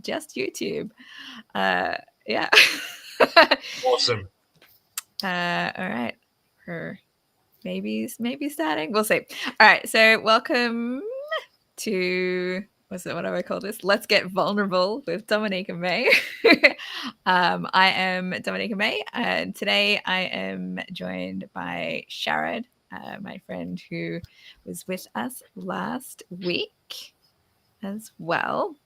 just YouTube. Yeah. Awesome. All right. Maybe starting. We'll see. All right. So welcome to what do I call this? Let's Get Vulnerable with Dominica May. I am Dominica May, and today I am joined by Sharad, my friend who was with us last week as well.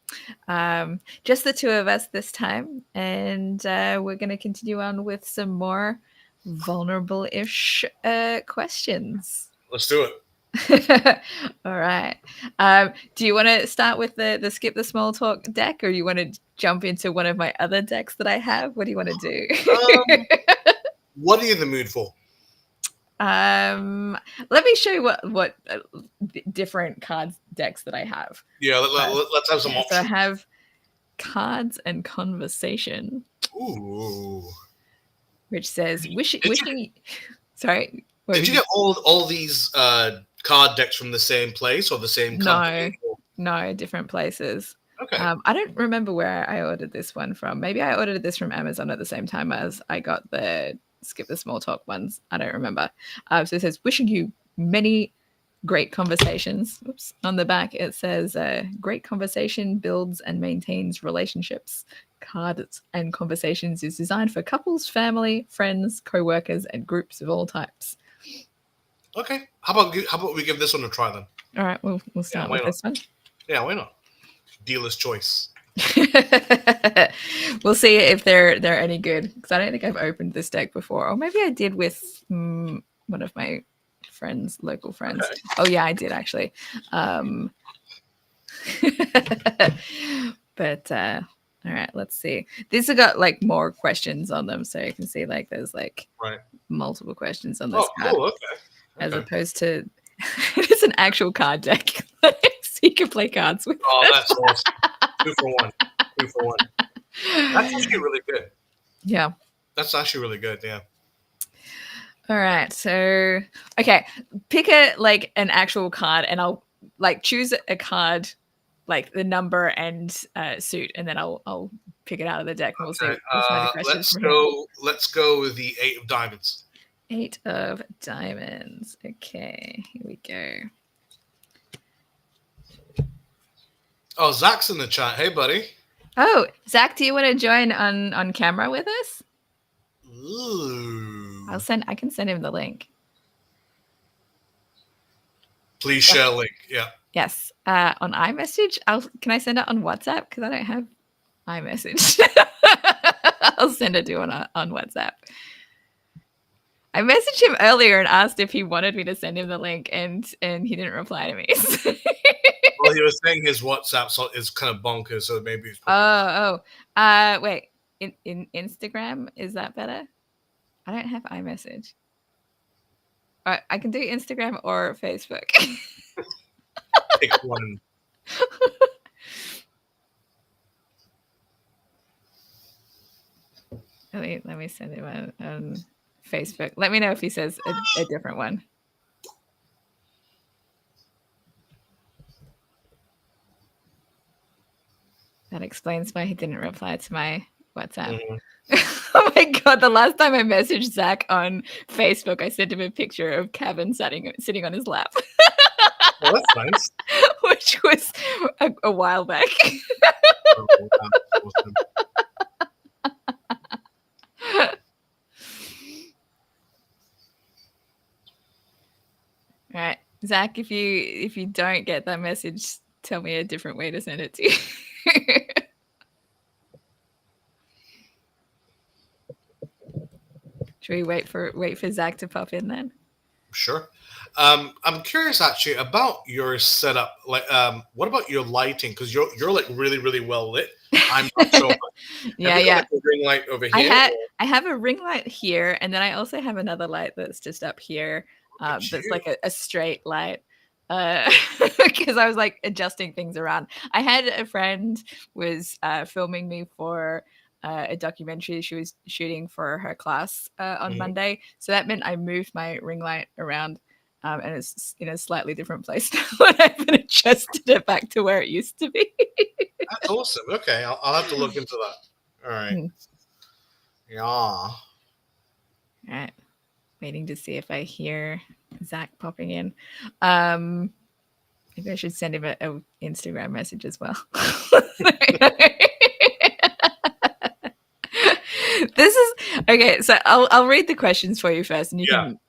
Just the two of us this time, and we're going to continue on with some more vulnerable-ish questions. Let's do it. All right. Do you want to start with the skip the small talk deck, or do you want to jump into one of my other decks that I have? What do you want to do? What are you in the mood for? Let me show you what different cards decks that I have. Yeah, let's have some options. So I have cards and conversation. Ooh. Which says wishing. Sorry. Did you get all these card decks from the same place or the same company? No, different places. Okay. I don't remember where I ordered this one from. Maybe I ordered this from Amazon at the same time as I got the skip the small talk ones. I don't remember. So it says wishing you many great conversations. Oops. On the back it says great conversation builds and maintains relationships. Cards and conversations is designed for couples, family, friends, co-workers, and groups of all types. Okay. How about we give this one a try then? All right, we'll start with this one. Yeah, why not? Dealer's choice. We'll see if they're any good, because I don't think I've opened this deck before, or maybe I did with one of my friends, local friends. Okay. Oh yeah, I did actually. But all right, let's see. These have got like more questions on them, so you can see like there's like multiple questions on this card. Cool. Okay. As opposed to it's an actual card deck, so you can play cards with. Oh, that's awesome! 2 for 1. 2 for 1. That's actually really good. Yeah, that's actually really good. Yeah. All right, so okay, pick an actual card, and I'll like choose a card, like the number and suit, and then I'll pick it out of the deck, and we'll see. Let's go with the 8 of diamonds. 8 of diamonds. Okay, here we go. Oh, Zach's in the chat. Hey, buddy. Oh, Zach, do you want to join on camera with us? Ooh. I can send him the link. Please share a link. Yeah. Yes. On iMessage. Can I send it on WhatsApp? Because I don't have iMessage. I'll send it to you on WhatsApp. I messaged him earlier and asked if he wanted me to send him the link, and he didn't reply to me. Well, he was saying his WhatsApp is kind of bonkers, so maybe it's wait. In Instagram, is that better? I don't have iMessage. All right, I can do Instagram or Facebook. Pick one. Let me send him on Facebook. Let me know if he says a different one. That explains why he didn't reply to my WhatsApp. Mm-hmm. Oh my God, the last time I messaged Zach on Facebook, I sent him a picture of Kevin sitting on his lap. Oh, that's nice. Which was a while back. Oh, that's awesome. All right, Zach, if you don't get that message, tell me a different way to send it to you. Should we wait for Zach to pop in then? Sure. I'm curious actually about your setup. Like, what about your lighting? Because you're like really, really well lit. I'm not sure. Yeah. Like a ring light over here. I have a ring light here, and then I also have another light that's just up here. That's like a straight light. Because I was like adjusting things around. I had a friend was filming me for a documentary she was shooting for her class on Monday. So that meant I moved my ring light around and it's in a slightly different place now. And I haven't adjusted it back to where it used to be. That's awesome. Okay, I'll have to look into that. All right. Mm. Yeah. All right. Waiting to see if I hear Zach popping in. Maybe I should send him a Instagram message as well. This is okay. So I'll read the questions for you first, and you can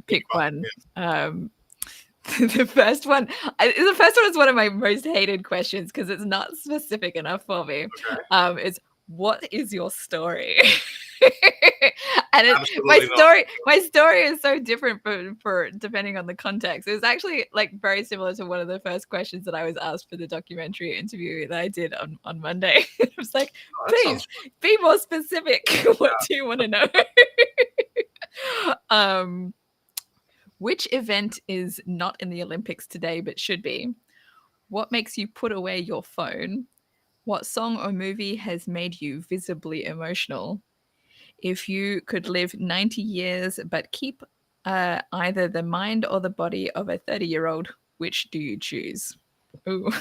pick one. The first one is one of my most hated questions because it's not specific enough for me. Okay. It's what is your story? And Absolutely my story is so different for depending on the context. It was actually like very similar to one of the first questions that I was asked for the documentary interview that I did on Monday. It was like, please be more specific. What do you want to know? Which event is not in the Olympics today but should be? What makes you put away your phone? What song or movie has made you visibly emotional? If you could live 90 years but keep either the mind or the body of a 30-year-old, which do you choose? Ooh.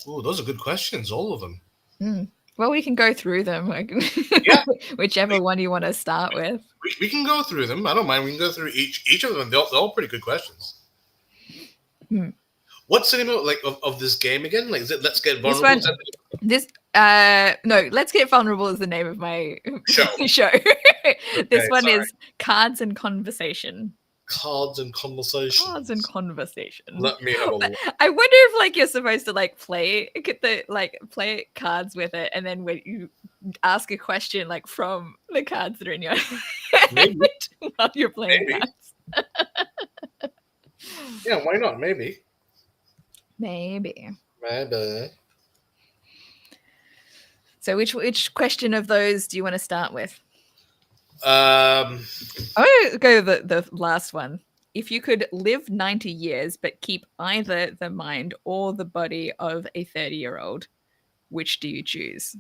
Ooh, those are good questions, all of them. Well, we can go through them. Whichever one you want to start with. We can go through them. I don't mind. We can go through each of them. They're all pretty good questions. What's the name of this game again? Like, is it Let's Get Vulnerable? No, Let's Get Vulnerable is the name of my show. This one is Cards and Conversation. Cards and Conversation. Cards and Conversation. Let me have a look. I wonder if you're supposed to play cards with it, and then when you ask a question from the cards that are in your hand while you're playing cards. Yeah, why not? Maybe. So which question of those do you want to start with? I'm going to go the last one. If you could live 90 years but keep either the mind or the body of a 30-year-old, which do you choose?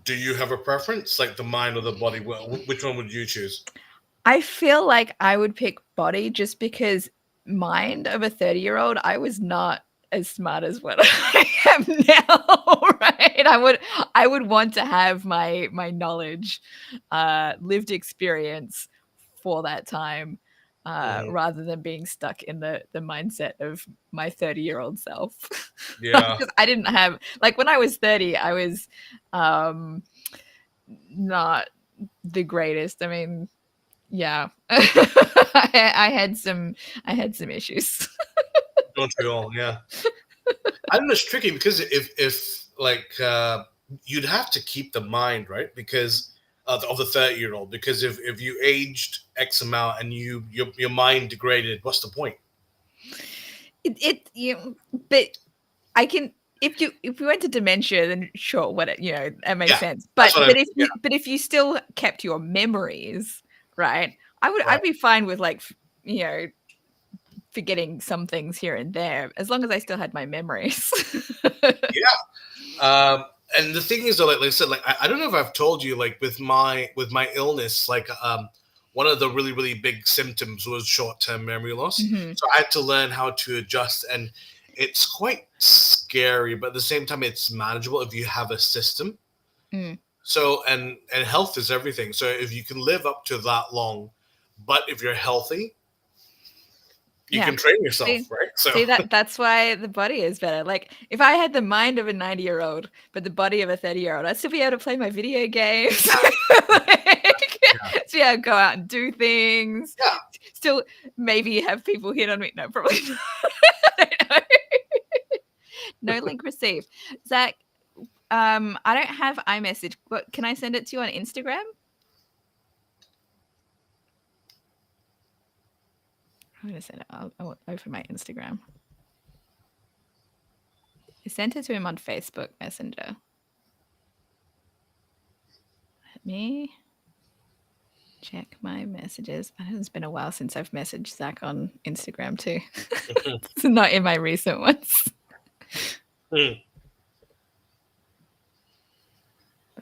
Do you have a preference, like the mind or the body? Which one would you choose? I feel like I would pick body just because mind of a 30-year-old, I was not as smart as what I am now, right? I would want to have my knowledge, lived experience for that time, rather than being stuck in the mindset of my 30-year-old self. Yeah. Because I didn't have, when I was 30, I was not the greatest. I mean, yeah. I had some issues. Don't we all? Yeah. I don't know. It's tricky because if you'd have to keep the mind, right? Because of the 30-year-old. Because if you aged X amount and your mind degraded, what's the point? But I can. If we went to dementia, then sure, that makes sense. But if you still kept your memories, right? I'd be fine with forgetting some things here and there, as long as I still had my memories. Yeah. And the thing is, though, like I said, I don't know if I've told you, with my illness, one of the really, really big symptoms was short-term memory loss. Mm-hmm. So I had to learn how to adjust, and it's quite scary, but at the same time, it's manageable if you have a system. So, and health is everything. So if you can live up to that long, but if you're healthy, you can train yourself, right? So that's why the body is better. If I had the mind of a 90-year-old, but the body of a 30-year-old, I'd still be able to play my video games. So go out and do things. Yeah. Still maybe have people hit on me. No, probably not. I don't know. No link received. Zach, I don't have iMessage, but can I send it to you on Instagram? I'm going to send it. I'll open my Instagram. I sent it to him on Facebook Messenger. Let me check my messages. I know it's been a while since I've messaged Zach on Instagram too. It's not in my recent ones.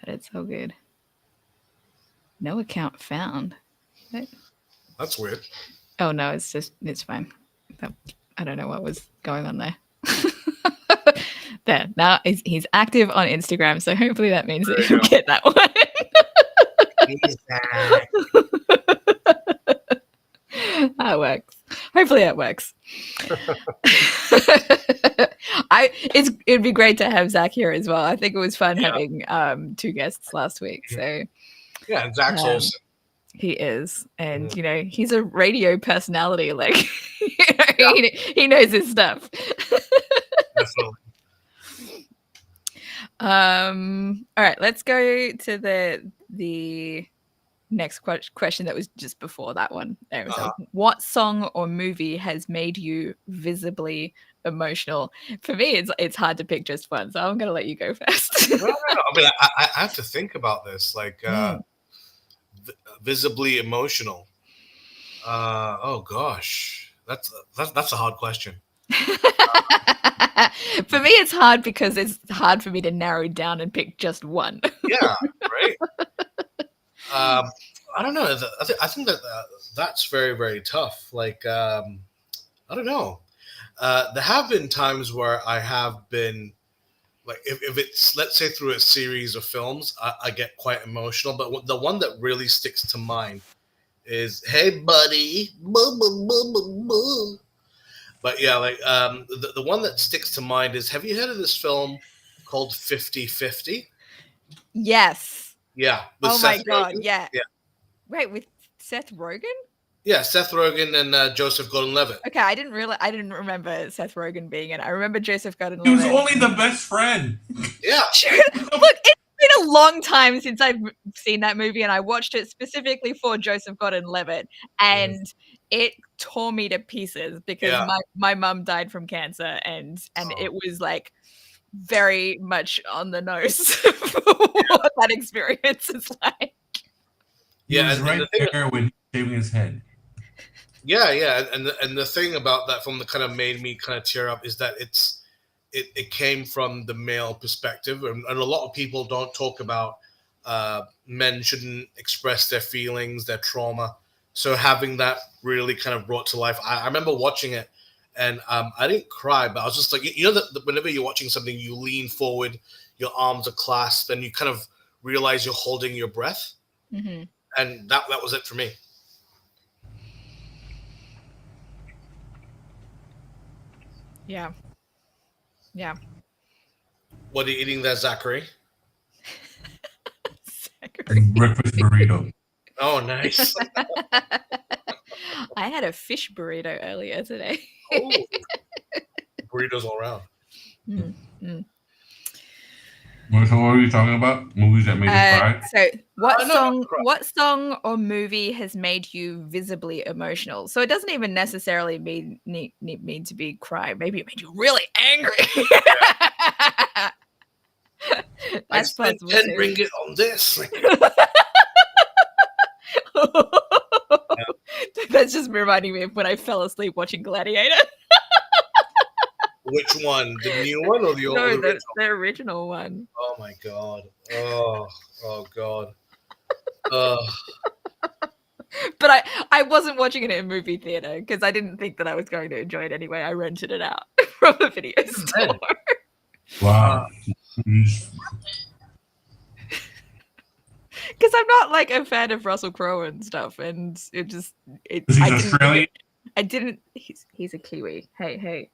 but it's all good. No account found. That's weird. Oh no, it's fine. I don't know what was going on there. There, now he's active on Instagram, so hopefully that means that he'll get that one. That works. Hopefully that works. It'd be great to have Zach here as well. I think it was fun having 2 guests last week. So yeah, and Zach's awesome. He is, and you know, he's a radio personality. Like, he knows his stuff. Definitely. All right, let's go to the next question that was just before that one. There was what song or movie has made you visibly emotional? For me, it's hard to pick just one, so I'm gonna let you go first. No. I mean, I have to think about this. Like, visibly emotional. Oh gosh, that's a hard question. For me, it's hard because it's hard for me to narrow down and pick just one. Yeah, right. I don't know. I think that's very, very tough. Like, I don't know. There have been times where I have been, like, if it's, let's say, through a series of films, I get quite emotional. But the one that really sticks to mind is "Hey, Buddy." But yeah, like the one that sticks to mind is, have you heard of this film called 50-50? Yes. Yeah. Oh my God. Yeah. Wait, with Seth Rogen? Yeah, Seth Rogen and Joseph Gordon-Levitt. Okay, I didn't remember Seth Rogen being in it. I remember Joseph Gordon-Levitt. He was only the best friend. Yeah. Look, it's been a long time since I've seen that movie, and I watched it specifically for Joseph Gordon-Levitt, and it tore me to pieces because my mum died from cancer, and it was like very much on the nose for what that experience is like. He was right there when shaving his head. Yeah, and the thing about that film that kind of made me kind of tear up is that it came from the male perspective, and a lot of people don't talk about men shouldn't express their feelings, their trauma. So having that really kind of brought to life. I remember watching it, and I didn't cry, but I was just like, you know, that whenever you're watching something, you lean forward, your arms are clasped, and you kind of realize you're holding your breath. Mm-hmm. And that was it for me. Yeah. Yeah. What are you eating there, Zachary? Breakfast burrito. Oh, nice. I had a fish burrito earlier today. Oh, burritos all around. Mm. So what are you talking about? Movies that made you cry? So what song or movie has made you visibly emotional? So it doesn't even necessarily need to be cry. Maybe it made you really angry. I spent 10 ringgit on this. That's just reminding me of when I fell asleep watching Gladiator. Which one? The new one or the old? No, the original one. Oh my God. Oh God. But I wasn't watching it in a movie theater because I didn't think that I was going to enjoy it anyway. I rented it out from a video store. Wow. Because I'm not like a fan of Russell Crowe and stuff, and it just Is he Australian? I didn't. He's a Kiwi. Hey.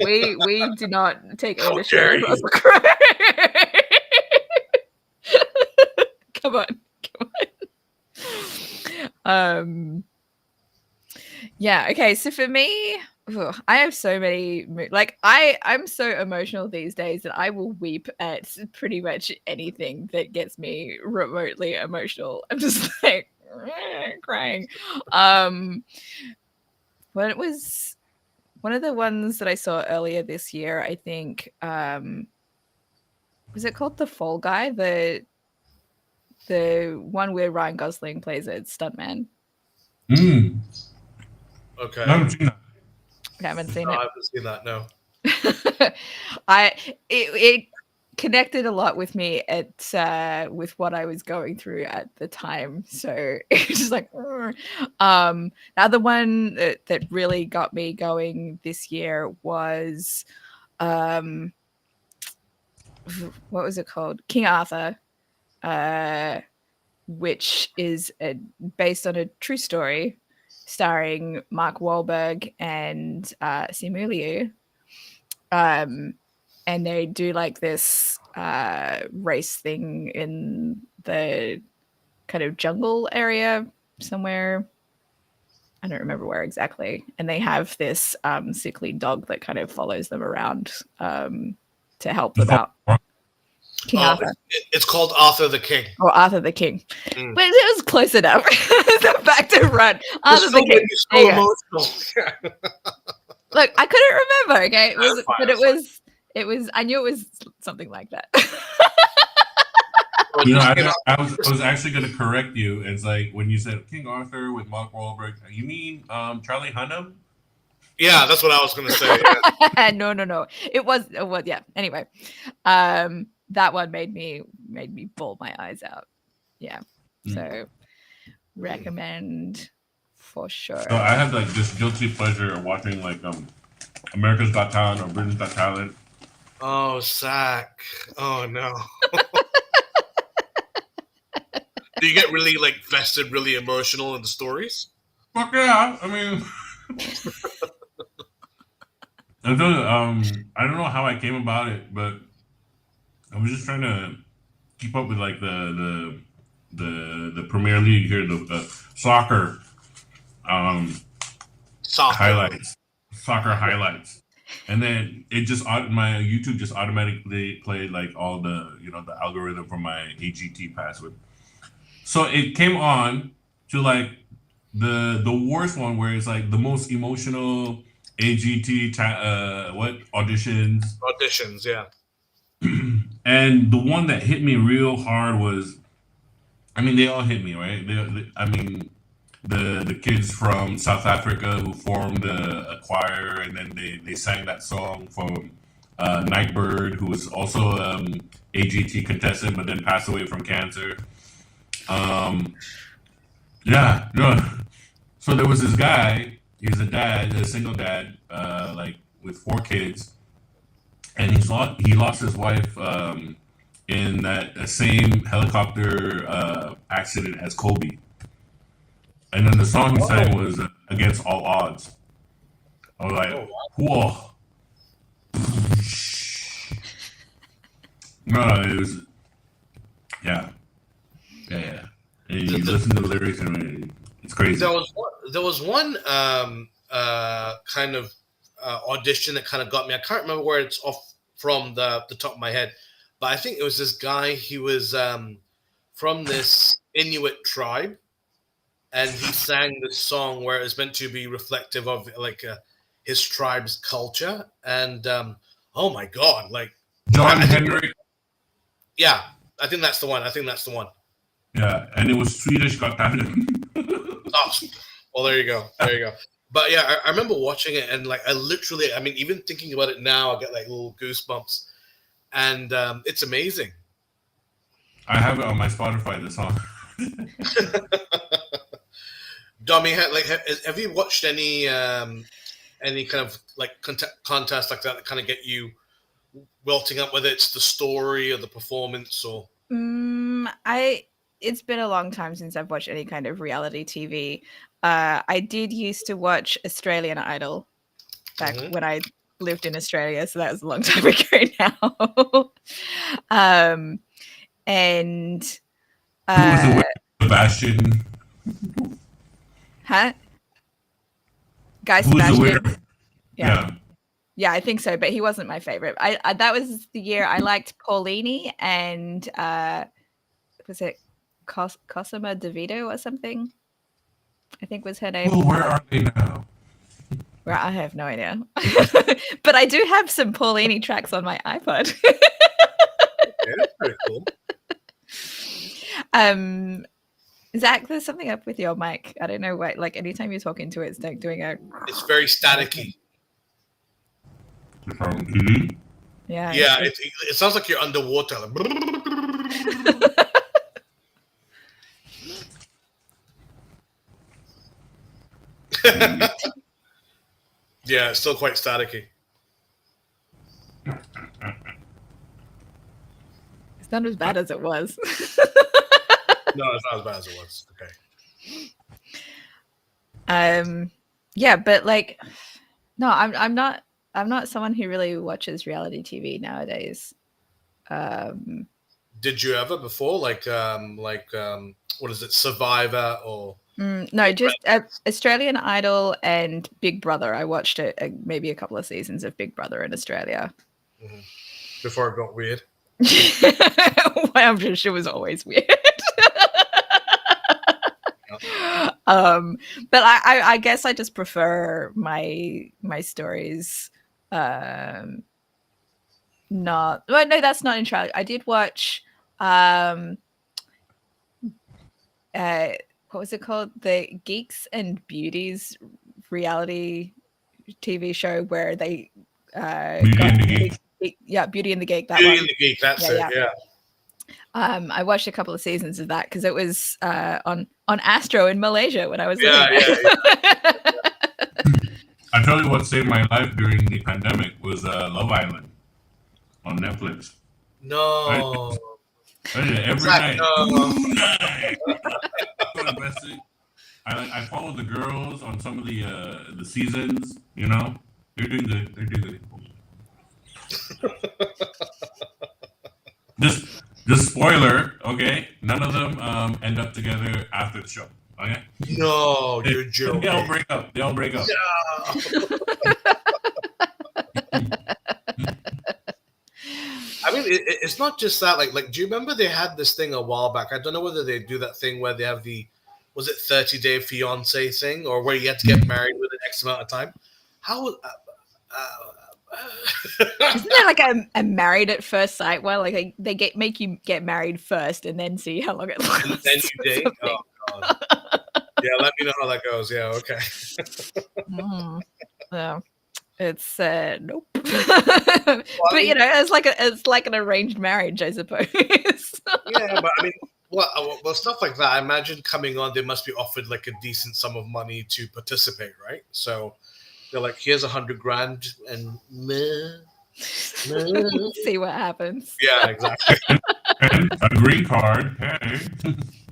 We do not take ownership of Russell Crowe. Come on. Yeah. Okay. So for me, I have so many. Like I'm so emotional these days that I will weep at pretty much anything that gets me remotely emotional. I'm just like crying. When it was one of the ones that I saw earlier this year, I think, was it called The Fall Guy? The one where Ryan Gosling plays a stuntman. Okay. I haven't seen that. I haven't seen I it. haven't seen that, no. connected a lot with me at with what I was going through at the time. So it's just like, the other one that really got me going this year was what was it called? King Arthur, which is based on a true story starring Mark Wahlberg and Simu Liu. And they do like this race thing in the kind of jungle area somewhere. I don't remember where exactly. And they have this sickly dog that kind of follows them around to help them out. King Arthur. It's called Arthur the King. Or Arthur the King. But it was close enough. So back to run. Arthur the King. So emotional. Look, I couldn't remember, okay? It was I knew it was something like that. I was actually going to correct you. It's like when you said King Arthur with Mark Wahlberg, you mean Charlie Hunnam? Yeah, that's what I was going to say. Yeah. No. It was yeah. Anyway, that one made me bawl my eyes out. Yeah. So recommend for sure. So I have like this guilty pleasure of watching like America's Got Talent or Britain's Got Talent. Oh, Zach. Oh no. Do you get really like vested, really emotional in the stories? Fuck yeah. I mean I don't know how I came about it, but I was just trying to keep up with like the Premier League here, the soccer highlights, and then it just my YouTube just automatically played like all the the algorithm from my AGT password. So it came on to like the worst one where it's like the most emotional AGT auditions, yeah. And the one that hit me real hard was, I mean, they all hit me, right? The kids from South Africa who formed a choir, and then they sang that song from Nightbird, who was also AGT contestant, but then passed away from cancer. So there was this guy. He's a single dad, like with 4 kids, and he lost his wife in that same helicopter accident as Kobe. And then the song he sang was Against All Odds. I was like, whoa. No, it was, yeah. And you listen to the lyrics and it's crazy. There was one kind of audition that kind of got me. I can't remember where it's off from the top of my head, but I think it was this guy. He was from this Inuit tribe, and he sang this song where it was meant to be reflective of like his tribe's culture. And oh my god, like John Henrik. Yeah, I think that's the one. Yeah, and it was Swedish Got Talent. Oh, well, there you go. But yeah, I remember watching it, and like I mean, even thinking about it now, I get like little goosebumps, and it's amazing. I have it on my Spotify, the song. Domi, have you watched any kind of like contest like that kind of get you welting up, whether it's the story or the performance or? It's been a long time since I've watched any kind of reality TV. I did used to watch Australian Idol back when I lived in Australia, so that was a long time ago now. And who was the winner? Sebastian. Huh? Guy Who was the Sebastian. winner? Yeah, I think so, but he wasn't my favorite. I that was the year I liked Paulini and was it Cosima DeVito or something? I think was her name. Oh, where are they now? Well, I have no idea. But I do have some Paulini tracks on my iPod. Yeah, that's pretty cool. Zach, there's something up with your mic. I don't know what. Like anytime you talk into it, it's like doing a. It's very staticky. From TV? Yeah. Yeah, it sounds like you're underwater. Yeah, it's still quite staticky. It's not as bad as it was. No, it's not as bad as it was. Okay. Yeah, but like, no, I'm not someone who really watches reality TV nowadays. Did you ever before, like what is it, Survivor or? No, just Australian Idol and Big Brother. I watched maybe a couple of seasons of Big Brother in Australia. Mm-hmm. Before it got weird. Well, I'm just sure it was always weird. But I guess I just prefer my stories. Not well, no, that's not in Australia. I did watch what was it called? The Geeks and Beauties reality TV show where they Beauty and the Geek. Yeah, Beauty and the Geek. That Beauty one. and the Geek. That's it. Yeah. I watched a couple of seasons of that because it was on Astro in Malaysia when I was living there. I tell you what saved my life during the pandemic was Love Island on Netflix. No. I did it every night. No. I followed the girls on some of the seasons. You know, they're doing good. They're doing good. Just spoiler, okay? None of them end up together after the show. Okay? No, you're joking. They all break up. No. I mean, it's not just that. Like, do you remember they had this thing a while back? I don't know whether they do that thing where they have was it 30-day fiance thing, or where you had to get married within X amount of time? How? Isn't there like a married at first sight one? Like they make you get married first and then see how long it lasts. And then you date? Oh, God. Yeah, let me know how that goes. Yeah, okay. No, it's nope. But you know, it's like an arranged marriage, I suppose. Yeah, but I mean, well, stuff like that. I imagine coming on, they must be offered like a decent sum of money to participate, right? So they're like, here's $100,000 and see what happens. Yeah, exactly. And a green card. Hey.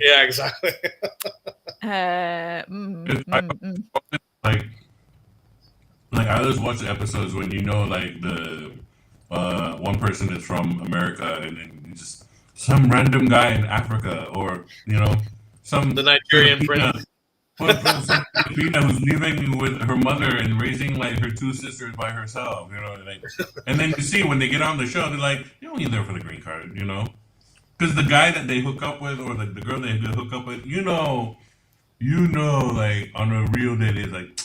Yeah, exactly. Like I always watch the episodes when you know, like the one person is from America and then just some random guy in Africa, or you know, the Nigerian prince. Some Filipina who's living with her mother and raising like her two sisters by herself, you know, like, and then you see when they get on the show, they're like, you're only there for the green card, you know, because the guy that they hook up with or like the girl they hook up with, you know, like on a real day, they're like,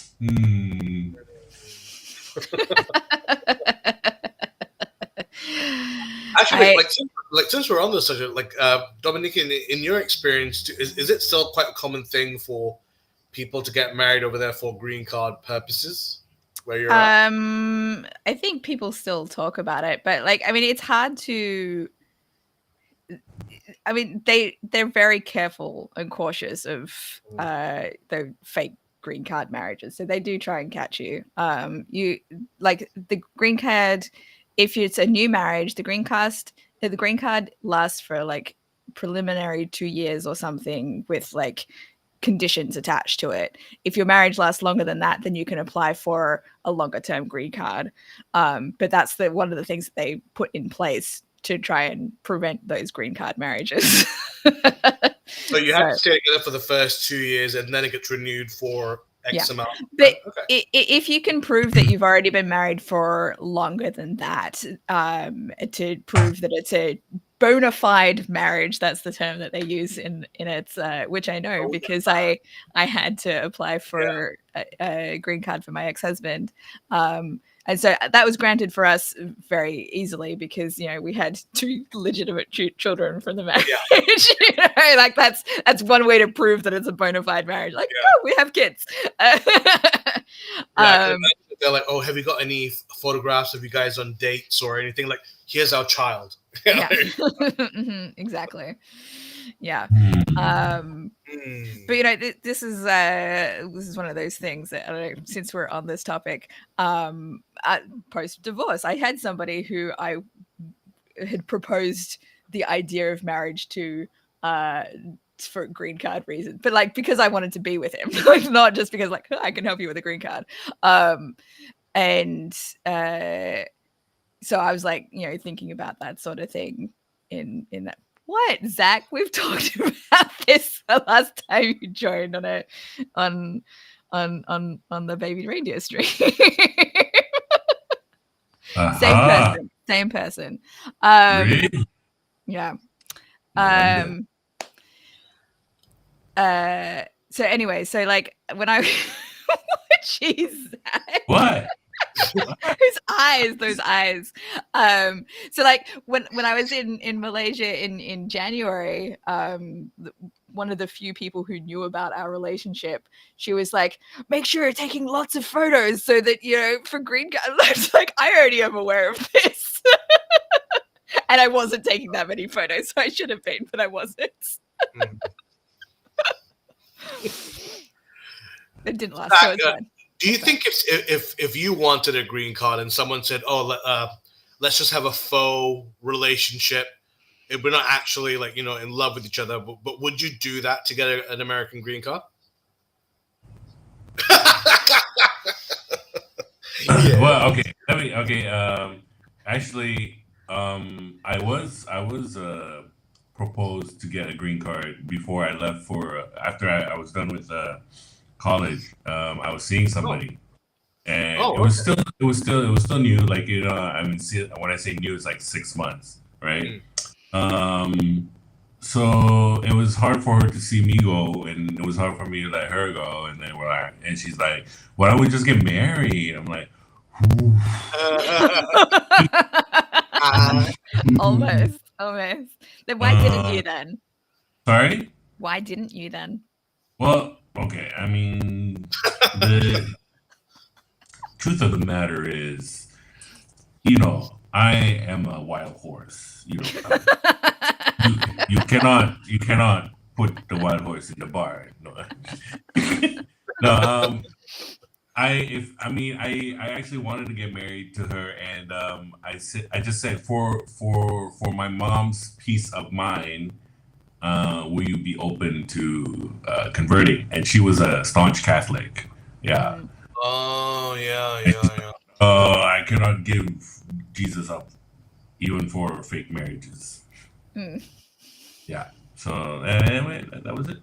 Actually, since we're on this subject, like Dominica, in your experience, is it still quite a common thing for people to get married over there for green card purposes? Where you're at? I think people still talk about it, but like, I mean, it's hard to. I mean, they're very careful and cautious of the fake green card marriages, so they do try and catch you. You like the green card. If it's a new marriage, the green card lasts for like preliminary 2 years or something with like conditions attached to it. If your marriage lasts longer than that, then you can apply for a longer term green card. But that's one of the things that they put in place to try and prevent those green card marriages. So you have to stay together for the first 2 years and then it gets renewed for X amount. But if you can prove that you've already been married for longer than that, to prove that it's a bona fide marriage, that's the term that they use in its, which I know because I had to apply for a green card for my ex-husband. And so that was granted for us very easily because, you know, we had 2 legitimate children from the marriage. You know, like that's one way to prove that it's a bona fide marriage. Like, oh, we have kids. they're like, oh, have you got any photographs of you guys on dates or anything? Like, here's our child. Yeah. Exactly. Yeah. But you know, this is one of those things that, I don't know, since we're on this topic, post divorce, I had somebody who I had proposed the idea of marriage to for green card reasons, but like because I wanted to be with him, like not just because like I can help you with a green card. And so I was like, you know, thinking about that sort of thing in that. What, Zach? We've talked about this the last time you joined on the baby reindeer stream. Same person. Really? Yeah. So anyway, so like when I jeez, what? those eyes. So like when I was in Malaysia in January, one of the few people who knew about our relationship, she was like, make sure you're taking lots of photos so that, you know, for green card. I was like, I already am aware of this. And I wasn't taking that many photos, so I should have been, but I wasn't. It didn't last so much fun. Do you think if you wanted a green card and someone said, "Oh, let's just have a faux relationship, if we're not actually like, you know, in love with each other," but would you do that to get an American green card? Yeah. Well, okay. Actually, I was proposed to get a green card before I left after I was done with college. I was seeing somebody, and it was still new. Like, you know, I mean, when I say new, it's like 6 months, right? So it was hard for her to see me go, and it was hard for me to let her go. And then and she's like, "Why don't we just get married?" I'm like, almost. Then why didn't you then? Sorry? Why didn't you then? Well, okay. I mean, the truth of the matter is, you know, I am a wild horse. You know, you cannot put the wild horse in the barn. No, no. I actually wanted to get married to her, and I just said for my mom's peace of mind, will you be open to converting? And she was a staunch Catholic. Yeah. Oh yeah. I cannot give Jesus up, even for fake marriages. Yeah. So anyway, that was it.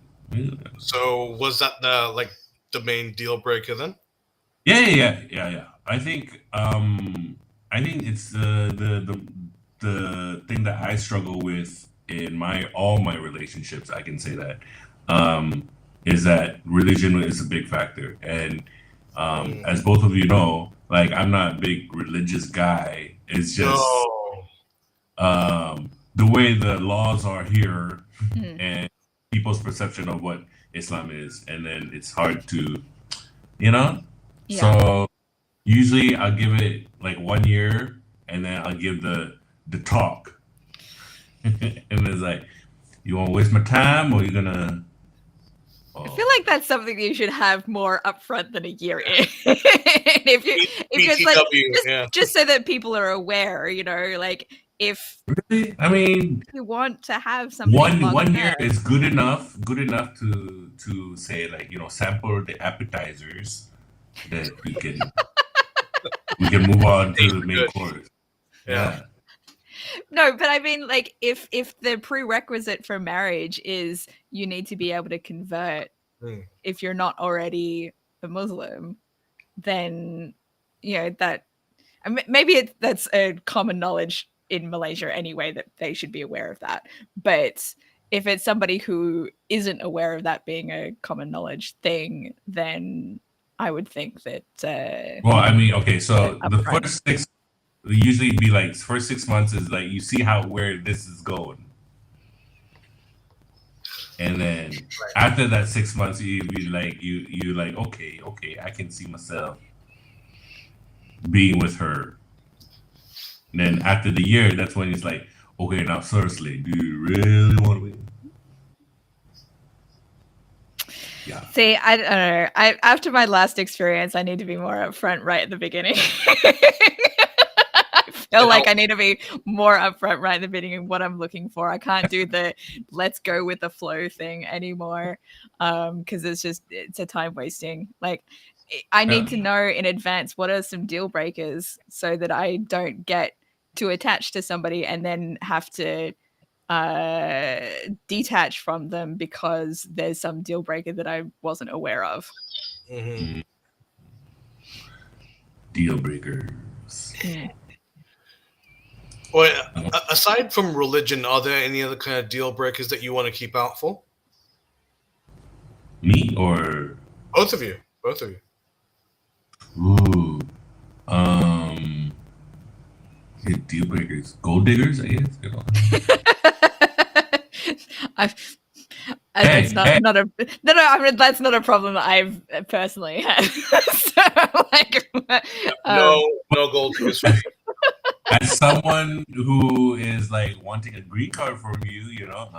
So was that the main deal breaker then? Yeah. I think it's the thing that I struggle with in all my relationships. I can say that is that religion is a big factor, and as both of you know, like, I'm not a big religious guy. It's just the way the laws are here and people's perception of what Islam is, and then it's hard to, you know. Yeah. So usually I'll give it like 1 year, and then I'll give the talk. And it's like, you want to waste my time, or you're gonna? I feel like that's something that you should have more upfront than a year in. if it's like just so that people are aware, you know, like if really, I mean, you want to have something one year is good enough to say, like, you know, sample the appetizers, that we can move on to the main course. Yeah. No, but I mean, like, if the prerequisite for marriage is you need to be able to convert if you're not already a Muslim, then, you know, that maybe that's a common knowledge in Malaysia anyway, that they should be aware of that. But if it's somebody who isn't aware of that being a common knowledge thing, then I would think that. Well, I mean, okay, so the first usually be like first 6 months is like you see where this is going, and then after that 6 months you be like you like okay, I can see myself being with her. And then after the year, that's when he's like, okay, now seriously, do you really want to be? Yeah. See, I don't know. After my last experience, I need to be more upfront right at the beginning. I feel like I need to be more upfront right at the beginning what I'm looking for. I can't do the let's go with the flow thing anymore, because it's a time wasting. Like, I need to know in advance what are some deal breakers so that I don't get too attached to somebody and then have to detach from them because there's some deal breaker that I wasn't aware of. Mm-hmm. Deal breakers. Well, aside from religion, are there any other kind of deal breakers that you want to keep out for? Me or both of you? Both of you. Ooh. Deal breakers. Gold diggers, I guess. That's not a no. I mean, that's not a problem that I've personally had. So, like, no gold diggers for me. As someone who is like wanting a green card from you, you don't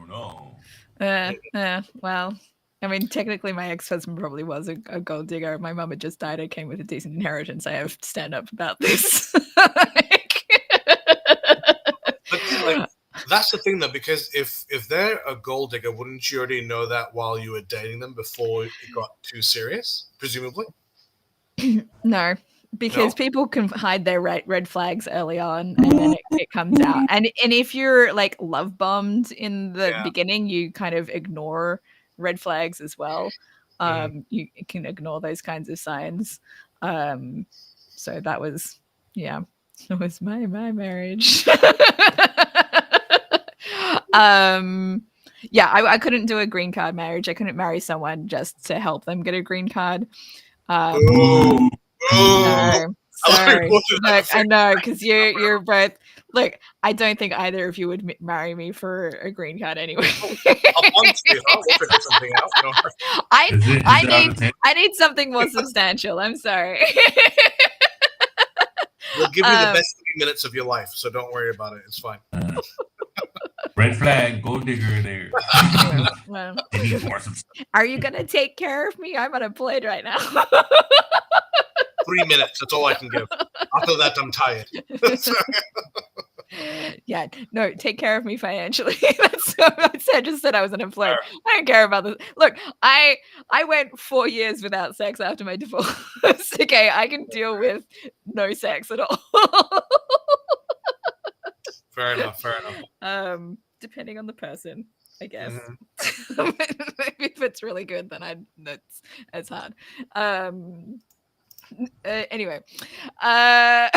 know. Well, I mean, technically, my ex-husband probably was a gold digger. My mum had just died. I came with a decent inheritance. I have to stand up about this. But that's the thing, though, because if they're a gold digger, wouldn't you already know that while you were dating them before it got too serious? Presumably. No. Because people can hide their red flags early on, and then it comes out. And if you're like love bombed in the beginning, you kind of ignore red flags as well. You can ignore those kinds of signs. So that was my marriage. I couldn't do a green card marriage. I couldn't marry someone just to help them get a green card. No. Sorry. Look, I know, because you're both. Look, I don't think either of you would marry me for a green card anyway. I need something more substantial. I'm sorry. We'll give you the best 3 minutes of your life, so don't worry about it. It's fine. Red flag, gold digger there. Well, are you gonna take care of me? I'm unemployed right now. 3 minutes. That's all I can give. After that, I'm tired. Yeah, no, take care of me financially. That's what I just said I was unemployed. I don't care about this. Look, I went 4 years without sex after my divorce. Okay, I can deal with no sex at all. Fair enough. Depending on the person, I guess. Maybe if it's really good, then it's hard. Anyway, I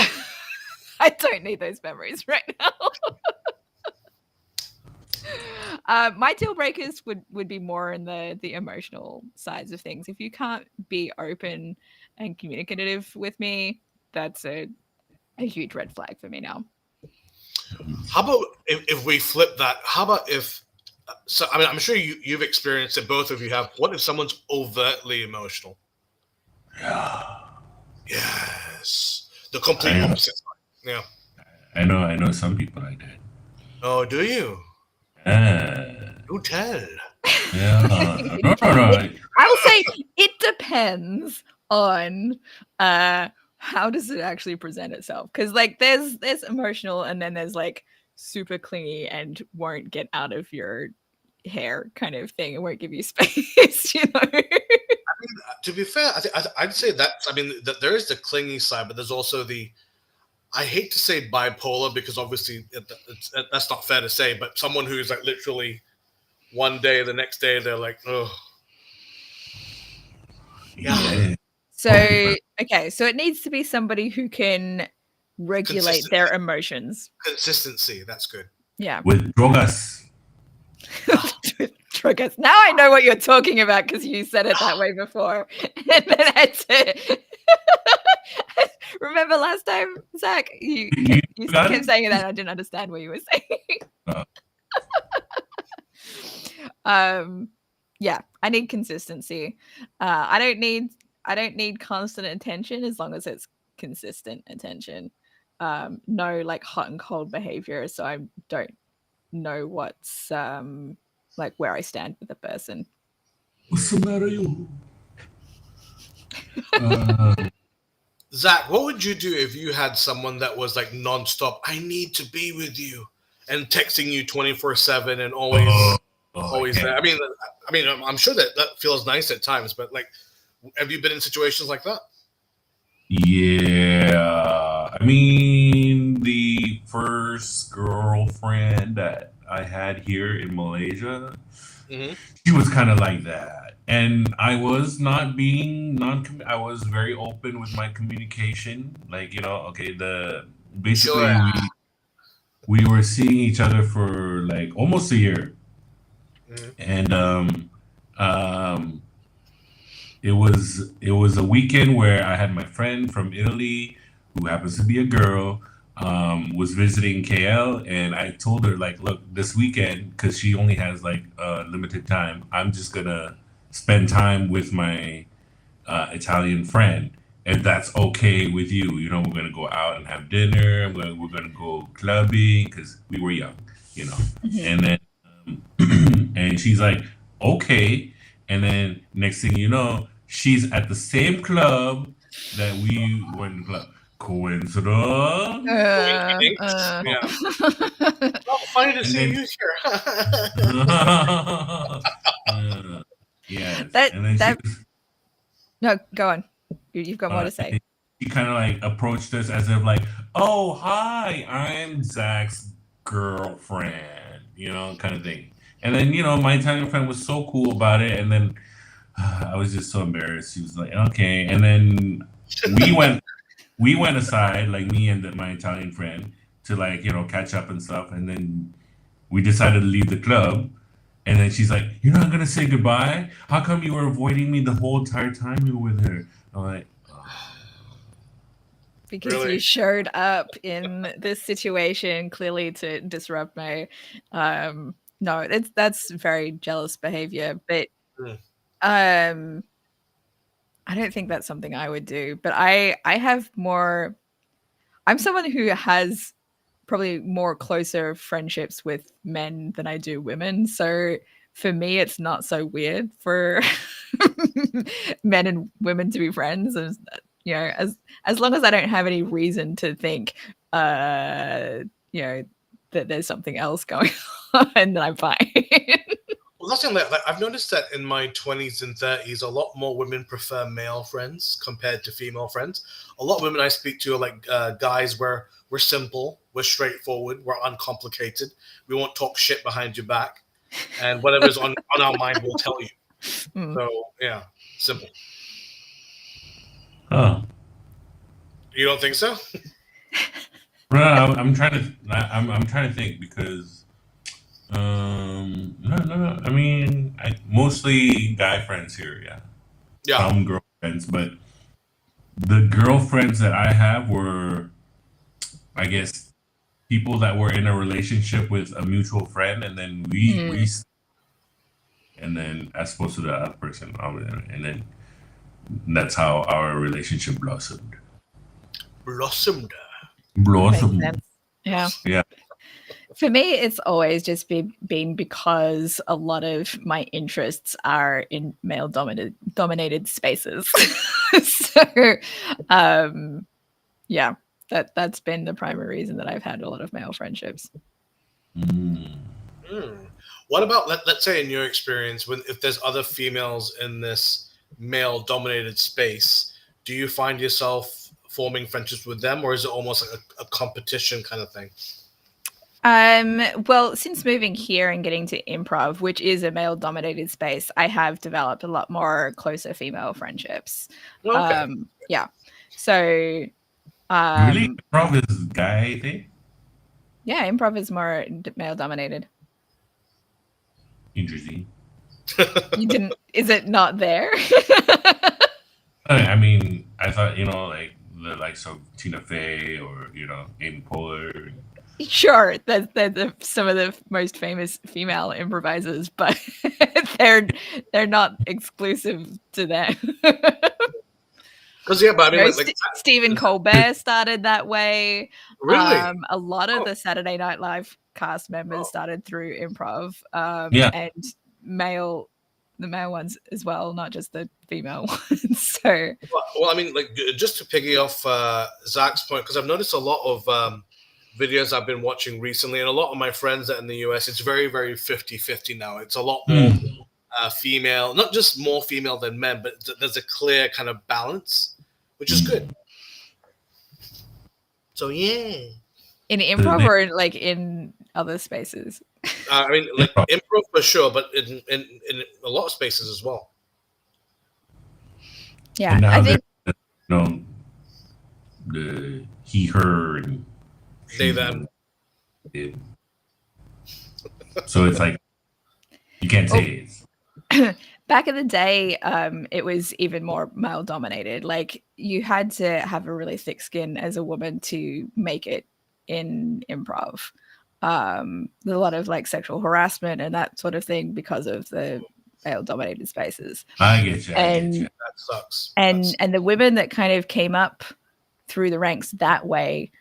don't need those memories right now. My deal breakers would be more in the emotional sides of things. If you can't be open and communicative with me, that's a huge red flag for me now. How about if we flip that? How about if? So I mean, I'm sure you've experienced it. Both of you have. What if someone's overtly emotional? Yes, the complete opposite. Yeah, I know some people like that. Oh, do you? Do tell. Yeah, no. I will say it depends on how does it actually present itself, because like there's emotional, and then there's like super clingy and won't get out of your hair kind of thing. It won't give you space, you know. I mean, to be fair, I'd say that. I mean, that there is the clingy side, but there's also the. I hate to say bipolar because obviously that's not fair to say, but someone who's like literally one day, the next day they're like, oh, yeah. So okay, so it needs to be somebody who can regulate their emotions. Consistency, that's good. Yeah. With drogas. With drogas. Now I know what you're talking about because you said it that way before. And then I had to remember last time, Zach, you kept saying that. I didn't understand what you were saying. Yeah, I need consistency. I don't need constant attention as long as it's consistent attention. No like hot and cold behavior, so I don't know what's like where I stand with the person. What's the matter, you? Zach, what would you do if you had someone that was like nonstop? I need to be with you, and texting you 24/7 and always there. I mean, I'm sure that feels nice at times, but like, have you been in situations like that? Yeah, I mean, the first girlfriend that I had here in Malaysia, she was kind of like that, and I was not being I was very open with my communication. Like, okay, basically Sure. we were seeing each other for like almost a year, and it was a weekend where I had my friend from Italy, who happens to be a girl, was visiting KL, and I told her, like, look, this weekend, because she only has like limited time, I'm just gonna spend time with my Italian friend, and that's okay with you. We're gonna go out and have dinner. We're gonna go clubbing because we were young, and then and she's like, okay. And then next thing you know, she's at the same club that we went to club. Coincidence? Yeah. Oh, funny to see you here. Yes. That, and then that... No, go on. You've got more to say. She kind of like approached us as if like, oh, hi, I'm Zach's girlfriend, kind of thing. And then, my Italian friend was so cool about it. And then I was just so embarrassed. She was like, okay. And then we went aside, like me and my Italian friend, to like, catch up and stuff. And then we decided to leave the club. And then she's like, you're not going to say goodbye? How come you were avoiding me the whole entire time you were with her? I'm like, because really? You showed up in this situation clearly to disrupt my no, that's very jealous behavior, but I don't think that's something I would do. But I have more, I'm someone who has probably more closer friendships with men than I do women, so for me it's not so weird for men and women to be friends, as long as I don't have any reason to think that there's something else going on, then I'm fine. Well, that's something like I've noticed that in my 20s and 30s, a lot more women prefer male friends compared to female friends. A lot of women I speak to are like guys where we're simple, we're straightforward, we're uncomplicated. We won't talk shit behind your back, and whatever's on our mind, we'll tell you. So yeah, simple. Oh, you don't think so? No, I'm trying to think because no. I mean, mostly guy friends here, yeah. Some girlfriends, but the girlfriends that I have were, I guess, people that were in a relationship with a mutual friend, and then we and then as opposed to the other person, and then that's how our relationship blossomed. Blossomed. Yeah. For me, it's always just been because a lot of my interests are in male-dominated spaces. So, yeah, that's been the primary reason that I've had a lot of male friendships. What about, let's say in your experience, if there's other females in this male-dominated space, do you find yourself forming friendships with them, or is it almost like a competition kind of thing? Well, since moving here and getting to improv, which is a male-dominated space, I have developed a lot more closer female friendships. Okay. Yeah. So really, improv is guy thing? Yeah, improv is more male-dominated. Interesting. You didn't? Is it not there? I mean, I thought like the likes of Tina Fey or Amy Poehler. Sure, they're some of the most famous female improvisers, but they're not exclusive to them. Because yeah, but I mean, Stephen Colbert started that way. Really? A lot of the Saturday Night Live cast members started through improv. And the male ones as well, not just the female ones. So, well, I mean, like, just to piggy off Zach's point, because I've noticed a lot of videos I've been watching recently, and a lot of my friends that in the US, it's very, very 50-50 now. It's a lot more female, not just more female than men, but there's a clear kind of balance, which is good. So yeah, in improv or like in other spaces. I mean, like improv for sure, but in a lot of spaces as well. Yeah, I think the he, her, and they, them. So it's like you can't say it. Back in the day, it was even more male dominated. Like you had to have a really thick skin as a woman to make it in improv. There's a lot of like sexual harassment and that sort of thing because of the male dominated spaces. I get you. That sucks. And the women that kind of came up through the ranks that way,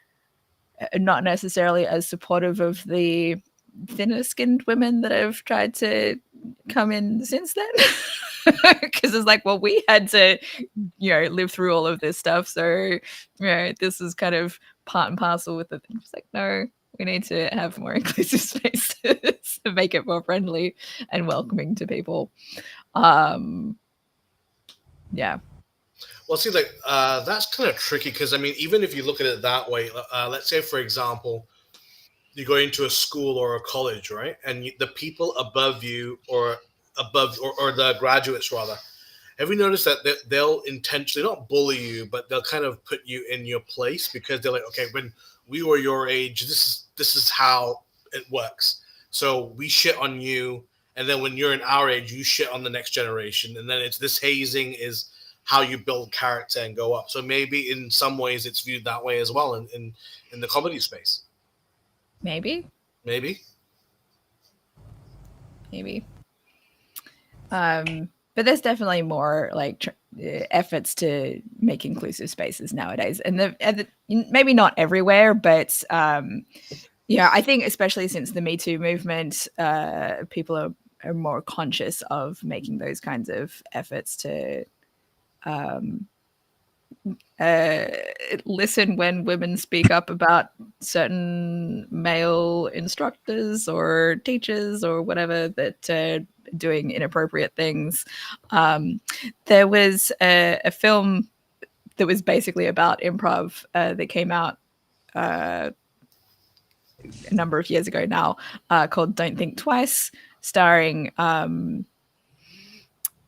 not necessarily as supportive of the thinner skinned women that have tried to come in since then. Because it's like, well, we had to, live through all of this stuff. So, this is kind of part and parcel with the thing. It's like, no, we need to have more inclusive spaces to make it more friendly and welcoming to people. Yeah. Well, see, like, that's kind of tricky because, I mean, even if you look at it that way, let's say, for example, you go into a school or a college, right? And the people above you or the graduates, rather, have you noticed that they'll intentionally not bully you, but they'll kind of put you in your place because they're like, okay, when we were your age, this is how it works. So we shit on you, and then when you're in our age, you shit on the next generation, and then it's this hazing is how you build character and go up. So maybe in some ways it's viewed that way as well in the comedy space. Maybe. But there's definitely more like efforts to make inclusive spaces nowadays, and maybe not everywhere, but I think especially since the Me Too movement, people are more conscious of making those kinds of efforts to listen when women speak up about certain male instructors or teachers or whatever that doing inappropriate things. There was a film that was basically about improv that came out a number of years ago now, called Don't Think Twice, starring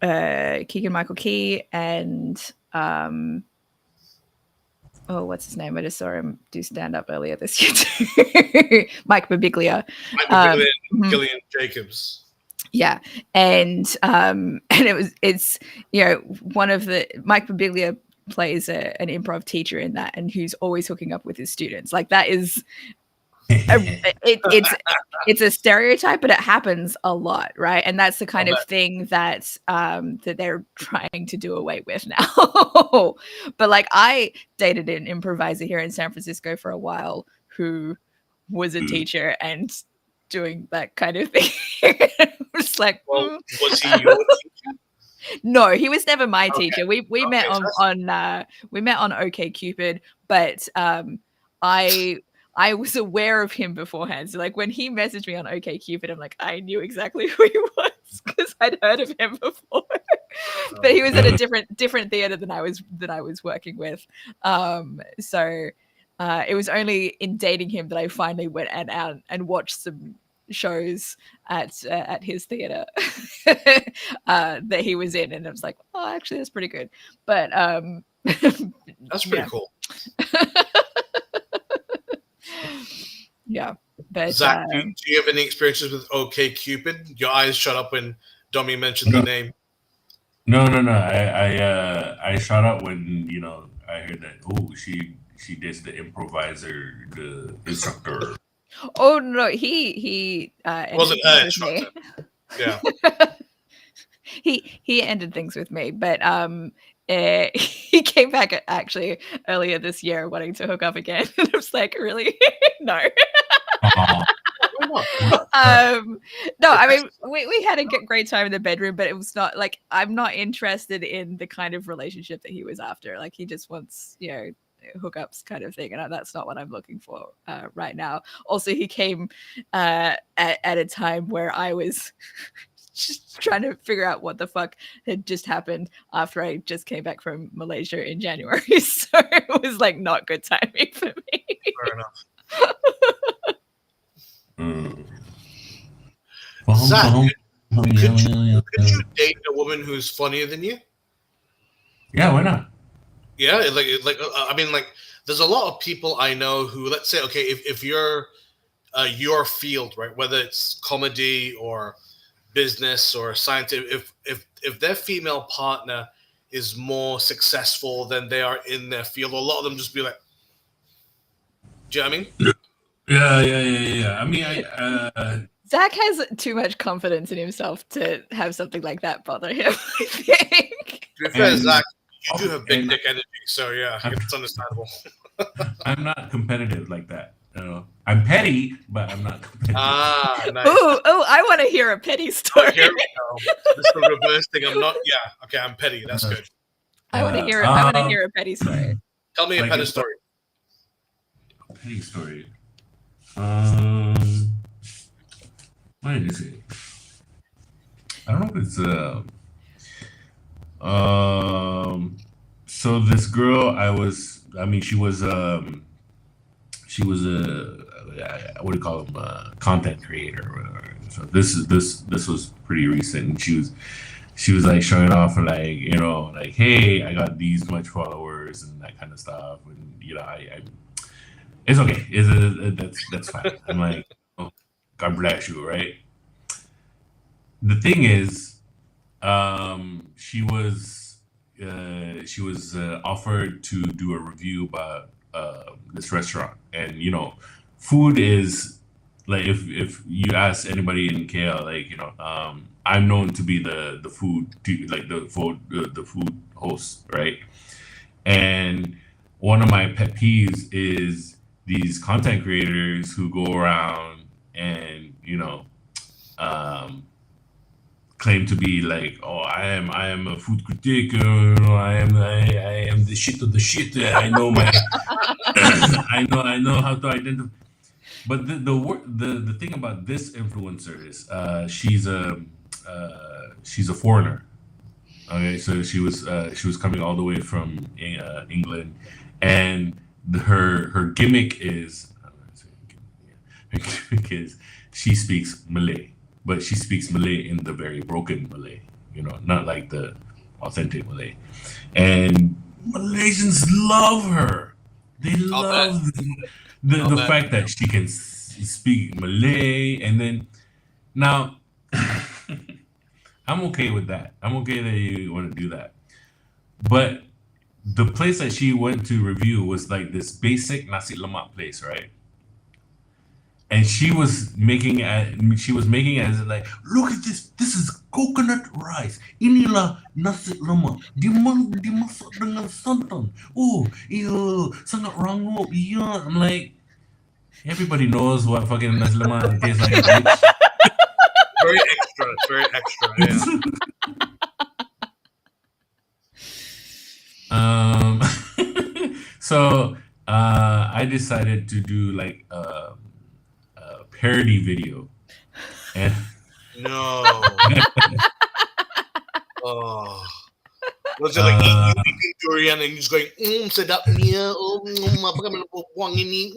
Keegan-Michael Key and what's his name? I just saw him do stand-up earlier this year too. Mike Birbiglia. And Gillian Jacobs. Yeah, and it's one of the Mike Birbiglia plays an improv teacher in that, and who's always hooking up with his students. Like that is, it's a stereotype, but it happens a lot, right? And that's the kind of thing that that they're trying to do away with now. But like I dated an improviser here in San Francisco for a while who was a teacher and doing that kind of thing. Just like, well, was he your teacher? No, he was never my teacher. We met on OkCupid, but I was aware of him beforehand. So like when he messaged me on OkCupid, I'm like, I knew exactly who he was because I'd heard of him before. But he was at a different theater than I was working with. So it was only in dating him that I finally went out and watched some shows at his theater that he was in, and I was like, oh, actually that's pretty good. But that's pretty cool. Yeah, but Zach, do you have any experiences with OkCupid? Your eyes shut up when Domi mentioned the name. No. I shut up when I heard that. Oh, she did the improviser, the instructor. Oh no, he wasn't an instructor. Yeah. he ended things with me, but he came back actually earlier this year wanting to hook up again. And I was like, really? No. No, I mean, we had a great time in the bedroom, but it was not like, I'm not interested in the kind of relationship that he was after. Like, he just wants, hookups kind of thing, and that's not what I'm looking for right now. Also, he came at a time where I was just trying to figure out what the fuck had just happened after I just came back from Malaysia in January. So it was like not good timing for me. Fair enough. Zach, could you date a woman who's funnier than you? Yeah, why not? Yeah, I mean, like, there's a lot of people I know who, let's say, okay, if you're your field, right, whether it's comedy or business or science, if their female partner is more successful than they are in their field, a lot of them just be like, do you know what I mean? Yeah. I mean, Zach has too much confidence in himself to have something like that bother him, I think. To be fair, Zach, you do have big dick energy, so yeah, it's understandable. I'm not competitive like that. I'm petty, but I'm not competitive. Nice. Oh, I want to hear a petty story. Here we go. This is the reverse thing. I'm not. Yeah, okay, I'm petty. That's good. I want to hear. I want to hear a petty story. Tell me a petty story. A petty story. What did you say? I don't know if it's so this girl she was a what do you call them, content creator or whatever. So this was pretty recent, and she was like showing off and like hey, I got these much followers and that kind of stuff, and I it's okay, that's fine. I'm like, oh, God bless you, right? The thing is, she was offered to do a review about this restaurant, and food is like, if you ask anybody in KL, I'm known to be the food host, right? And one of my pet peeves is these content creators who go around and claim to be like, oh, I am a food critic, I am the shit of the shit. I know my I know how to identify. But the thing about this influencer is she's a foreigner. Okay, so she was coming all the way from England, and her gimmick is she speaks Malay, but she speaks Malay in the very broken Malay, not like the authentic Malay. And Malaysians love her. They love the fact that she can speak Malay. And then now I'm okay with that. I'm okay that you want to do that. But the place that she went to review was like this basic nasi lemak place, right? And she was making it as like, look at this. This is coconut rice. Inilah nasi lemak. Dimasak dengan santan. Oh, iya, sangat rangup. Iya. I'm like, everybody knows what fucking nasi lemak tastes like. Very extra. Very extra. Yeah. So I decided to do like a parody video, and no. Oh. Was it like eating durian and you're just going, sedapnya, apa kami buang ini.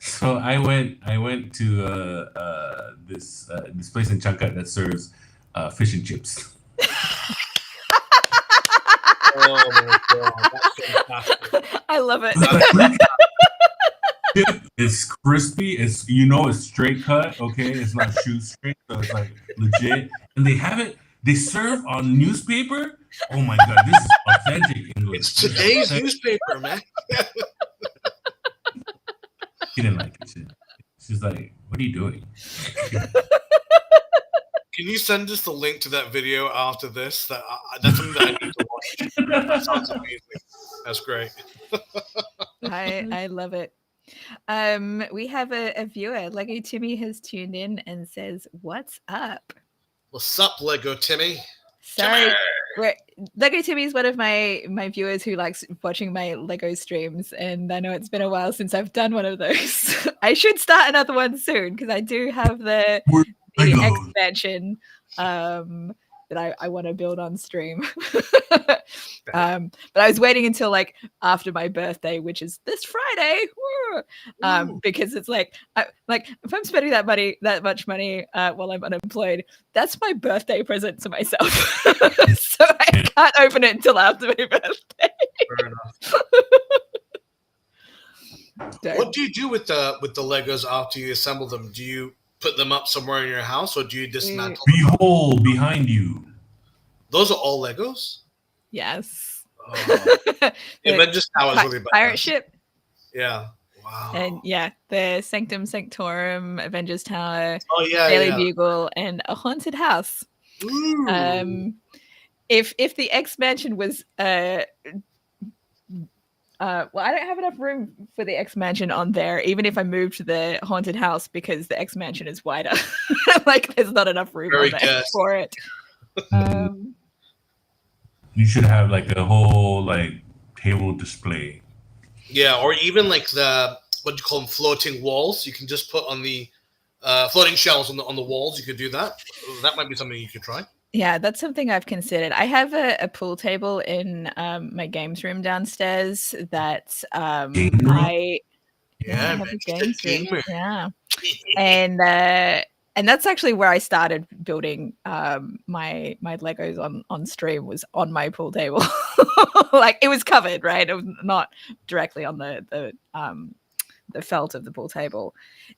So I went to this place in Changkat that serves fish and chips. Oh my God, that's fantastic. I love it. It's crispy. It's it's straight cut. Okay, it's not shoestring, so it's like legit. And they serve on newspaper. Oh my God, this is authentic English. It's today's newspaper, man. She didn't like it. She's like, "What are you doing?" Can you send us the link to that video after this? That's something that I need to watch sounds amazing. That's great. I love it. We have a viewer. Lego Timmy has tuned in and says, "What's up?" What's up, Lego Timmy? Sorry, Lego Timmy is one of my viewers who likes watching my Lego streams, and I know it's been a while since I've done one of those. I should start another one soon because I do have the expansion that I want to build on stream. But I was waiting until like after my birthday, which is this Friday, because it's like if I'm spending that much money while I'm unemployed, that's my birthday present to myself. So I can't open it until after my birthday. Fair enough. What do you do with the Legos after you assemble them? Do you put them up somewhere in your house, or do you dismantle them? Behold, behind you. Those are all Legos? Yes. Oh. Avengers Tower is really bad. Pirate ship. Yeah. Wow. And yeah, the Sanctum Sanctorum, Avengers Tower, Daily Bugle, and a haunted house. Ooh. If the X Mansion was well, I don't have enough room for the X Mansion on there, even if I moved to the haunted house, because the X Mansion is wider. Like there's not enough room on there for it. You should have like a whole like table display. Yeah, or even like the what do you call them, floating walls? You can just put on the floating shelves on the walls. You could do that. That might be something you could try. Yeah, that's something I've considered. I have a pool table in my games room downstairs that I have a games room. Yeah. And that's actually where I started building my Legos on stream, was on my pool table. Like it was covered, right? It was not directly on the felt of the pool table.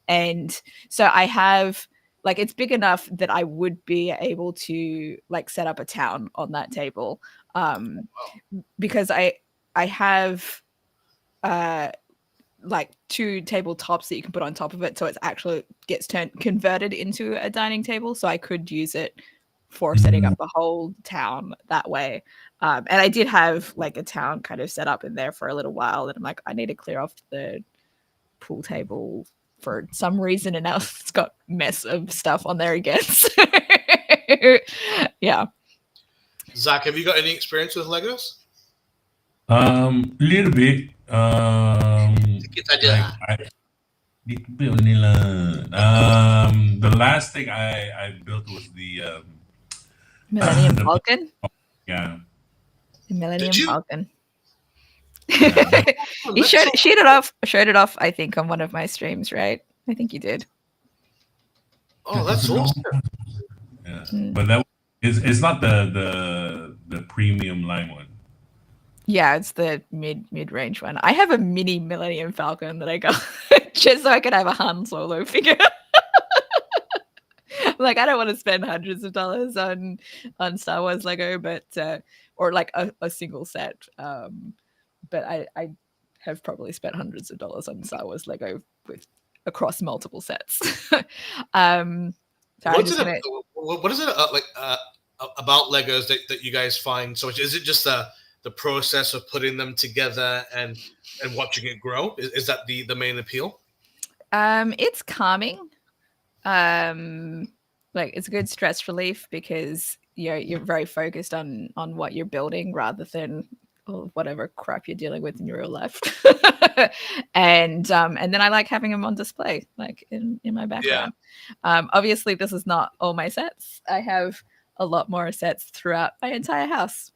And so I have like, it's big enough that I would be able to like set up a town on that table, because I have like 2 tabletops that you can put on top of it, so it actually gets converted into a dining table. So I could use it for setting up the whole town that way. And I did have like a town kind of set up in there for a little while, and I'm like, I need to clear off the pool table for some reason, and now it's got mess of stuff on there again. So, yeah. Zach, have you got any experience with Legos? Little bit. The last thing I built was the Millennium Falcon. Yeah. The Millennium Falcon. Yeah, You showed it off, I think, on one of my streams, right? I think you did. Oh, that's awesome. Yeah. But that it's not the premium line one. Yeah, it's the mid-range one. I have a mini Millennium Falcon that I got just so I could have a Han Solo figure. Like, I don't want to spend hundreds of dollars on Star Wars Lego, but or like a single set. But I have probably spent hundreds of dollars on Star Wars Lego across multiple sets. So what is it like about Legos that you guys find so much? Is it just the process of putting them together and watching it grow? Is that the main appeal? It's calming. Like, it's a good stress relief because you're very focused on what you're building rather than whatever crap you're dealing with in your real life. And then I like having them on display, like in my background. Yeah. Obviously, this is not all my sets. I have a lot more sets throughout my entire house.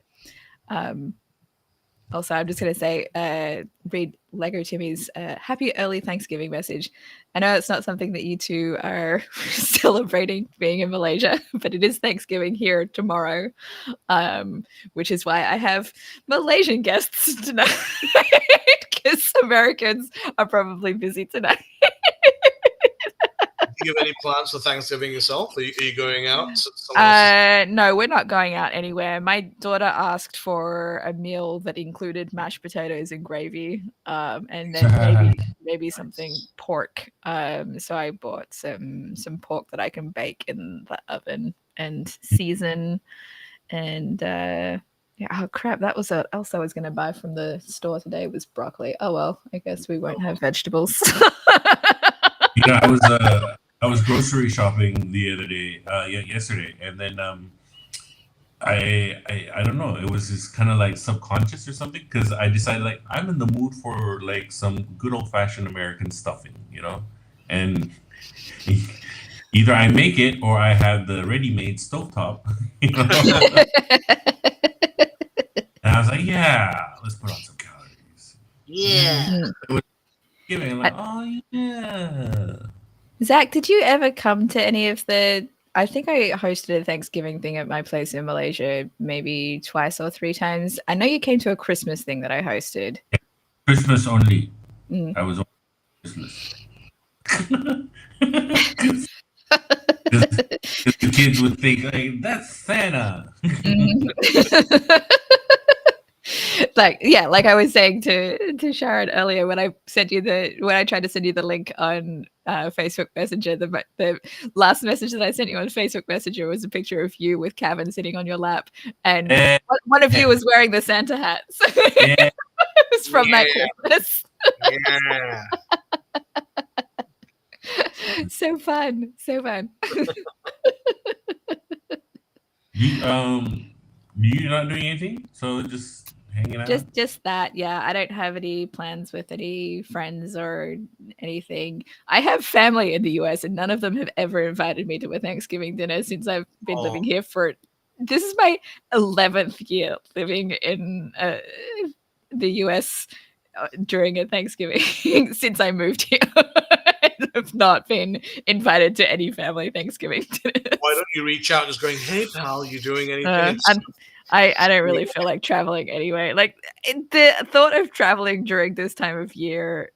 Also, I'm just going to say, read Lego Timmy's happy early Thanksgiving message. I know it's not something that you two are celebrating being in Malaysia, but it is Thanksgiving here tomorrow, which is why I have Malaysian guests tonight, because Americans are probably busy tonight. Do you have any plans for Thanksgiving yourself? Are you going out? No, we're not going out anywhere. My daughter asked for a meal that included mashed potatoes and gravy, and then maybe something pork. So I bought some pork that I can bake in the oven and season, and Yeah, oh crap! That was what else I was going to buy from the store today was broccoli. Oh well, I guess we won't have vegetables. I was grocery shopping the other day, yesterday, and then I don't know. It was just kind of like subconscious or something because I decided like I'm in the mood for like some good old fashioned American stuffing, and either I make it or I have the ready made stovetop, And I was like, yeah, let's put on some calories. Yeah. Giving like, oh yeah. Zach, did you ever come to any of the? I think I hosted a Thanksgiving thing at my place in Malaysia maybe twice or three times. I know you came to a Christmas thing that I hosted. Christmas only. Mm. I was on Christmas. Because the kids would think, like, that's Santa. like I was saying to Sharad earlier when I tried to send you the link on Facebook Messenger, the last message that I sent you on Facebook Messenger was a picture of you with Kevin sitting on your lap, and one of you was wearing the Santa hat. So it was from that Christmas. Yeah. So fun. You're not doing anything, so just hanging out. Just that, yeah. I don't have any plans with any friends or anything. I have family in the US, and none of them have ever invited me to a Thanksgiving dinner since I've been living here for. This is my 11th year living in the US during a Thanksgiving since I moved here. I've not been invited to any family Thanksgiving dinners. Why don't you reach out just going, hey pal, you doing anything? I don't really feel like traveling anyway. Like the thought of traveling during this time of year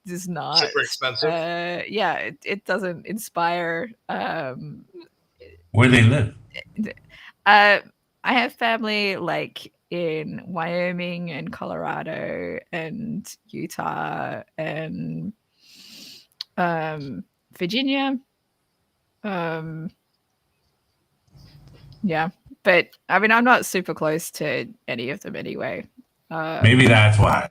is not super expensive. It doesn't inspire. Where they live? I have family like in Wyoming and Colorado and Utah and Virginia. Yeah. But I mean, I'm not super close to any of them anyway. Maybe that's why.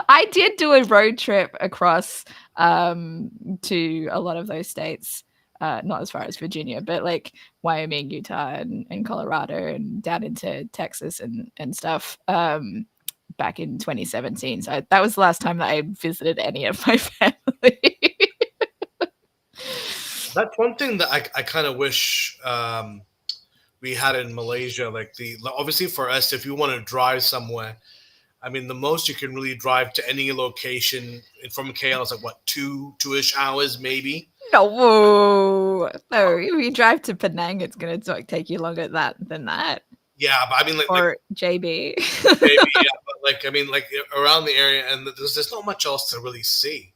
I did do a road trip across to a lot of those states, not as far as Virginia, but like Wyoming, Utah, and Colorado, and down into Texas and stuff back in 2017. So that was the last time that I visited any of my family. That's one thing that I kind of wish we had in Malaysia. Like obviously for us, if you want to drive somewhere, I mean, the most you can really drive to any location from KL is like what, two-ish hours maybe. No, if you drive to Penang, it's gonna take you longer than that. Yeah, but I mean, or JB. Maybe, yeah, but like I mean, like around the area, and there's not much else to really see.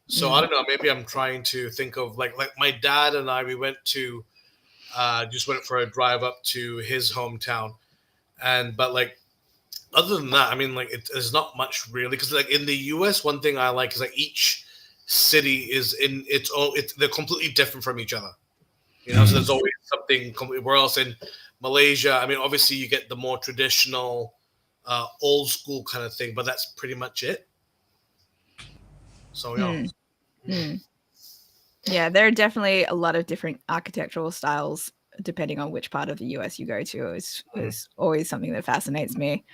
So I don't know. Maybe I'm trying to think of like my dad and I. We went to just went for a drive up to his hometown, but like other than that, I mean, like there's not much really because like in the US, one thing I like is like each city is in its own. They're completely different from each other. You know, so there's always something completely. Where else in Malaysia? I mean, obviously you get the more traditional, old school kind of thing, but that's pretty much it. So yeah. Yeah, there are definitely a lot of different architectural styles depending on which part of the US you go to. Is always something that fascinates me.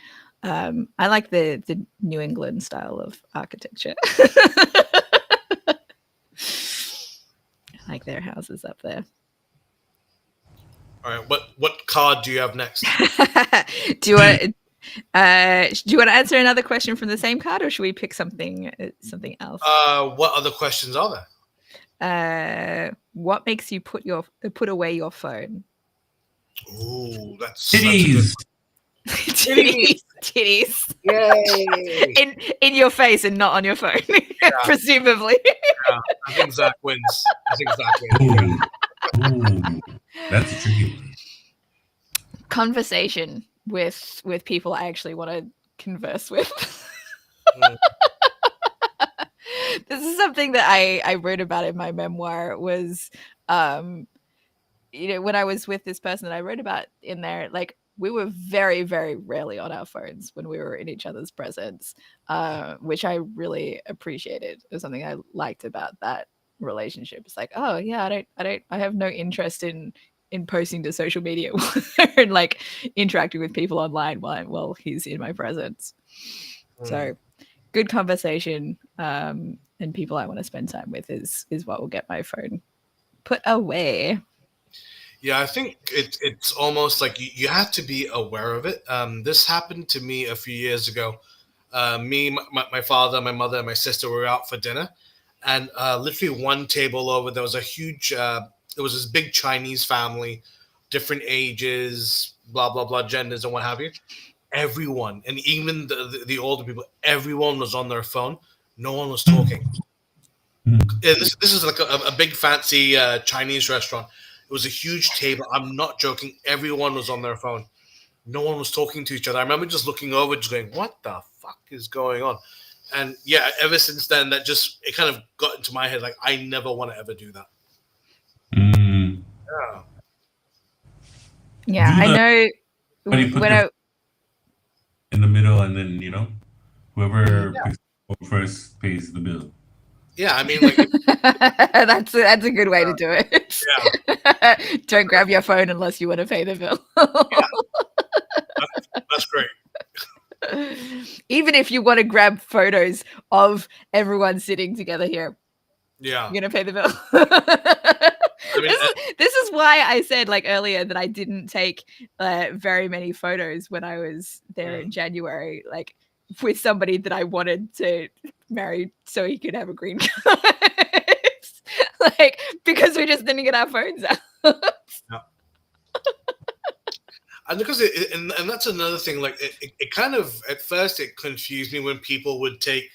I like the New England style of architecture. I like their houses up there. All right, what card do you have next? Do you want to answer another question from the same card, or should we pick something else? What other questions are there? What makes you put away your phone? Ooh, that's titties. Titties. Yay! in your face and not on your phone, presumably. Yeah, I think Zach wins. Ooh, that's a tricky one. Conversation with people I actually want to converse with. This is something that I wrote about in my memoir. Was when I was with this person that I wrote about in there, like we were very, very rarely on our phones when we were in each other's presence, which I really appreciated. It was something I liked about that relationship. It's like, oh yeah, I have no interest in posting to social media and like interacting with people online while he's in my presence. So good conversation and people I want to spend time with is what will get my phone put away. Yeah, I think it's almost like you have to be aware of it. This happened to me a few years ago. Me, my father, my mother, and my sister were out for dinner, and literally one table over, there was a huge, there was this big Chinese family, different ages, blah, blah, blah, genders, and what have you. Everyone, and even the older people, everyone was on their phone. No one was talking. And this is like a big fancy Chinese restaurant. It was a huge table. I'm not joking. Everyone was on their phone. No one was talking to each other. I remember just looking over, just going, "What the fuck is going on?" And yeah, ever since then, it kind of got into my head. Like, I never want to ever do that. Yeah. Yeah, I know. When in the middle, and then whoever picks up first pays the bill. Yeah, I mean, like that's a good way to do it. Yeah. Don't grab your phone unless you want to pay the bill. That's great. Even if you want to grab photos of everyone sitting together here, yeah, you're gonna pay the bill. I mean, this is why I said like earlier that I didn't take very many photos when I was there in January, like with somebody that I wanted to marry so he could have a green card. Like, because we just didn't get our phones out. Yeah. And because and that's another thing. Like it kind of at first it confused me when people would take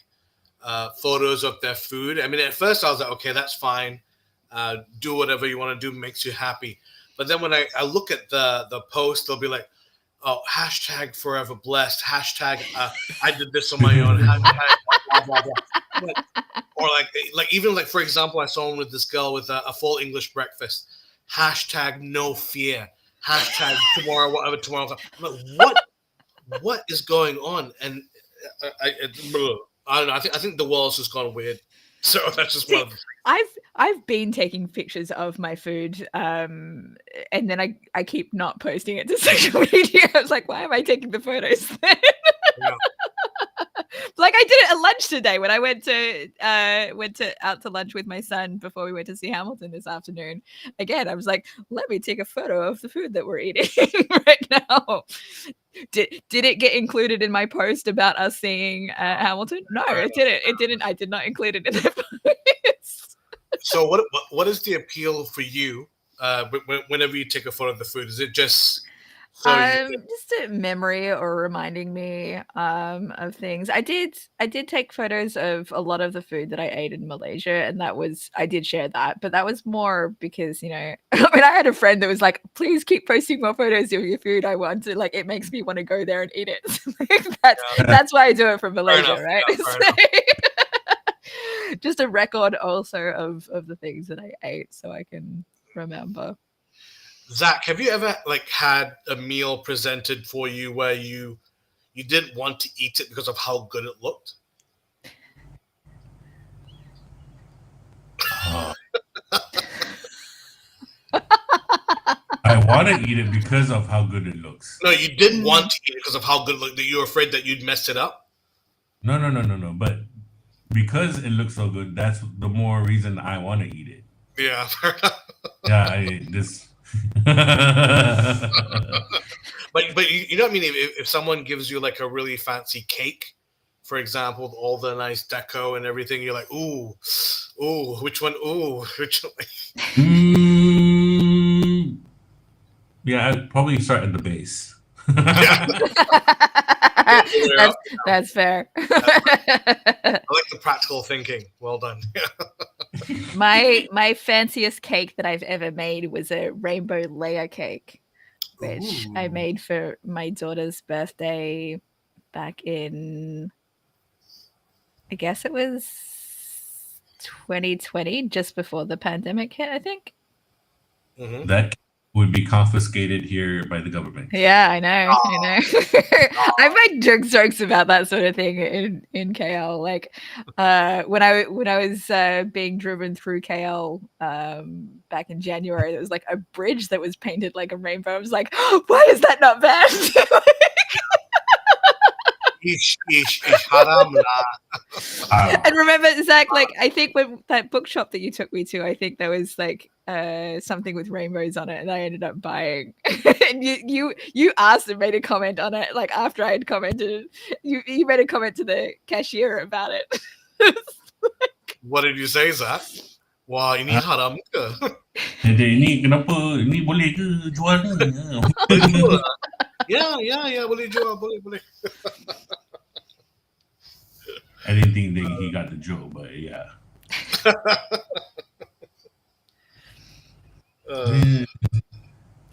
photos of their food. I mean, at first I was like, okay, that's fine. Do whatever you want to do, makes you happy. But then when I look at the post, they'll be like, oh, hashtag forever blessed, hashtag I did this on my own, hashtag blah, blah, blah. Or like even like, for example, I saw one with this girl with a full English breakfast, hashtag no fear, hashtag tomorrow, whatever tomorrow. I'm like, what is going on? And I don't know. I think the world's just gone weird. So that's just one of the things. I've been taking pictures of my food, and then I keep not posting it to social media. I was like, why am I taking the photos then? Yeah. Like I did it at lunch today when I went out to lunch with my son before we went to see Hamilton this afternoon. Again, I was like, let me take a photo of the food that we're eating right now. Did it get included in my post about us seeing Hamilton? No, it didn't. It didn't. I did not include it in the post. So what is the appeal for you whenever you take a photo of the food? Is it just just a memory or reminding me of things. I did take photos of a lot of the food that I ate in Malaysia, and I did share that, but that was more because, I mean, I had a friend that was like, please keep posting more photos of your food. I want to, like, it makes me want to go there and eat it. That's why I do it from Malaysia, right? Yeah, just a record also of the things that I ate so I can remember. Zach, have you ever had a meal presented for you where you didn't want to eat it because of how good it looked? I want to eat it because of how good it looks. No, you didn't want to eat it because of how good it looked. That you were afraid that you'd mess it up? No. But because it looks so good, that's the more reason I want to eat it. Yeah. Yeah, but you know what I mean? If someone gives you like a really fancy cake, for example, with all the nice deco and everything, you're like, ooh, which one? Ooh, which one? Yeah, I'd probably start at the base. That's fair. I like the practical thinking. Well done. My fanciest cake that I've ever made was a rainbow layer cake, which I made for my daughter's birthday back in, I guess it was 2020, just before the pandemic hit, I think. That would be confiscated here by the government. Yeah, I know. I've made jokes about that sort of thing in KL. Like when I was being driven through KL back in January, there was like a bridge that was painted like a rainbow. I was like, why is that not banned? Ish, haram lah. And remember, Zach, like I think when that bookshop that you took me to, I think there was like something with rainbows on it, and I ended up buying. And you asked and made a comment on it, like after I had commented, you made a comment to the cashier about it. What did you say, Zach? Wah, ini haram ke? Ini kenapa? Ini boleh ke jual ni? Ya, boleh jual, boleh. I didn't think that he got the joke, but yeah.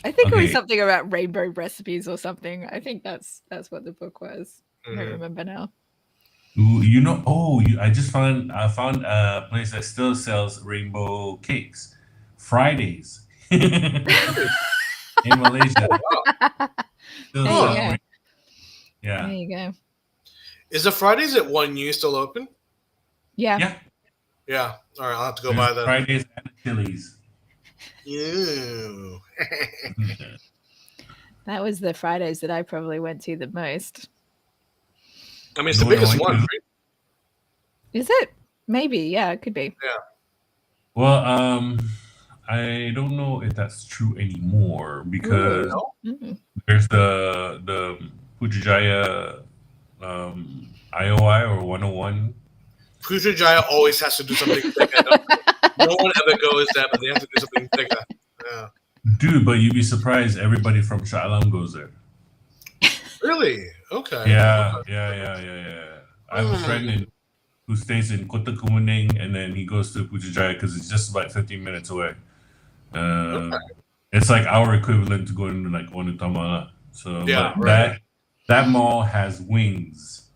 I think it was something about rainbow recipes or something. I think that's what the book was. I don't remember now. You know, I found a place that still sells rainbow cakes. Fridays in Malaysia. Yeah. There you go. Is the Fridays at 1U still open? Yeah. Yeah. All right, I'll have to go by that. Fridays at the Chili's. Ew. That was the Fridays that I probably went to the most. I mean, it's the biggest one, right? Is it? Maybe. Yeah, it could be. Yeah. Well, I don't know if that's true anymore because there's the Putrajaya IOI or 101. Putrajaya always has to do something bigger. No one ever goes there, but they have to do something bigger. Yeah. Dude, but you'd be surprised. Everybody from Shah Alam goes there. Really? Okay. Yeah. I have a friend who stays in Kota Kemuning, and then he goes to Putrajaya because it's just about 15 minutes away. It's like our equivalent to going to like Onutama. So that mall has wings.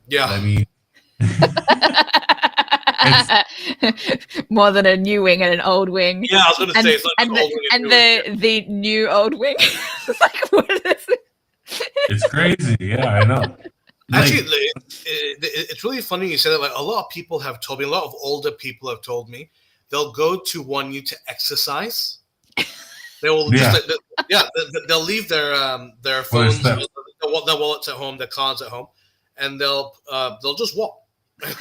Yeah. I mean, more than a new wing and an old wing. Yeah, I was going to say it's like an old wing and the new old wing. Like, what is it? It's crazy. Yeah, I know. Actually, it's really funny you said that. Like a lot of people have told me, a lot of older people have told me, they'll go to 1U to exercise. They will they'll leave their phones, their wallets at home, their cards at home, and they'll just walk,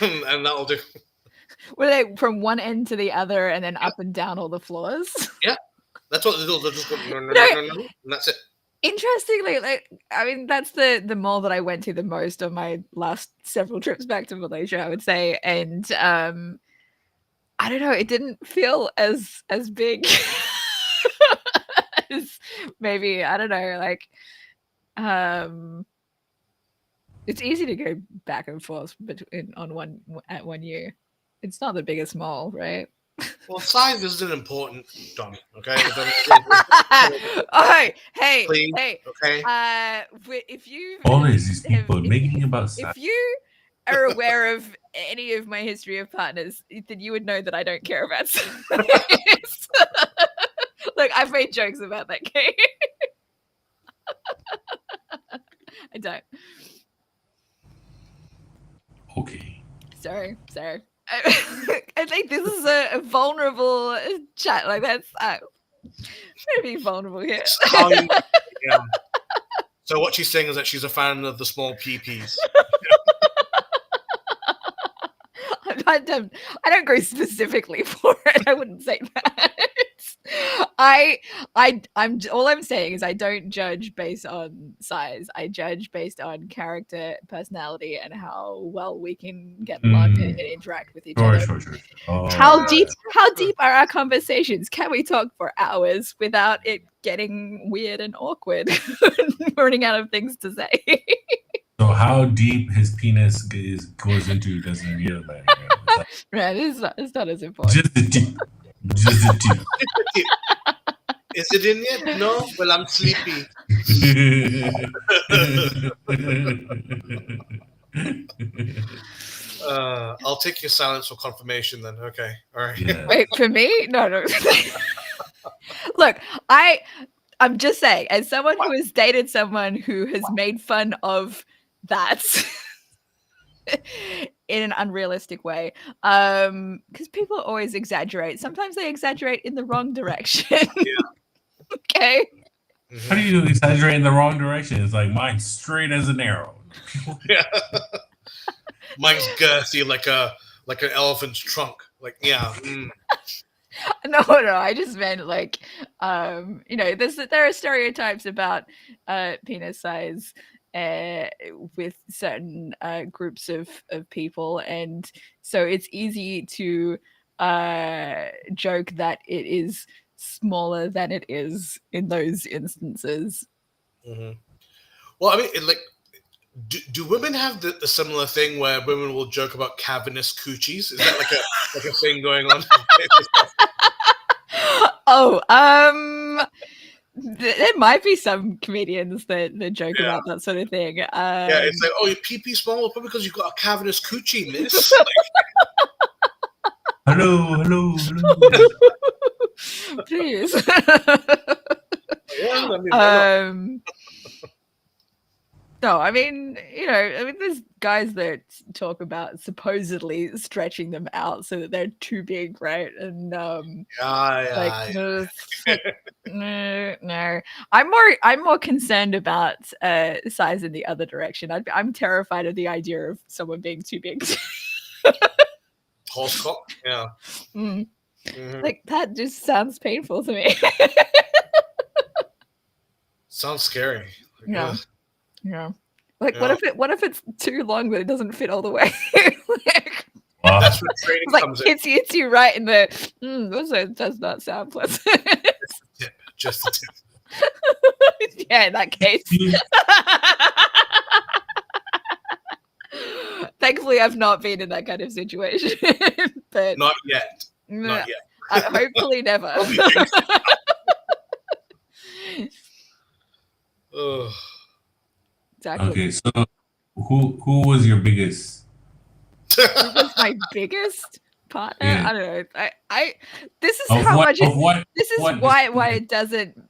and that'll do. Were they from one end to the other and then up and down all the floors? Yeah, that's what they'll just go, and that's it. Interestingly, like I mean, that's the mall that I went to the most on my last several trips back to Malaysia, I would say, and I don't know, it didn't feel as big as maybe, I don't know, like it's easy to go back and forth at 1U. It's not the biggest mall, right? Well, size isn't important, Tommy. Okay. Oh, hey, please, hey. Okay. If you always these people making about size. If you are aware of any of my history of partners, then you would know that I don't care about size. Look, I've made jokes about that game. I don't. Okay. Sorry. I think this is a vulnerable chat. Like that's I'm gonna be vulnerable here. Yeah. So what she's saying is that she's a fan of the small PPs. I don't go specifically for it. I wouldn't say that. I'm all I'm saying is I don't judge based on size. I judge based on character, personality, and how well we can get along and interact with each other. Sure. Oh, How deep are our conversations? Can we talk for hours without it getting weird and awkward, running out of things to say? So how deep his penis goes into doesn't really matter. Right, it's not as important. Just the tip. Is it in yet? No? Well, I'm sleepy. I'll take your silence for confirmation then. Okay. All right. Yeah. Wait, for me? No. Look, I'm just saying, as someone who has dated someone who has made fun of that in an unrealistic way, because people always exaggerate. Sometimes they exaggerate in the wrong direction. Okay. How do you exaggerate in the wrong direction? It's like mine's straight as an arrow. Yeah. Mine's girthy like an elephant's trunk. Like, yeah. No, I just meant like, there are stereotypes about penis size with certain groups of people, and so it's easy to joke that it is smaller than it is in those instances. Mm-hmm. Well, I mean, do women have the similar thing where women will joke about cavernous coochies? Is that like a thing going on? There might be some comedians that joke about that sort of thing. Yeah, it's like, oh, your pee-pee small? Probably because you've got a cavernous coochie, miss. Hello. Please. Yeah, I mean, no, I mean, there's guys that talk about supposedly stretching them out so that they're too big, right? And no. I'm more concerned about size in the other direction. I'm terrified of the idea of someone being too big. Horsecock, yeah. Mm-hmm. Like that just sounds painful to me. Sounds scary. Yeah. Like, yeah. What if it's too long but it doesn't fit all the way? That's where training comes in. Hits you right in the. This does not sound pleasant. Just a tip. Yeah, in that case. Thankfully, I've not been in that kind of situation. But not yet. Not yet. Hopefully, never. Exactly. Okay, so who was your biggest? Who was my biggest partner? Yeah. I don't know. I this is of how what, much. This is why it doesn't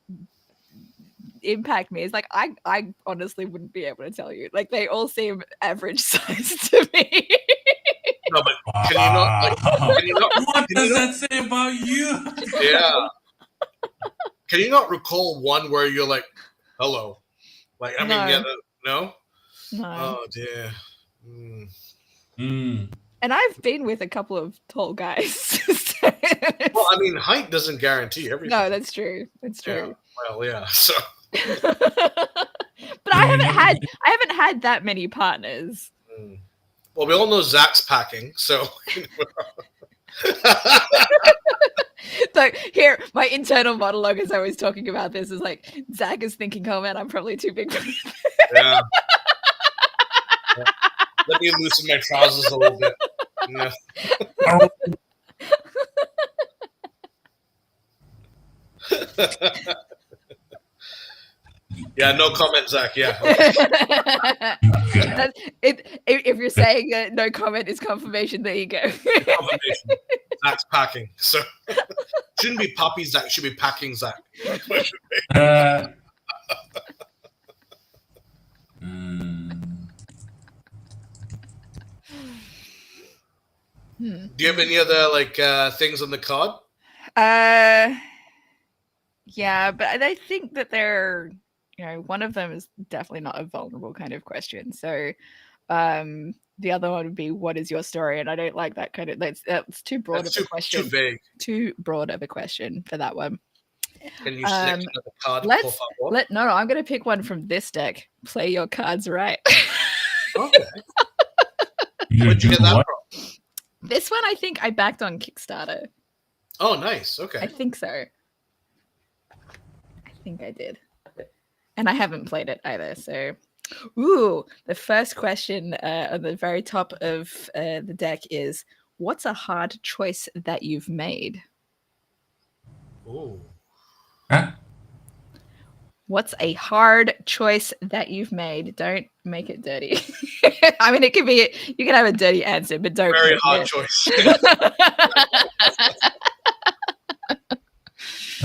impact me. It's like I honestly wouldn't be able to tell you. Like they all seem average size to me. No, but can you not? What does that say about you? Yeah. Can you not recall one where you're like, hello? Like, I mean, yeah, no? No. Oh, dear. And I've been with a couple of tall guys. Well, I mean, height doesn't guarantee everything. No, that's true. That's true. Yeah. Well, yeah. So. But I haven't had that many partners. Well, we all know Zach's packing, so. So here, my internal monologue as I was talking about this is like Zach is thinking, "Oh man, I'm probably too big for you." Yeah. Let me loosen my trousers a little bit. Yeah. Yeah, no comment, Zach. Yeah. If you're saying no comment is confirmation, there you go. Confirmation. Zach's packing. So shouldn't be Papi Zach, should be packing Zach. Do you have any other things on the card? Yeah, but I think that they're, one of them is definitely not a vulnerable kind of question. So, the other one would be, "What is your story?" And I don't like that kind of. That's too broad of a question. Too vague. Too broad of a question for that one. Can you select another card? No, I'm going to pick one from this deck. Play your cards right. Okay. Where'd you get that from? This one, I think I backed on Kickstarter. Oh, nice. Okay. I think so. I think I did. And I haven't played it either. So, the first question on the very top of the deck is, what's a hard choice that you've made? Ooh. Huh? What's a hard choice that you've made? Don't make it dirty. I mean, you can have a dirty answer, but don't. Very hard choice.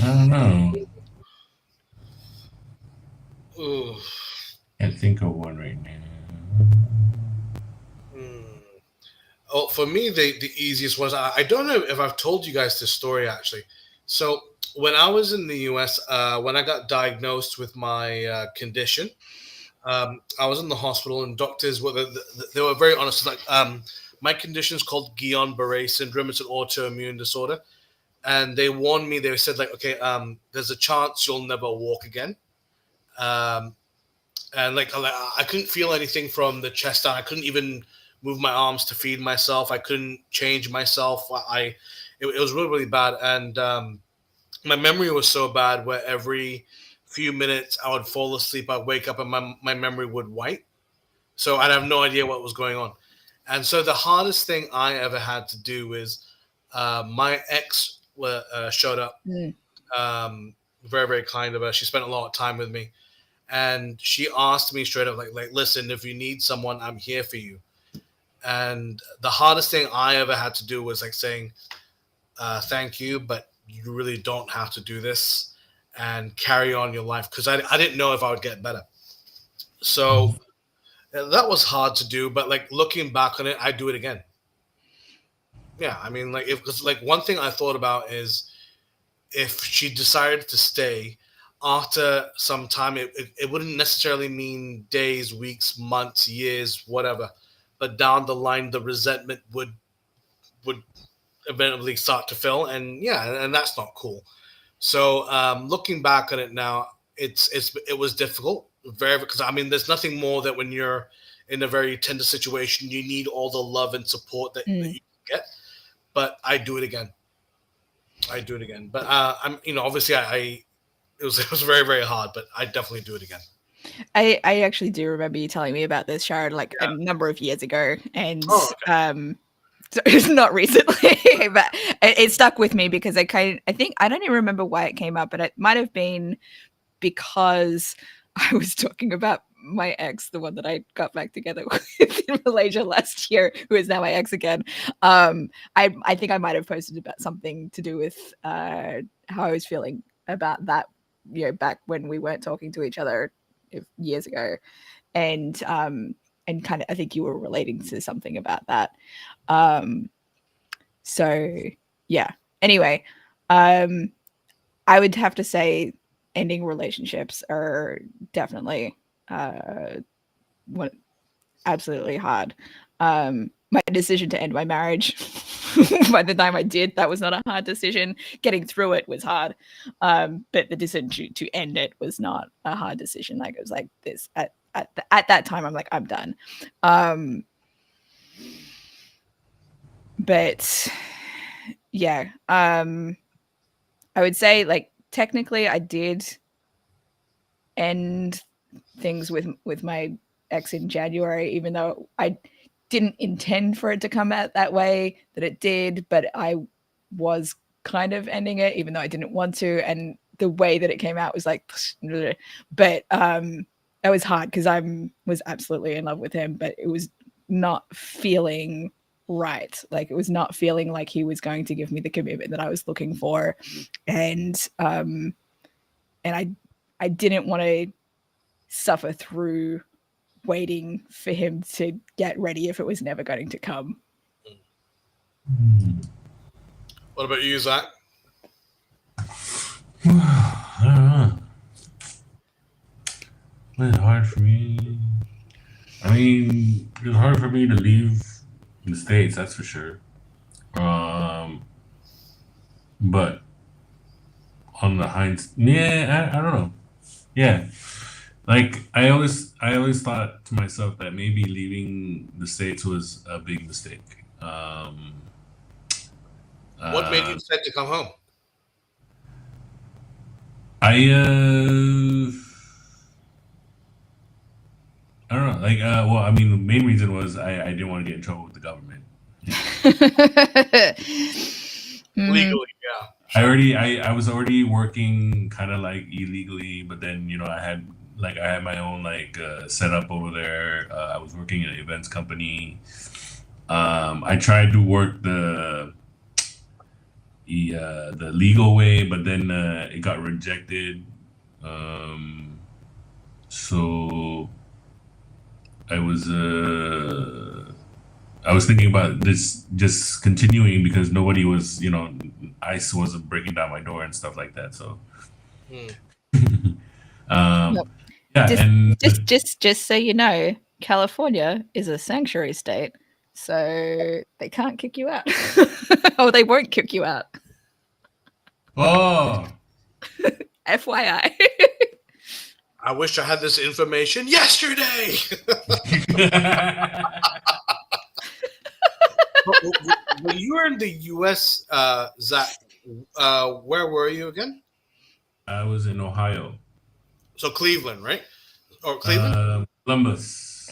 don't know. Ooh. Can't think of one right now. Hmm. Oh, for me, the easiest was I don't know if I've told you guys this story actually. So when I was in the US, when I got diagnosed with my condition, I was in the hospital and doctors were they were very honest. Like, my condition is called Guillain-Barré syndrome. It's an autoimmune disorder, and they warned me. They said like, okay, there's a chance you'll never walk again. Um, and like I couldn't feel anything from the chest down. I couldn't even move my arms to feed myself. I couldn't change myself. It was really really bad, and my memory was so bad where every few minutes I would fall asleep. I'd wake up and my memory would wipe. So I'd have no idea what was going on. And so the hardest thing I ever had to do is my ex showed up. Mm. Very, very kind of her. She spent a lot of time with me. And she asked me straight up, like, listen, if you need someone, I'm here for you. And the hardest thing I ever had to do was like saying, thank you, but you really don't have to do this and carry on your life. Because I didn't know if I would get better. So that was hard to do, but like looking back on it, I do it again. Yeah, I mean, like, if because like one thing I thought about is if she decided to stay after some time, it wouldn't necessarily mean days, weeks, months, years, whatever, but down the line, the resentment would eventually start to fill, and yeah, and that's not cool. So looking back on it now, it was difficult, very because I mean, there's nothing more that when you're in a very tender situation, you need all the love and support that you get. But I do it again. I do it again. But I'm obviously it was very very hard, but I definitely do it again. I actually do remember you telling me about this, Sharad, like a number of years ago, and Oh, okay. so it's not recently, but it stuck with me because I think I don't even remember why it came up, but it might have been because I was talking about my ex, the one that I got back together with in Malaysia last year, who is now my ex again. I think I might have posted about something to do with how I was feeling about that, back when we weren't talking to each other years ago, and kind of I think you were relating to something about that. So yeah. Anyway, I would have to say ending relationships are definitely absolutely hard. My decision to end my marriage, by the time I did, that was not a hard decision. Getting through it was hard, but the decision to end it was not a hard decision. Like, it was like this at that time. I'm like, I'm done. But yeah, I would say, like, technically I did end things with my ex in January, even though I didn't intend for it to come out that way that it did, but I was kind of ending it even though I didn't want to, and the way that it came out was like but that was hard because I was absolutely in love with him, but it was not feeling right. Like, it was not feeling like he was going to give me the commitment that I was looking for, and I didn't want to suffer through waiting for him to get ready if it was never going to come. What about you, Zach? I don't know. It's hard for me. I mean, it's hard for me to leave the States, that's for sure. But on the hinds, yeah, I don't know. Yeah, like I always thought to myself that maybe leaving the States was a big mistake. What made you Uh, decide to come home? I I don't know. Like, well, I mean, the main reason was I didn't want to get in trouble with the government. Legally, yeah, sure. I was already working kind of like illegally, but then I had my own like setup over there. I was working in an events company. I tried to work the legal way, but then it got rejected. So I was thinking about this just continuing because nobody was, ICE wasn't breaking down my door and stuff like that. So, Yep. yeah, and Just so you know, California is a sanctuary state, so they can't kick you out, or they won't kick you out. oh, FYI. I wish I had this information yesterday. When you were in the U.S., Zach, where were you again? I was in Ohio. So Cleveland, right? Or Cleveland? Columbus.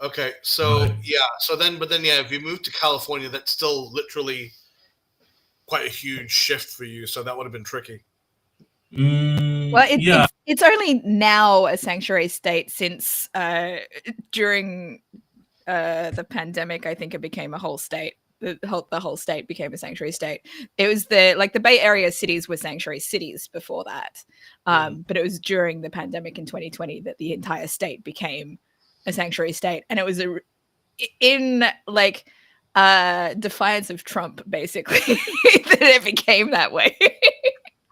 Okay, so but then if you moved to California, that's still literally quite a huge shift for you. So that would have been tricky. Well, it's only now a sanctuary state since during the pandemic. I think it became a whole state. The whole state became a sanctuary state. It was the Bay Area cities were sanctuary cities before that, but it was during the pandemic in 2020 that the entire state became a sanctuary state, and it was in defiance of Trump, basically, that it became that way.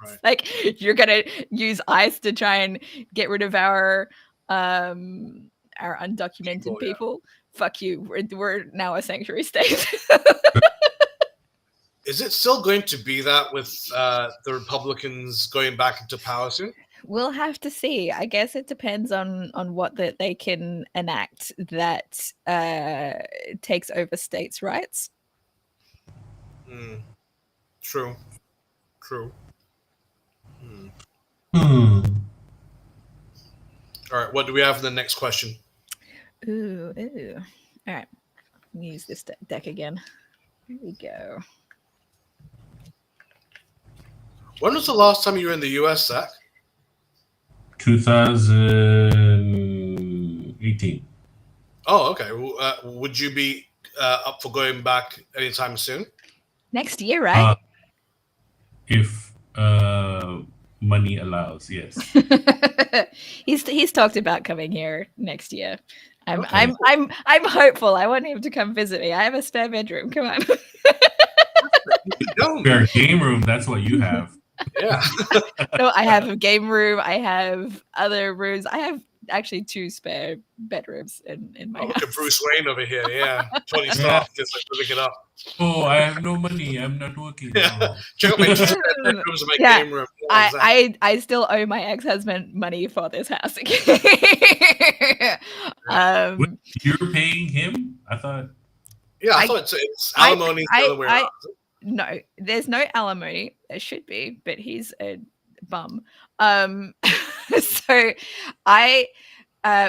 Right. Like, you're gonna use ICE to try and get rid of our undocumented people. Yeah. Fuck you. We're now a sanctuary state. Is it still going to be that with the Republicans going back into power soon? We'll have to see. I guess it depends on what they can enact that takes over states' rights. True. All right, what do we have for the next question? Ooh. All right. Let me use this deck again. Here we go. When was the last time you were in the US, Zach? 2018. Oh, okay. Would you be up for going back anytime soon? Next year, right? If money allows, yes. He's talked about coming here next year. I'm hopeful. I want him to come visit me. I have a spare bedroom. Come on. Spare game room. That's what you have. Yeah. No, I have a game room. I have other rooms. I have actually 2 spare bedrooms in my house. Look at Bruce Wayne over here. Yeah. Tony Stark just living it up. Oh, I have no money. I'm not working. Yeah. Check out my 2 spare bedrooms and my game room. Yeah, I still owe my ex-husband money for this house. You're paying him? I thought. Yeah, I thought it's alimony the other way around. No, there's no alimony. There should be, but he's a bum. So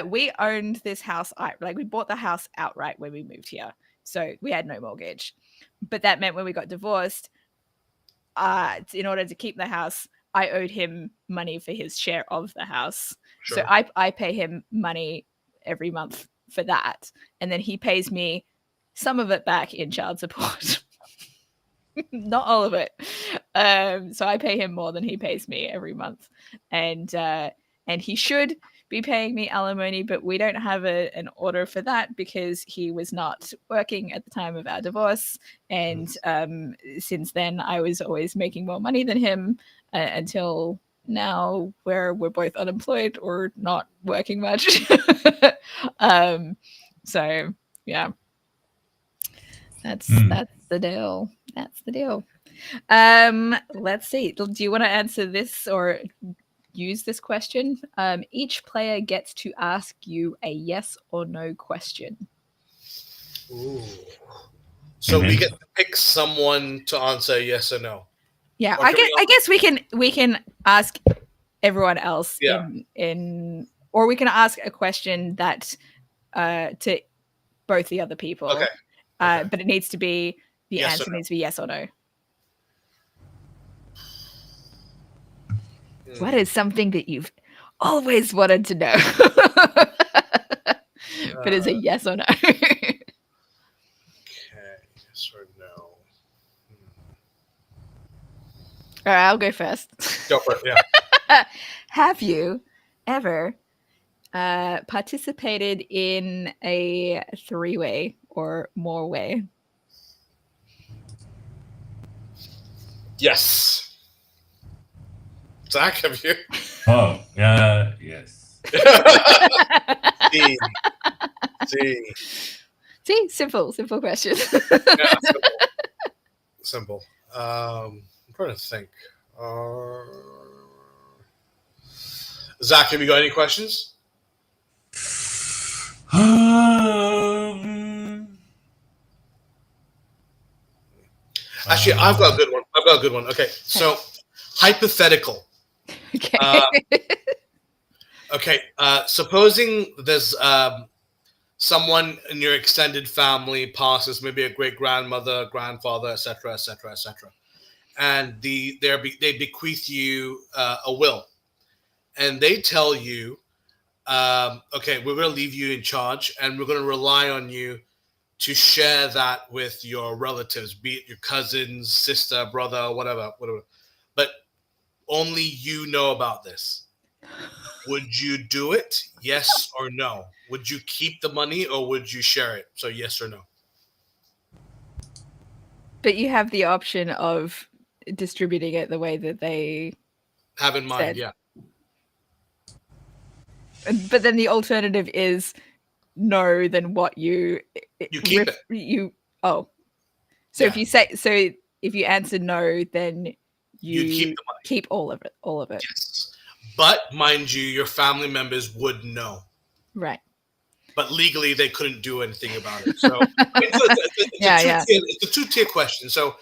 we owned this house. We bought the house outright when we moved here. So we had no mortgage. But that meant when we got divorced, in order to keep the house, I owed him money for his share of the house. Sure. So I pay him money every month for that. And then he pays me some of it back in child support. Not all of it. So I pay him more than he pays me every month. And he should be paying me alimony, but we don't have an order for that because he was not working at the time of our divorce. And since then, I was always making more money than him until now, where we're both unemployed or not working much. So yeah, that's the deal. That's the deal. Let's see. Do you want to answer this or use this question? Each player gets to ask you a yes or no question. Ooh. So we get to pick someone to answer yes or no. Yeah, I guess we can ask everyone else in or we can ask a question that to both the other people. Okay. But it needs to be the answer needs to be yes or no. What is something that you've always wanted to know? But is a yes or no? Okay, yes or no. All right, I'll go first. Go for it. Yeah. Have you ever participated in a 3-way or more way? Yes. Zach, have you? Oh, yeah, yes. See. See. See, simple question. Yeah, simple. I'm trying to think. Zach, have you got any questions? Actually, I've got a good one. Okay, so hypothetical. Okay. Okay, supposing there's someone in your extended family passes, maybe a great grandmother, grandfather, etc., etc., etc., and they bequeath you a will, and they tell you, okay, we're going to leave you in charge, and we're going to rely on you to share that with your relatives, be it your cousins, sister, brother, whatever. But only you know about this. Would you do it? Yes or no? Would you keep the money or would you share it? So yes or no? But you have the option of distributing it the way that they have in mind. said. Yeah. But then the alternative is no, then what You keep it. So Yeah. if you answer no, then you keep the money. Keep all of it. Yes. But mind you, your family members would know. Right. But legally, they couldn't do anything about it. So it's a two-tier question. So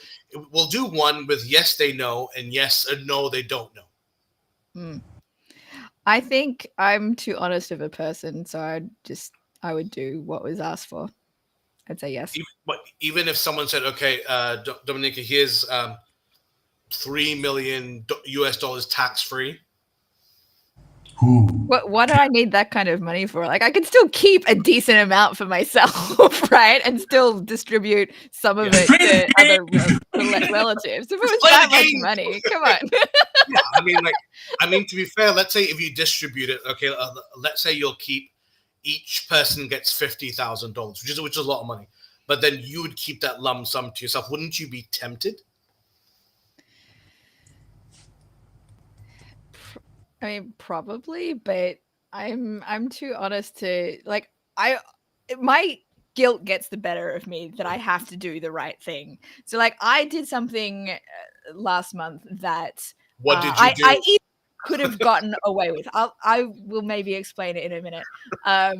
we'll do one with yes, they know, and yes or no, they don't know. I think I'm too honest of a person, so I would do what was asked for. I'd say yes. Even if someone said, okay, Dominica, here's $3 million US tax-free. What do I need that kind of money for? Like, I can still keep a decent amount for myself, right? And still distribute some of it to other relatives. If it was that much money, come on. Yeah, I mean, to be fair, let's say if you distribute it, okay, let's say you'll keep each person gets $50,000, which is a lot of money, but then you would keep that lump sum to yourself. Wouldn't you be tempted? I mean, probably, but I'm too honest to my guilt gets the better of me that I have to do the right thing. So like I did something last month that what did you do? I could have gotten away with. I will maybe explain it in a minute. I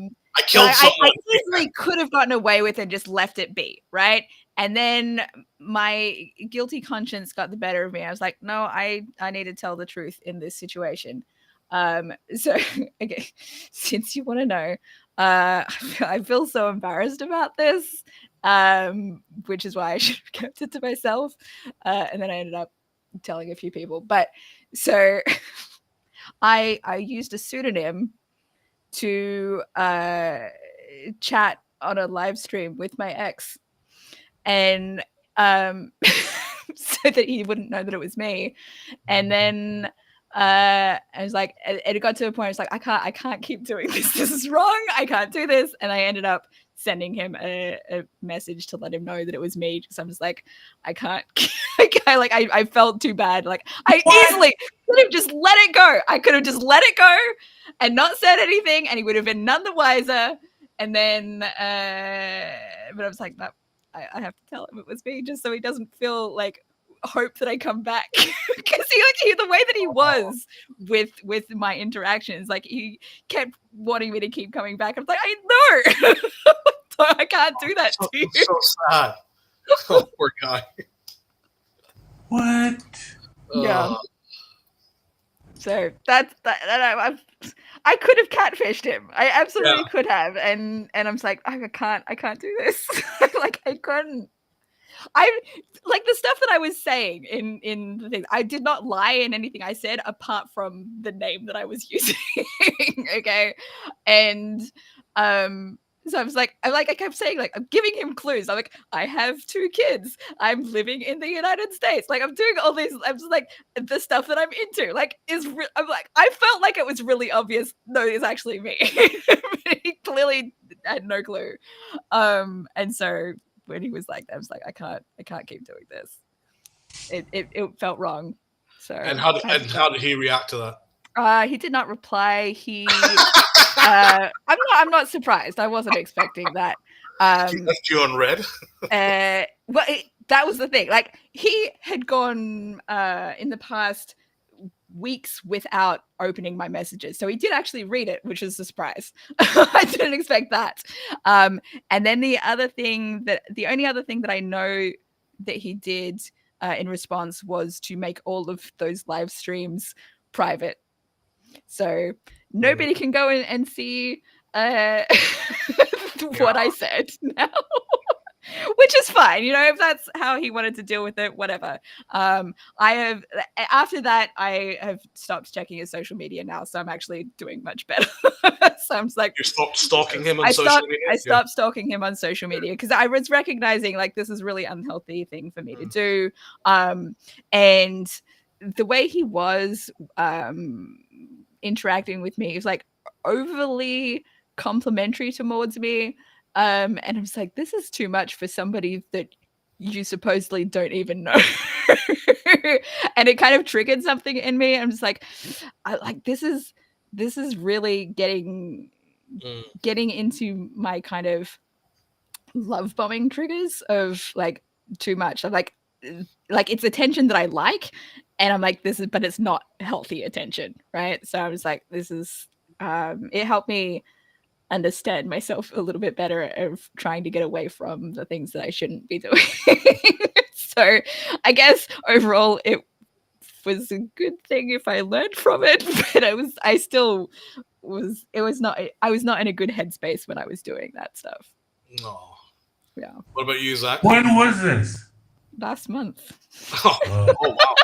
killed someone. I easily could have gotten away with and just left it be, right? And then my guilty conscience got the better of me. I was like, no, I need to tell the truth in this situation. So okay, since you want to know, I feel so embarrassed about this, which is why I should have kept it to myself. And then I ended up telling a few people. But so I used a pseudonym to chat on a live stream with my ex, and so that he wouldn't know that it was me. And then I was like, it got to a point I was like, I can't keep doing this. This is wrong. I can't do this. And I ended up sending him a message to let him know that it was me, because I'm just like, I can't. I felt too bad. Like I easily could have just let it go. I could have just let it go and not said anything, and he would have been none the wiser. And then, but I was like, no, I have to tell him it was me, just so he doesn't feel like hope that I come back. Because he the way that he was with my interactions, like he kept wanting me to keep coming back. I was like, I know. I can't do that to you. So sad. Oh, poor guy. What? Yeah. So that's that. I could have catfished him. I absolutely could have, and I'm just like, I can't do this. Like I couldn't. I like the stuff that I was saying in the thing. I did not lie in anything I said apart from the name that I was using. Okay, and So I kept saying, like, I'm giving him clues. I'm like, I have 2 kids. I'm living in the United States. Like, I'm doing all these. I'm just like, the stuff that I'm into. Like, I'm like, I felt like it was really obvious. No, it's actually me. He clearly had no clue. And so when he was like, I was like, I can't keep doing this. It felt wrong. So And how did he react to that? He did not reply. I'm not surprised. I wasn't expecting that. He left you on red. Well, that was the thing. Like, he had gone in the past weeks without opening my messages, so he did actually read it, which is a surprise. I didn't expect that. And then the only other thing that I know that he did in response was to make all of those live streams private, so nobody can go in and see what I said now. Which is fine, if that's how he wanted to deal with it, whatever. After that, I have stopped checking his social media now, so I'm actually doing much better. So I'm just like, you stopped stalking him on social media. I stopped stalking him on social media because I was recognizing, like, this is a really unhealthy thing for me to do, and the way he was interacting with me, he was like overly complimentary towards me. And I'm just like, this is too much for somebody that you supposedly don't even know. And it kind of triggered something in me. I'm just like, this is really getting into my kind of love bombing triggers of, like, too much. I'm like it's attention that I like, and I'm like, but it's not healthy attention, right? So I was like, this is it helped me understand myself a little bit better of trying to get away from the things that I shouldn't be doing. So I guess overall it was a good thing if I learned from it, but I was not in a good headspace when I was doing that stuff. No. Yeah. What about you, Zach? When was this? Last month. Oh wow.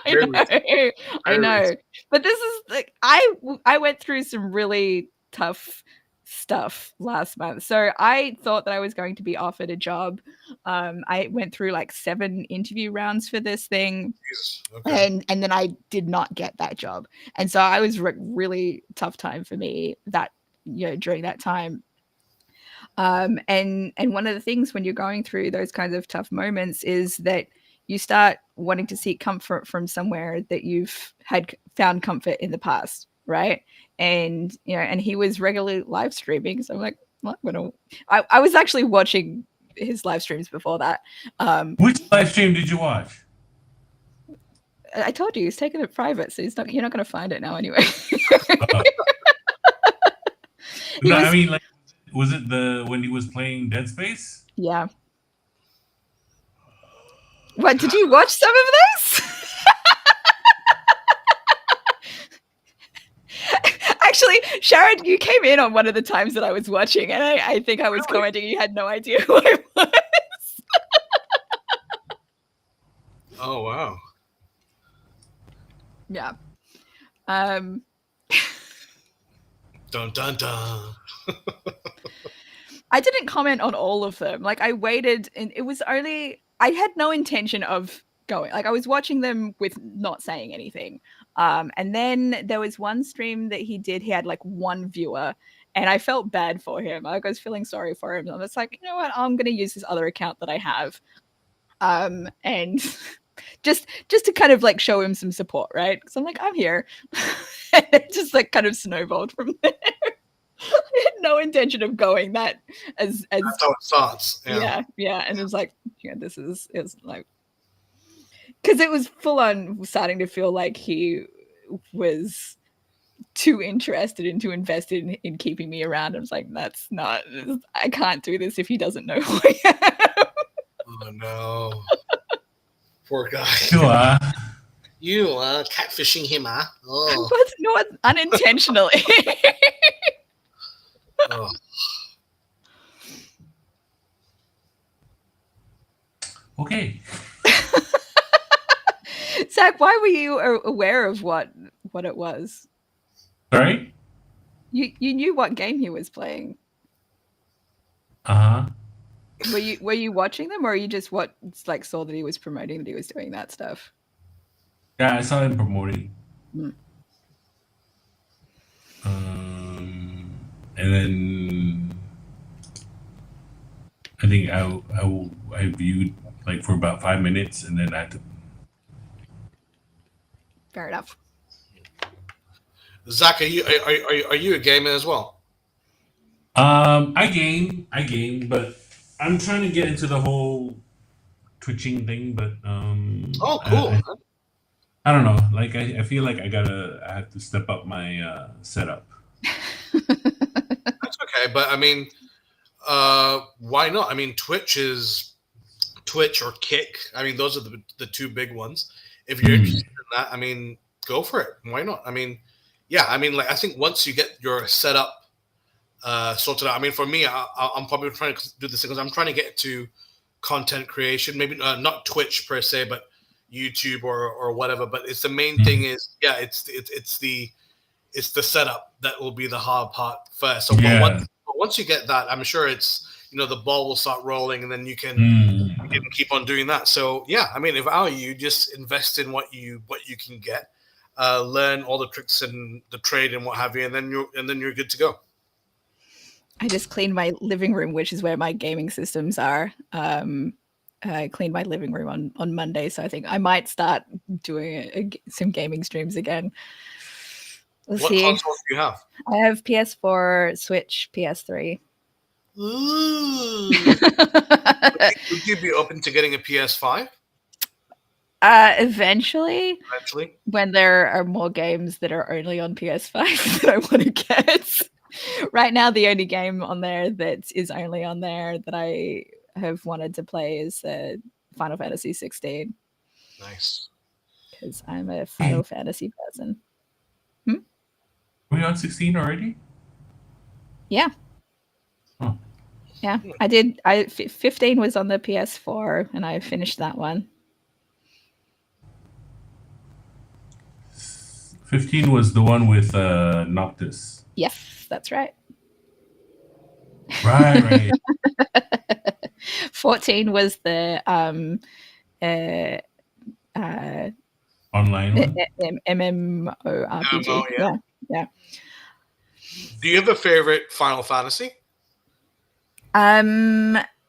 I know. But this is like, I went through some really tough stuff last month. So I thought that I was going to be offered a job. I went through like 7 interview rounds for this thing. Jesus. Okay. And then I did not get that job. And so I was really tough time for me during that time. And one of the things when you're going through those kinds of tough moments is that you start wanting to seek comfort from somewhere that you've had found comfort in the past, right? And and he was regularly live streaming, so I'm like, well, I was actually watching his live streams before that. Which live stream did you watch? I told you he's taking it private, so you're not going to find it now anyway. I mean, like, was it when he was playing Dead Space? Yeah. What, did you watch some of this? Actually, Sharad, you came in on one of the times that I was watching, and I think I was commenting you had no idea who I was. Oh wow. Yeah. Dun dun dun. I didn't comment on all of them. Like, I waited, and it was only, I had no intention of going. Like, I was watching them with not saying anything. And then there was one stream that he did. He had like 1 viewer, and I felt bad for him. Like, I was feeling sorry for him. I was like, you know what? I'm going to use this other account that I have. And just to kind of like show him some support, right? Because I'm like, I'm here. And it just like kind of snowballed from there. I had no intention of going that as That's how it starts. Yeah. And it was like, this is like, because it was full on starting to feel like he was too interested and too invested in keeping me around. I was like, I can't do this if he doesn't know who I am. Oh no. Poor guy. You are catfishing him, huh? Oh. But no, unintentionally. Oh. Okay. Zach, why were you aware of what it was? Sorry? You knew what game he was playing. Uh huh. Were you watching them, or you just saw that he was promoting that he was doing that stuff? Yeah, I saw him promoting. Mm. And then I think I viewed like for about 5 minutes, and then I had to. Fair enough. Zach, are you a gamer as well? I game, but I'm trying to get into the whole twitching thing, but Oh, cool. I don't know. Like I feel like I have to step up my setup. That's okay, but I mean, why not? I mean, Twitch or Kick. I mean, those are the two big ones. If you're interested in that, I mean, go for it. Why not? I mean, yeah. I mean, like I think once you get your setup sorted out. I mean, for me, I'm probably trying to do this because I'm trying to get to content creation. Maybe not Twitch per se, but YouTube or whatever. But it's the main thing is it's the setup that will be the hard part first. So, Yeah. but once you get that, I'm sure it's the ball will start rolling, and then you can keep on doing that. So yeah, I mean, if I were you, just invest in what you can get, learn all the tricks and the trade and what have you, and then you're good to go. I just cleaned my living room, which is where my gaming systems are. I cleaned my living room on Monday, so I think I might start doing some gaming streams again. We'll What see. consoles do you have? I have PS4, Switch, PS3. Ooh. Would you be open to getting a PS5? Eventually, when there are more games that are only on PS5 that I want to get. Right now, the only game on there that is only on there that I have wanted to play is Final Fantasy 16. Nice. Because I'm a Final Fantasy person. Are we on 16 already? Yeah. Huh. Yeah, 15 was on the PS4, and I finished that one. 15 was the one with Noctis. Yes, that's right. Right. 14 was the online one? MMORPG. Yeah. Do you have a favorite Final Fantasy?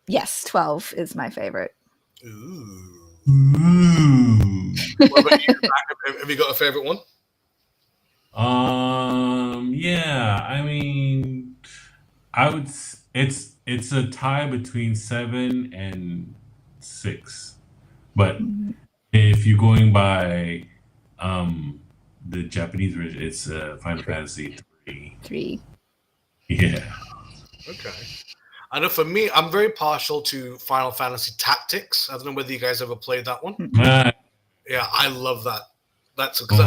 Yes, 12 is my favorite. Ooh. What about you? Have you got a favorite one? Yeah. I mean, it's a tie between 7 and 6, but if you're going by the Japanese version, it's Final Fantasy 3. 3. Yeah. Okay. I know for me, I'm very partial to Final Fantasy Tactics. I don't know whether you guys ever played that one. Yeah, I love that. That's because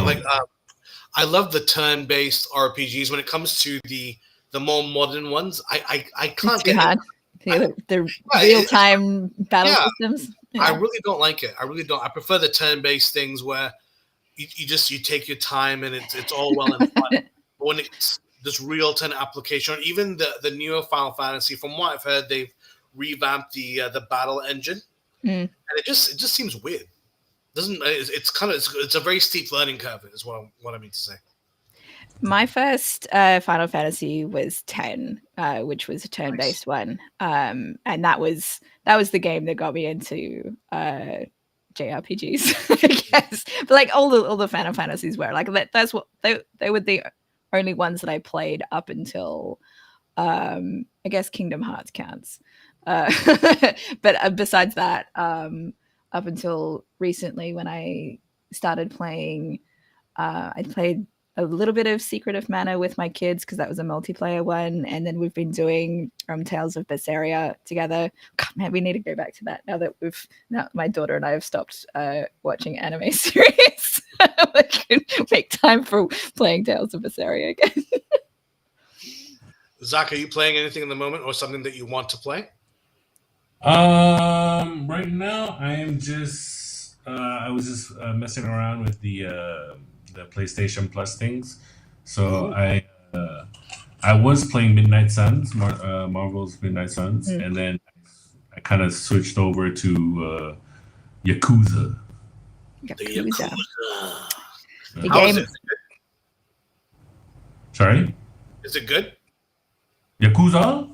I love the turn-based RPGs. When it comes to the more modern ones, I can't get hard. The real-time battle systems. Yeah. I really don't like it. I really don't. I prefer the turn-based things where you take your time and it's all well and fun. But when it's this real-time application, or even the newer Final Fantasy, from what I've heard, they've revamped the battle engine, and it just seems weird. It's a very steep learning curve, is what I mean to say. My first Final Fantasy was 10, which was a turn-based one, and that was the game that got me into JRPGs, I guess. But like all the Final Fantasies were like that's what they were the only ones that I played up until I guess Kingdom Hearts counts. But besides that, up until recently when I started playing, I played a little bit of Secret of Mana with my kids because that was a multiplayer one, and then we've been doing Tales of Berseria together. God, man, we need to go back to that now that my daughter and I have stopped watching anime series. I can make time for playing Tales of Berseria again. Zach, are you playing anything in the moment, or something that you want to play? Right now I am just I was just messing around with the PlayStation Plus things. So I I was playing Midnight Suns, Marvel's Midnight Suns, and then I kind of switched over to Yakuza. Yakuza. The How is game. it? Sorry? Is it good? Yakuza?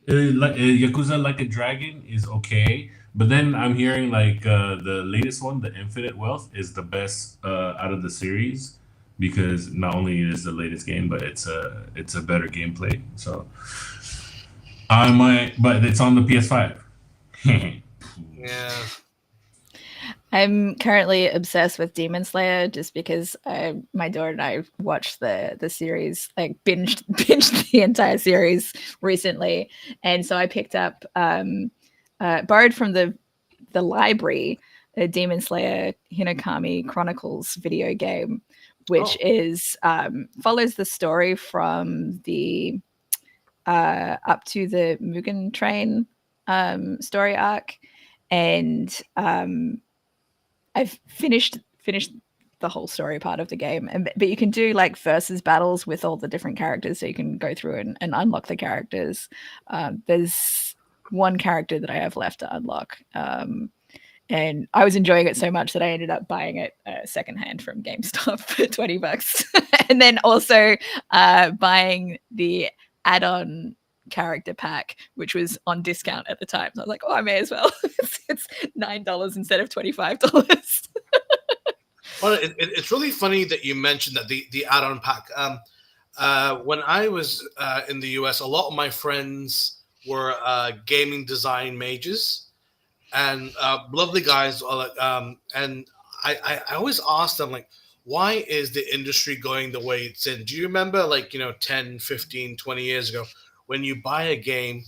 Yakuza Like a Dragon is okay. But then I'm hearing like the latest one, the Infinite Wealth, is the best out of the series because not only is the latest game, but it's a better gameplay. So I might, but it's on the PS5. Yeah. I'm currently obsessed with Demon Slayer just because my daughter and I watched the series, like binged the entire series recently, and so I picked up, borrowed from the library, a Demon Slayer Hinokami Chronicles video game, which is follows the story from the up to the Mugen Train story arc, and I've finished the whole story part of the game, but you can do like versus battles with all the different characters, so you can go through and unlock the characters. There's one character that I have left to unlock, and I was enjoying it so much that I ended up buying it secondhand from GameStop for $20, and then also buying the add-on character pack, which was on discount at the time. So I was like, oh, I may as well. It's $9 instead of $25. Well, it's really funny that you mentioned that the add-on pack. When I was in the US, a lot of my friends were gaming design majors, and lovely guys. And I always asked them, like, why is the industry going the way it's in? Do you remember, like, 10, 15, 20 years ago, when you buy a game,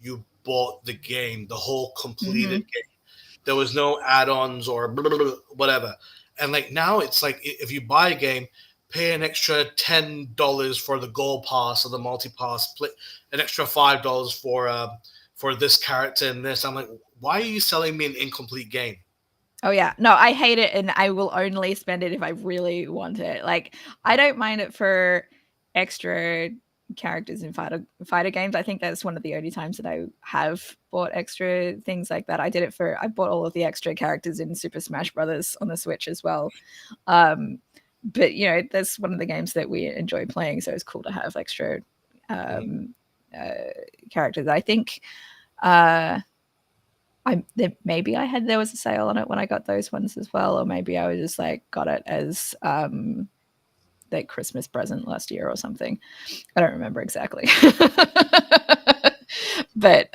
you bought the game, the whole completed game. There was no add-ons or blah, blah, blah, whatever. And like now it's like if you buy a game, pay an extra $10 for the gold pass or the multi-pass, an extra $5 for this character and this. I'm like, why are you selling me an incomplete game? Oh yeah, no, I hate it, and I will only spend it if I really want it. Like, I don't mind it for extra characters in fighter games. I think that's one of the only times that I have bought extra things like that. I bought all of the extra characters in Super Smash Brothers on the Switch as well. But that's one of the games that we enjoy playing, so it's cool to have extra characters. I think maybe there was a sale on it when I got those ones as well, or maybe I was just like got it as like Christmas present last year or something. I don't remember exactly. But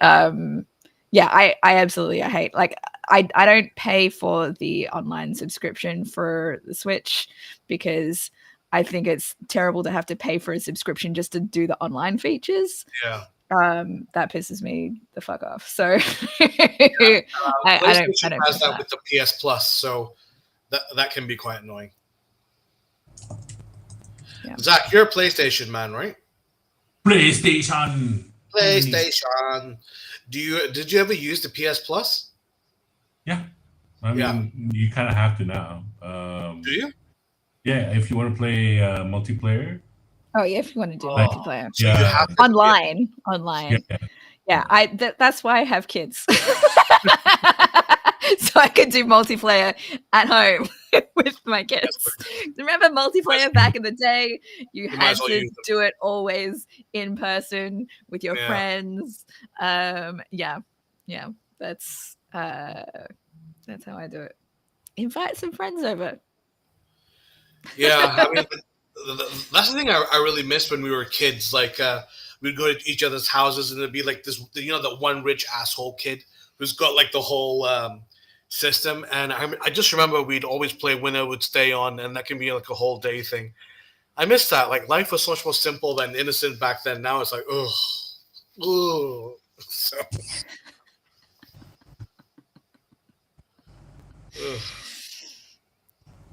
yeah, I absolutely, I hate, like, I don't pay for the online subscription for the Switch because I think it's terrible to have to pay for a subscription just to do the online features. Yeah. That pisses me the fuck off. So I don't has that that with the PS Plus, so that can be quite annoying. Yeah. Zach, you're a PlayStation man, right? PlayStation. Did you ever use the PS Plus? Yeah. I mean, you kind of have to now. Do you? Yeah, if you want to play multiplayer. Oh yeah, if you want to do multiplayer. So you have to, online. Yeah, that's why I have kids. So I could do multiplayer at home with my kids. Remember multiplayer back in the day? You had to do it always in person with your friends. Yeah. That's how I do it. Invite some friends over. Yeah, I mean, that's the thing I really missed when we were kids. Like, we'd go to each other's houses, and there'd be like this, the one rich asshole kid who's got like the whole system. And I just remember we'd always play Winner Would Stay On, and that can be like a whole day thing. I miss that. Like, life was so much more simple and innocent back then. Now it's like, ugh. So.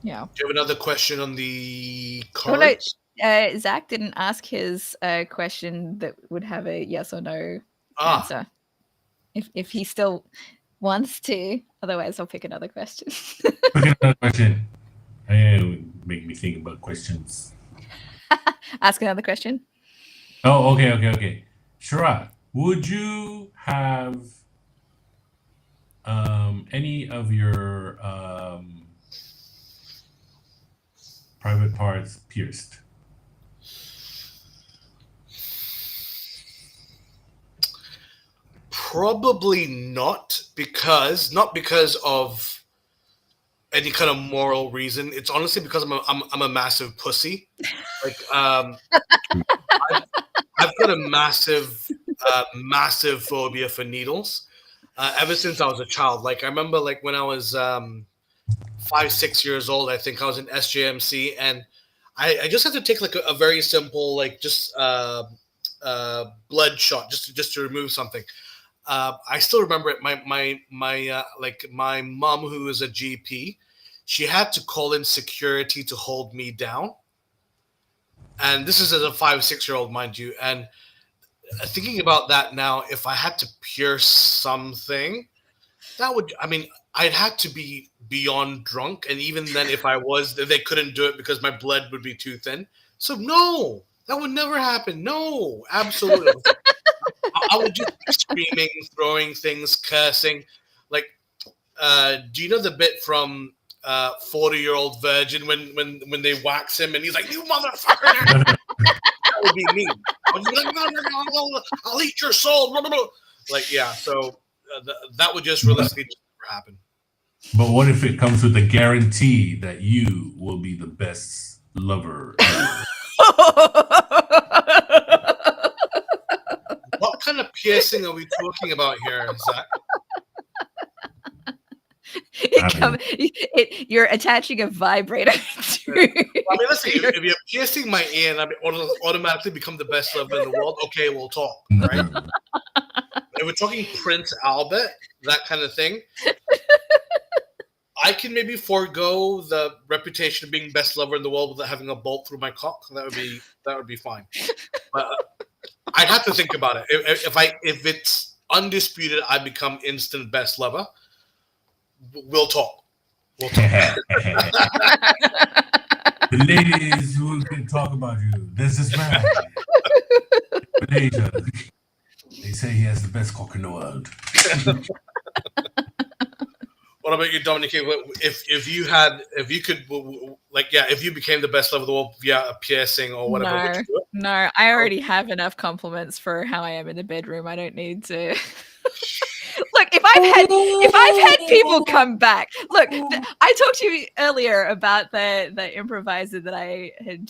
Yeah. Do you have another question on the cards? Oh, no, Zach didn't ask his question that would have a yes or no answer. If he still wants to. Otherwise, I'll pick another question. Pick another question. Make me think about questions. Ask another question. Oh, okay. Sharad, would you have any of your private parts pierced? Probably not because of any kind of moral reason. It's honestly because I'm a massive pussy. Like I've got a massive phobia for needles. Ever since I was a child. Like I remember, like when I was 5, 6 years old, I think I was in SJMC, and I just had to take like a very simple, like just blood shot, just to remove something. I still remember it. My mom, who is a GP, she had to call in security to hold me down. And this is as a 5, 6 year old, mind you. And thinking about that now, if I had to pierce something, that would, I mean, I'd have to be beyond drunk. And even then, if I was, they couldn't do it because my blood would be too thin. So, no, that would never happen. No, absolutely. I would just be screaming, throwing things, cursing. Like, do you know the bit from 40-Year-Old Virgin when they wax him and he's like, "You motherfucker"? That would be me. I would be like, "I'll eat your soul." Like, yeah. So that would just realistically just never happen. But what if it comes with a guarantee that you will be the best lover ever? What kind of piercing are we talking about here, Zach? You're attaching a vibrator to. I mean, listen, if you're piercing my ear and I automatically become the best lover in the world, okay, we'll talk, right? If we're talking Prince Albert, that kind of thing, I can maybe forego the reputation of being best lover in the world without having a bolt through my cock. That would be fine. But I'd have to think about it. If it's undisputed, I become instant best lover. We'll talk. The ladies who can talk about you. There's this man, Malaysia. They say he has the best cock in the world. What about you, Dominica? If you became the best lover of the world via a piercing or whatever, would you do it? No, I already have enough compliments for how I am in the bedroom. I don't need to. Look, if I've had people come back. Look, I talked to you earlier about the improviser that I had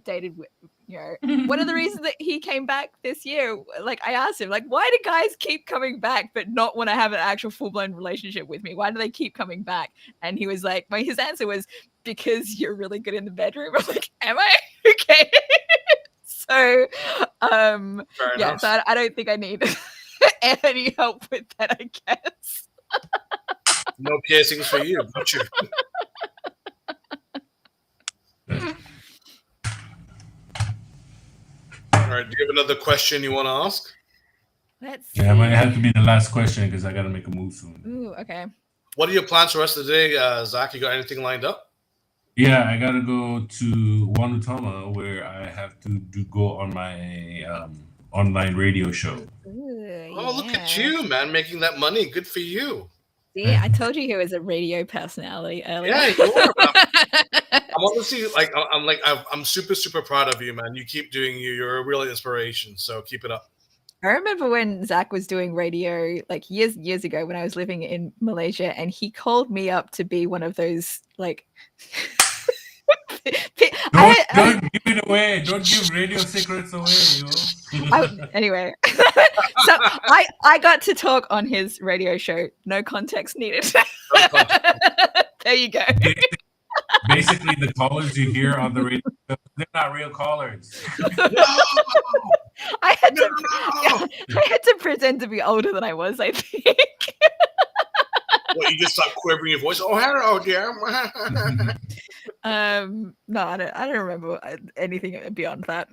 dated with. You know, one of the reasons that he came back this year, like I asked him, like, why do guys keep coming back but not want to have an actual full-blown relationship with me? Why do they keep coming back? And he was like, his answer was, because you're really good in the bedroom. I'm like, am I? Okay. So, yeah, so I don't think I need any help with that, I guess. No piercings for you, don't you? All right, do you have another question you want to ask? Let's see. Yeah, it might have to be the last question because I got to make a move soon. Ooh, okay. What are your plans for the rest of the day, Zach? You got anything lined up? Yeah, I got to go to Wanutama where I have to go on my online radio show. Ooh, Look at you, man, making that money. Good for you. See, I told you he was a radio personality earlier. Yeah, you are. I'm honestly I'm super, super proud of you, man. You keep doing you. You're a real inspiration. So keep it up. I remember when Zach was doing radio like years ago when I was living in Malaysia, and he called me up to be one of those like. Don't give it away. Don't give radio secrets away. Anyway, so I got to talk on his radio show. No context needed. No context. There you go. Basically, the callers you hear on the radio, they're not real callers. I had to pretend to be older than I was, I think. What, you just start quivering your voice? Oh, hello, dear. No, I don't remember anything beyond that.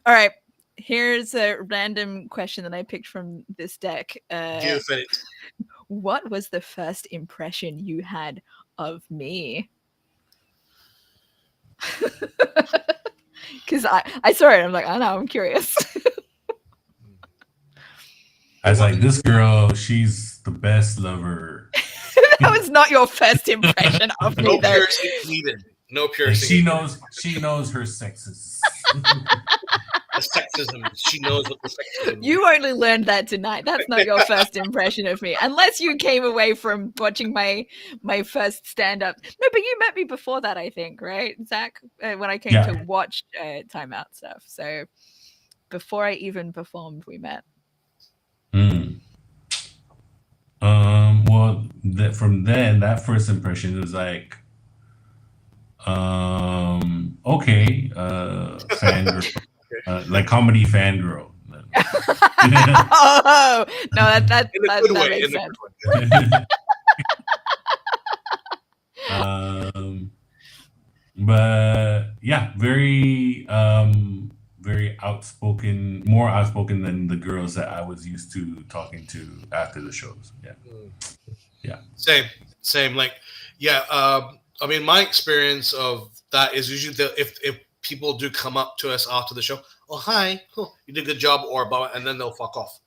All right, here's a random question that I picked from this deck. What was the first impression you had of me? Because I saw it. I'm like, I know, I'm curious. I was like, this girl, she's the best lover. That was not your first impression of me, No though. piercing needed. No And piercing. she knows her sexes. The sexism. She knows what the sexism is. You only learned that tonight. That's not your first impression of me, unless you came away from watching my first stand-up. No, but you met me before that, I think, right, Zach? When I came to watch Time Out stuff. So before I even performed, we met. Well, from then, that first impression was like, okay, fangirl, like comedy fangirl. Oh no, that makes sense. But yeah, very outspoken, more outspoken than the girls that I was used to talking to after the shows. Yeah. Same. Like, yeah. I mean, my experience of that is usually if people do come up to us after the show, oh hi, cool, you did a good job, or blah, and then they'll fuck off,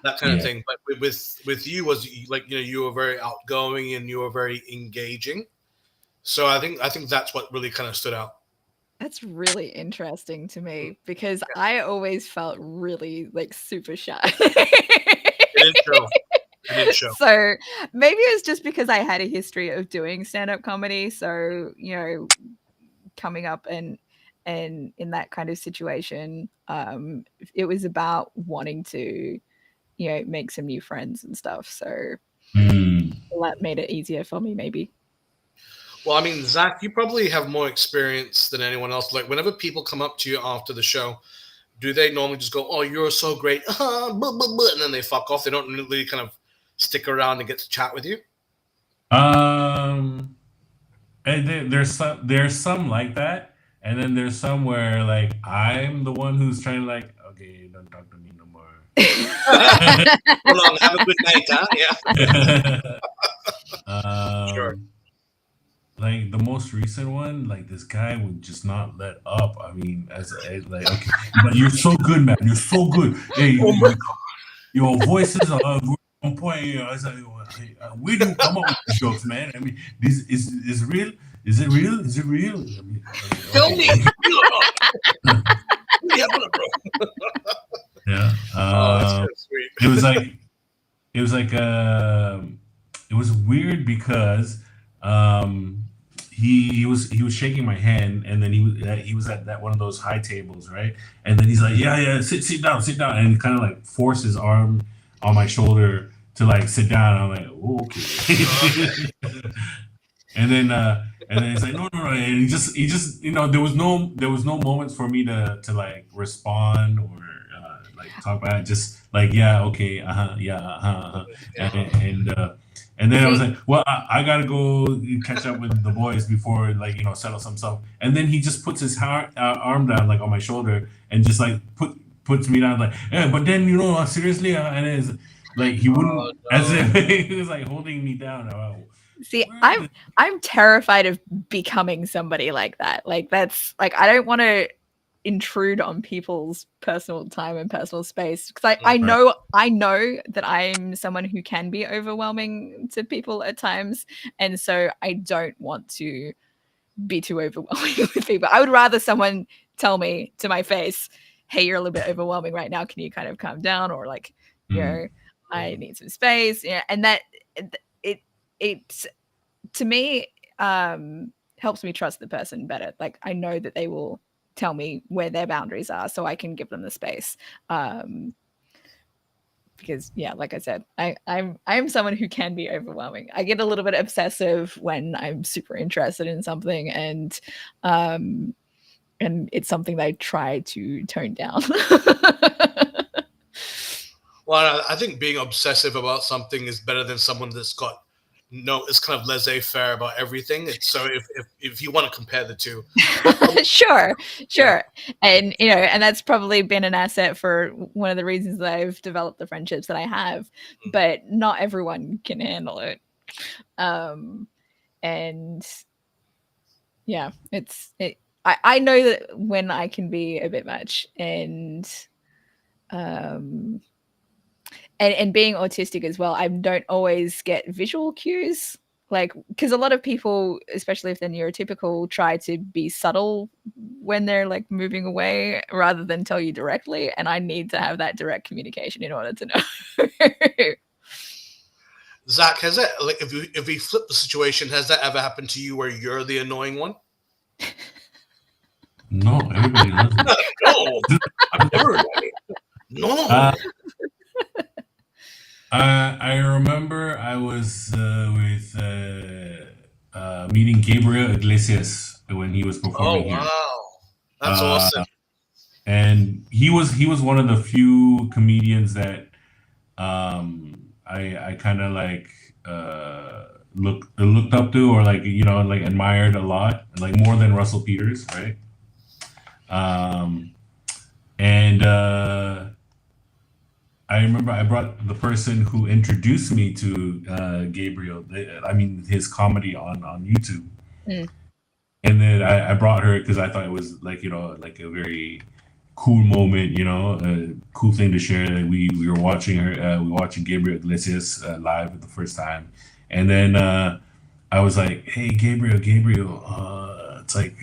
that kind of thing. But with you was like, you were very outgoing and you were very engaging. So I think that's what really kind of stood out. That's really interesting to me because I always felt really like super shy. It didn't show. So maybe it was just because I had a history of doing stand-up comedy. So, coming up and in that kind of situation, it was about wanting to, make some new friends and stuff. So that made it easier for me, maybe. Well, I mean, Zach, you probably have more experience than anyone else. Like, whenever people come up to you after the show, do they normally just go, "Oh, you're so great," and then they fuck off? They don't really kind of stick around and get to chat with you. And there's some like that, and then there's some where like I'm the one who's trying to like, okay, don't talk to me no more. Hold on, have a good night, huh? Yeah. Sure. Like the most recent one, like this guy would just not let up. I mean, like, okay, but you're so good, man. You're so good. Hey, your voices are on point. I was like, where do you come up with the jokes, man? I mean, this is real. Is it real? Is it real? I mean, tell me. Yeah. That's so sweet. It was weird because he was shaking my hand, and then he was at that one of those high tables, right? And then he's like, yeah, sit down, and he kind of like forced his arm on my shoulder to like sit down. I'm like, okay. and then he's like, no, and he just there was no moments for me to like respond or like talk about it. Just like, yeah, okay, and then I was like, well, I gotta go catch up with the boys before like settle some stuff. And then he just puts his arm down like on my shoulder and just like puts me down like, yeah, but then seriously, and it's like he wouldn't, as if he was like holding me down. See, I'm terrified of becoming somebody like that. Like that's like I don't want to intrude on people's personal time and personal space because I know that I'm someone who can be overwhelming to people at times, and so I don't want to be too overwhelming with people. I would rather someone tell me to my face, hey, you're a little bit overwhelming right now, can you kind of calm down, or like I need some space, and that it to me helps me trust the person better. Like I know that they will tell me where their boundaries are so I can give them the space. Because like I said, I'm someone who can be overwhelming. I get a little bit obsessive when I'm super interested in something, and it's something that I try to tone down. Well, I think being obsessive about something is better than someone that's got it's kind of laissez-faire about everything. So if you want to compare the two, sure. And and that's probably been an asset for one of the reasons that I've developed the friendships that I have, but not everyone can handle it. And yeah, I know that when I can be a bit much, and being autistic as well, I don't always get visual cues. Like, because a lot of people, especially if they're neurotypical, try to be subtle when they're like moving away rather than tell you directly. And I need to have that direct communication in order to know. Zach, has that, like, if we flip the situation, has that ever happened to you where you're the annoying one? No, everybody loves me. No, I've never. No. I remember I was with meeting Gabriel Iglesias when he was performing here. Wow, that's awesome. And he was one of the few comedians that I kind of like looked up to, or like, you know, like admired a lot, like more than Russell Peters, right? And I remember I brought the person who introduced me to Gabriel. I mean, his comedy on YouTube. And then I brought her because I thought it was like, you know, like a very cool moment, you know, a cool thing to share. We were watching her, we were watching Gabriel Iglesias live for the first time. And then I was like, hey, Gabriel, it's like,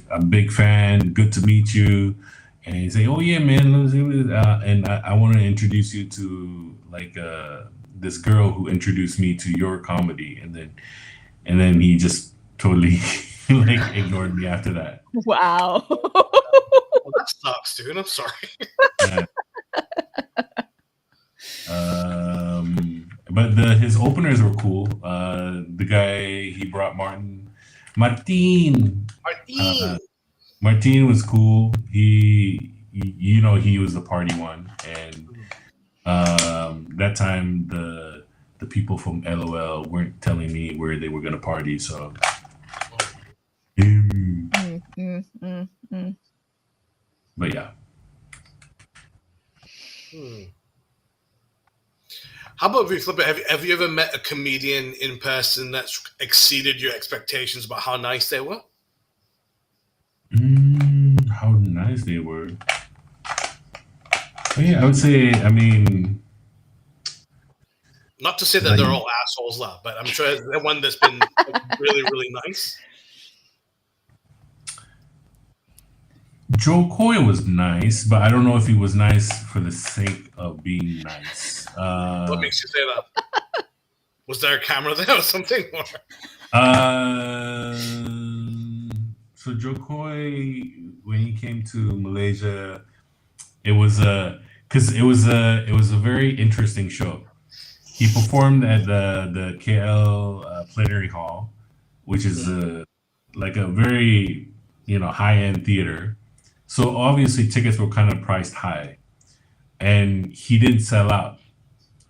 I'm a big fan. Good to meet you. And he's like, oh, yeah, man. And I want to introduce you to like this girl who introduced me to your comedy. And then he just totally like ignored me after that. Wow. Well, that sucks, dude. I'm sorry. Yeah. But his openers were cool. The guy he brought, Martin. Martin was cool. He was the party one, and that time the people from LOL weren't telling me where they were gonna party, so. But yeah. How about if we flip it? Have you ever met a comedian in person that's exceeded your expectations about how nice they were? How nice they were. Oh, yeah, I would say, I mean... Not to say that they're all assholes, but I'm sure the one that's been really, really nice. Joe Coy was nice, but I don't know if he was nice for the sake of being nice. What makes you say that? Was there a camera there or something? So Joe Coy, when he came to Malaysia, it was a very interesting show. He performed at the KL Plenary Hall, which is like a very, you know, high-end theater. So obviously tickets were kind of priced high, and he didn't sell out.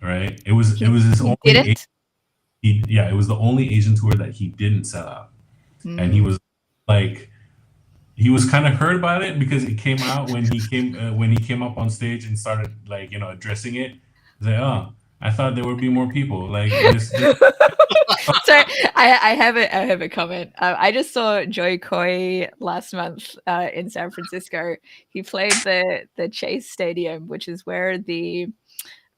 Right? It was his only. It was the only Asian tour that he didn't sell out, and he was like, he was kind of hurt about it because it came out when he came up on stage and started, like, you know, addressing it. He's like, oh, I thought there would be more people. Like, Sorry, I have a comment. I just saw Joe Coy last month in San Francisco. He played the Chase Stadium, which is where the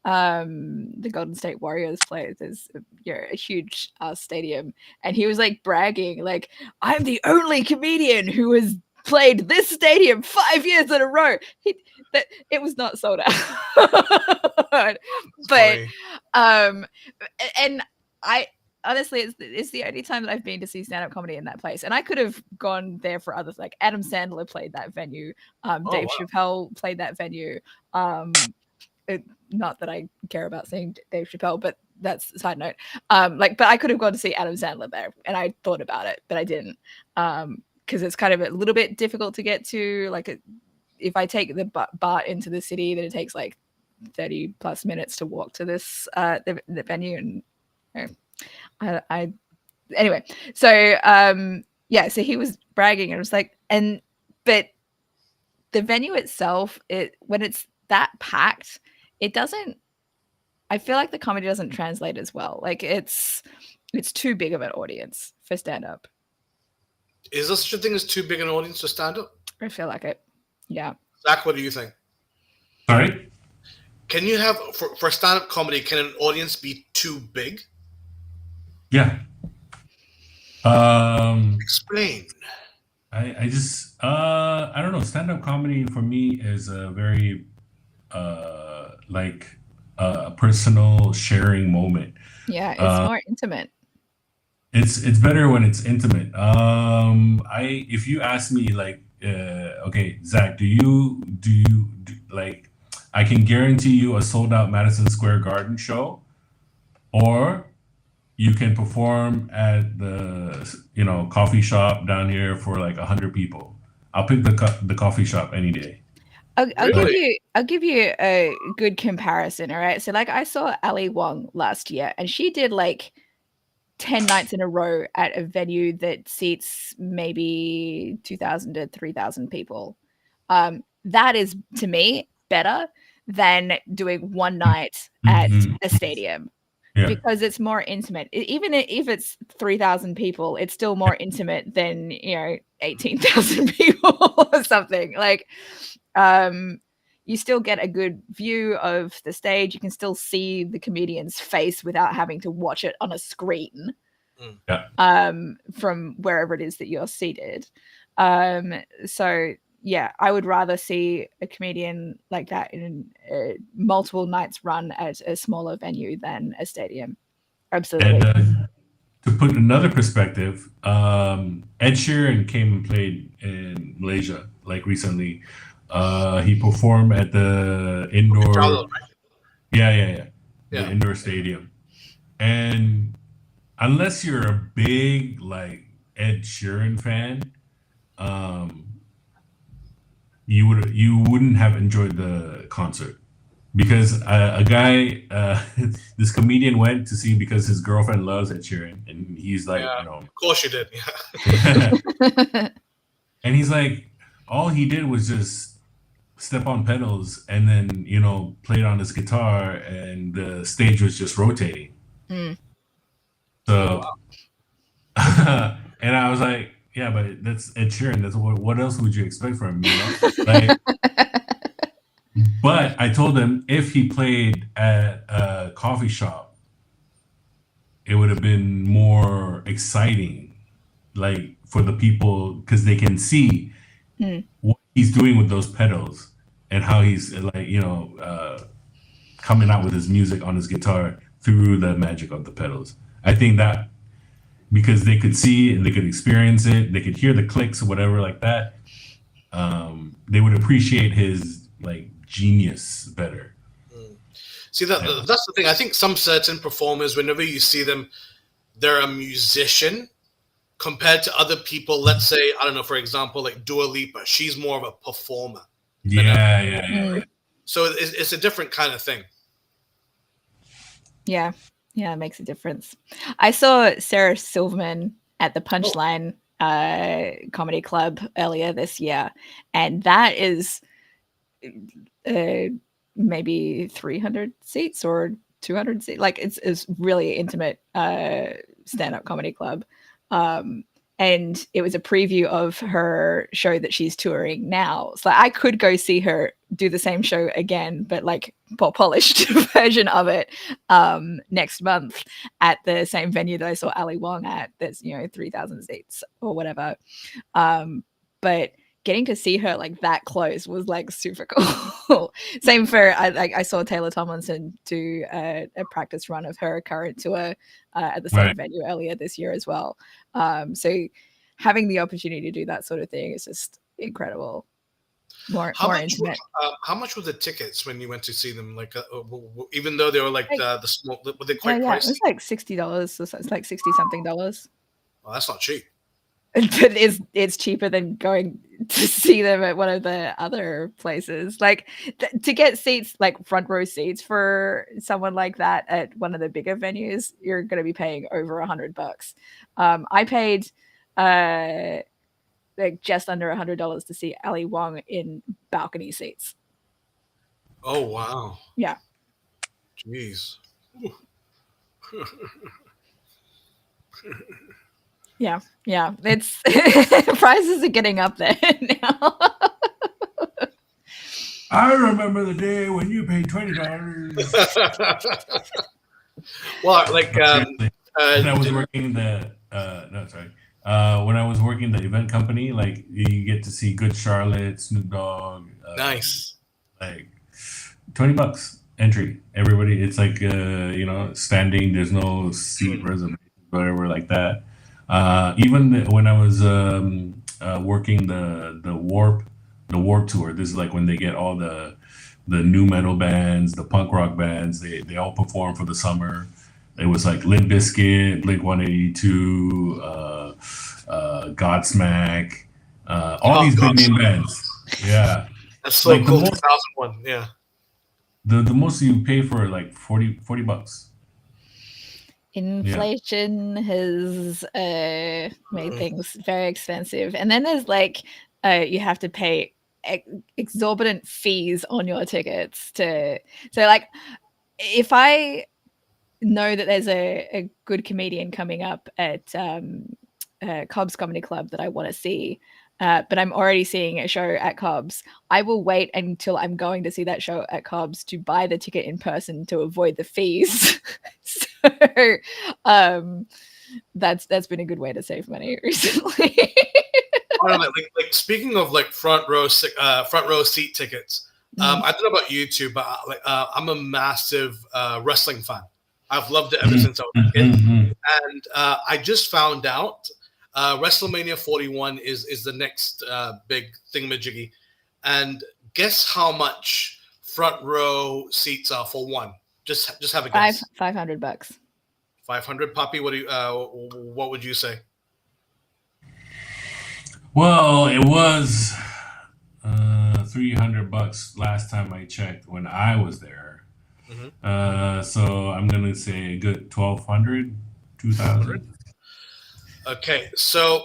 Golden State Warriors play. There's a huge stadium, and he was like bragging, like, I'm the only comedian who has played this stadium 5 years in a row. It was not sold out. But and I honestly, it's the only time that I've been to see stand-up comedy in that place, and I could have gone there for others. Like Adam Sandler played that venue, Dave Chappelle played that venue. Not that I care about seeing Dave Chappelle, but that's a side note. But I could have gone to see Adam Sandler there, and I thought about it, but I didn't, because it's kind of a little bit difficult to get to. Like, if I take the BART into the city, then it takes like 30 plus minutes to walk to this the venue, and anyway. So so he was bragging, and it was like, but the venue itself, when it's that packed, it doesn't, I feel like the comedy doesn't translate as well. Like it's too big of an audience for stand-up. Is there such a thing as too big an audience to stand up? I feel like it. Yeah. Zach, what do you think? Sorry? Can you have for stand up comedy? Can an audience be too big? Yeah. Explain. I just I don't know. Stand up comedy for me is a very like a personal sharing moment. Yeah, it's Uh, more intimate. it's better when it's intimate. I if you ask me like, okay, Zach, like, I can guarantee you a sold out Madison Square Garden show, or you can perform at the coffee shop down here for like 100 people. I'll pick the coffee shop any day. I'll give you a good comparison. All right, so like I saw Ali Wong last year, and she did like 10 nights in a row at a venue that seats maybe 2,000 to 3,000 people. That is, to me, better than doing one night at a stadium. Yeah. Because it's more intimate. Even if it's 3,000 people, it's still more intimate than 18,000 people or something. Like, you still get a good view of the stage. You can still see the comedian's face without having to watch it on a screen. Yeah. From wherever it is that you're seated. So yeah, I would rather see a comedian like that in multiple nights run at a smaller venue than a stadium. Absolutely. And to put another perspective, Ed Sheeran came and played in Malaysia like recently. He performed at the indoor. Charlotte, right? Yeah. The Yeah. indoor stadium. And unless you're a big like Ed Sheeran fan, you wouldn't have enjoyed the concert, because a guy, this comedian went to see because his girlfriend loves Ed Sheeran, and he's like, Yeah. Of course you did. Yeah. and he's like, all he did was just step on pedals and then played on his guitar, and the stage was just rotating. So, and I was like, yeah, but that's Ed Sheeran. That's what else would you expect from him? Like, but I told him if he played at a coffee shop, it would have been more exciting, like for the people, because they can see what he's doing with those pedals and how he's like, coming out with his music on his guitar through the magic of the pedals. I think that because they could see and they could experience it, they could hear the clicks or whatever like that, they would appreciate his like genius better. See, that's the thing. I think some certain performers, whenever you see them, they're a musician compared to other people. Let's say, I don't know, for example, like Dua Lipa. She's more of a performer. Yeah. So it's a different kind of thing. Yeah, it makes a difference. I saw Sarah Silverman at the Punchline Comedy Club earlier this year, and that is maybe 300 seats or 200 seats. Like it's really intimate stand-up comedy club. And it was a preview of her show that she's touring now. So I could go see her do the same show again, but like more polished version of it next month at the same venue that I saw Ali Wong at. That's 3,000 seats or whatever. But getting to see her like that close was like super cool. Same for I saw Taylor Tomlinson do a practice run of her current tour at the same venue earlier this year as well. So having the opportunity to do that sort of thing is just incredible. More intimate. How much were the tickets when you went to see them? Like, even though they were like the small, were they quite pricey? It was like $60. So it's like $60-something. Well, that's not cheap. But it's cheaper than going to see them at one of the other places. Like to get seats, like front row seats for someone like that at one of the bigger venues, you're going to be paying over $100. I paid like just under $100 to see Ali Wong in balcony seats. Oh wow! Yeah. Jeez. Yeah. It's prices are getting up there now. I remember the day when you paid $20. Well, like When I was working the no, sorry. When I was working the event company, like you get to see Good Charlotte, Snoop Dogg, nice. like $20 entry. Everybody, it's like standing. There's no seat Hmm. reservation, whatever like that. When I was working the Warp tour. This is like when they get all the new metal bands, the punk rock bands. They all perform for the summer. It was like Limp Bizkit, Blink 182, Godsmack, all Oh, these big name Godsmack. bands. Yeah, That's so like the cool. most 2001. Yeah. the most you pay for like $40. Yeah. Inflation has made Mm. things very expensive, and then there's like you have to pay exorbitant fees on your tickets to. So like, if I know that there's a good comedian coming up at Cobb's Comedy Club that I want to see, but I'm already seeing a show at Cobb's, I will wait until I'm going to see that show at Cobb's to buy the ticket in person to avoid the fees. So that's been a good way to save money recently. Like speaking of like front row seat tickets. I don't know about you two, but I'm a massive wrestling fan. I've loved it ever since I was a kid, and I just found out WrestleMania 41 is the next big thingamajiggy, and guess how much front row seats are for one? Just have a guess. $500. 500. Papi, what would you say? Well, it was $300 last time I checked when I was there. So I'm gonna say a good 1,200, 2,000. Okay, so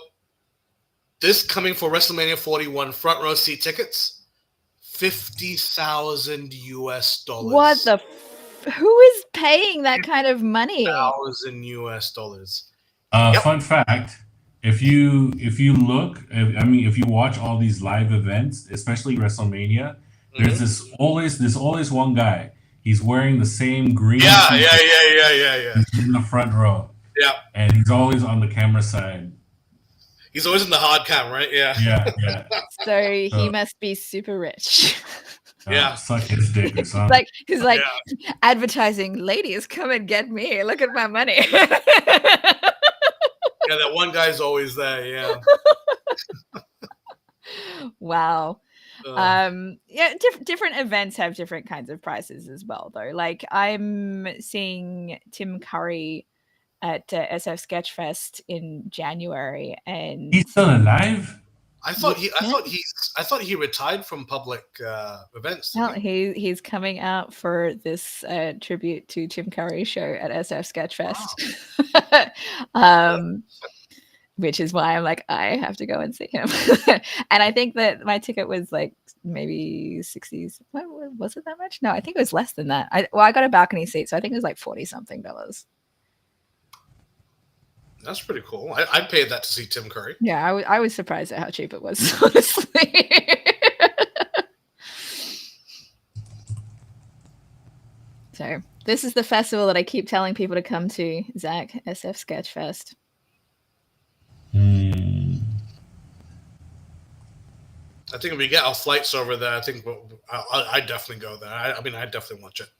this coming for WrestleMania 41 front row seat tickets, $50,000. What the? Who is paying that kind of money? $1,000. Yep. Fun fact: if you look, if you watch all these live events, especially WrestleMania, there's this always one guy. He's wearing the same green. Yeah. He's in the front row. Yeah. And he's always on the camera side. He's always in the hard cam, right? Yeah. Yeah. So he must be super rich. Yeah. Suck his dick or something. He's like advertising, ladies, come and get me. Look at my money. Yeah, that one guy's always there. Yeah. Wow. Different events have different kinds of prices as well, though. Like I'm seeing Tim Curry at SF Sketchfest in January, and he's still alive. I thought he retired from public events. Well, he's coming out for this tribute to Tim Curry show at SF Sketchfest. Wow. Which is why I'm like, I have to go and see him. And I think that my ticket was like maybe 60s. Was it that much? No, I think it was less than that. I got a balcony seat, so I think it was like $40-something. That's pretty cool. I paid that to see Tim Curry. Yeah, I was surprised at how cheap it was, honestly. So this is the festival that I keep telling people to come to, Zach, SF Sketchfest. I think if we get our flights over there, I think I'd definitely go there. I mean, I'd definitely watch it.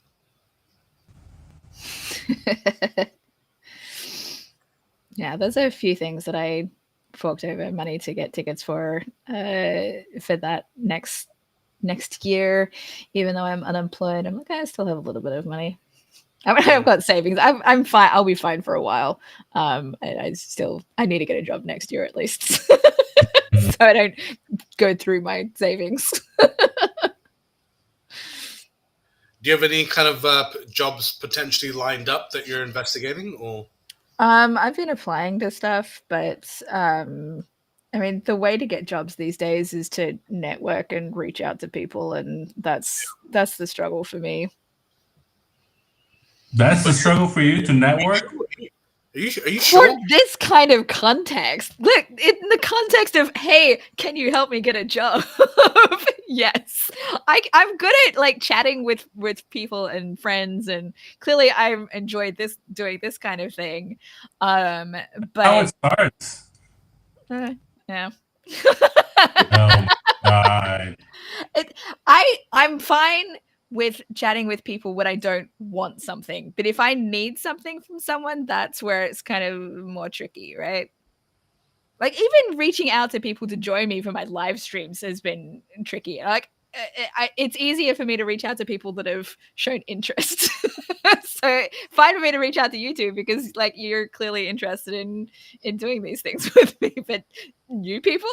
Yeah, there's a few things that I forked over money to get tickets for that next year, even though I'm unemployed. I'm like, I still have a little bit of money. I mean, I've got savings. I'm fine. I'll be fine for a while. I need to get a job next year at least, so I don't go through my savings. Do you have any kind of jobs potentially lined up that you're investigating, or? I've been applying to stuff, but I mean, the way to get jobs these days is to network and reach out to people, and that's the struggle for me. That's the struggle for you, to network? Are you For sure? this kind of context, look, in the context of, hey, can you help me get a job? Yes, I'm good at like chatting with people and friends, and clearly I enjoyed doing this kind of thing. How But it starts. yeah. Oh my god. I'm fine with chatting with people when I don't want something, but if I need something from someone, that's where it's kind of more tricky, right? Like even reaching out to people to join me for my live streams has been tricky. Like it's easier for me to reach out to people that have shown interest. So fine for me to reach out to you two because like you're clearly interested in doing these things with me, but new people.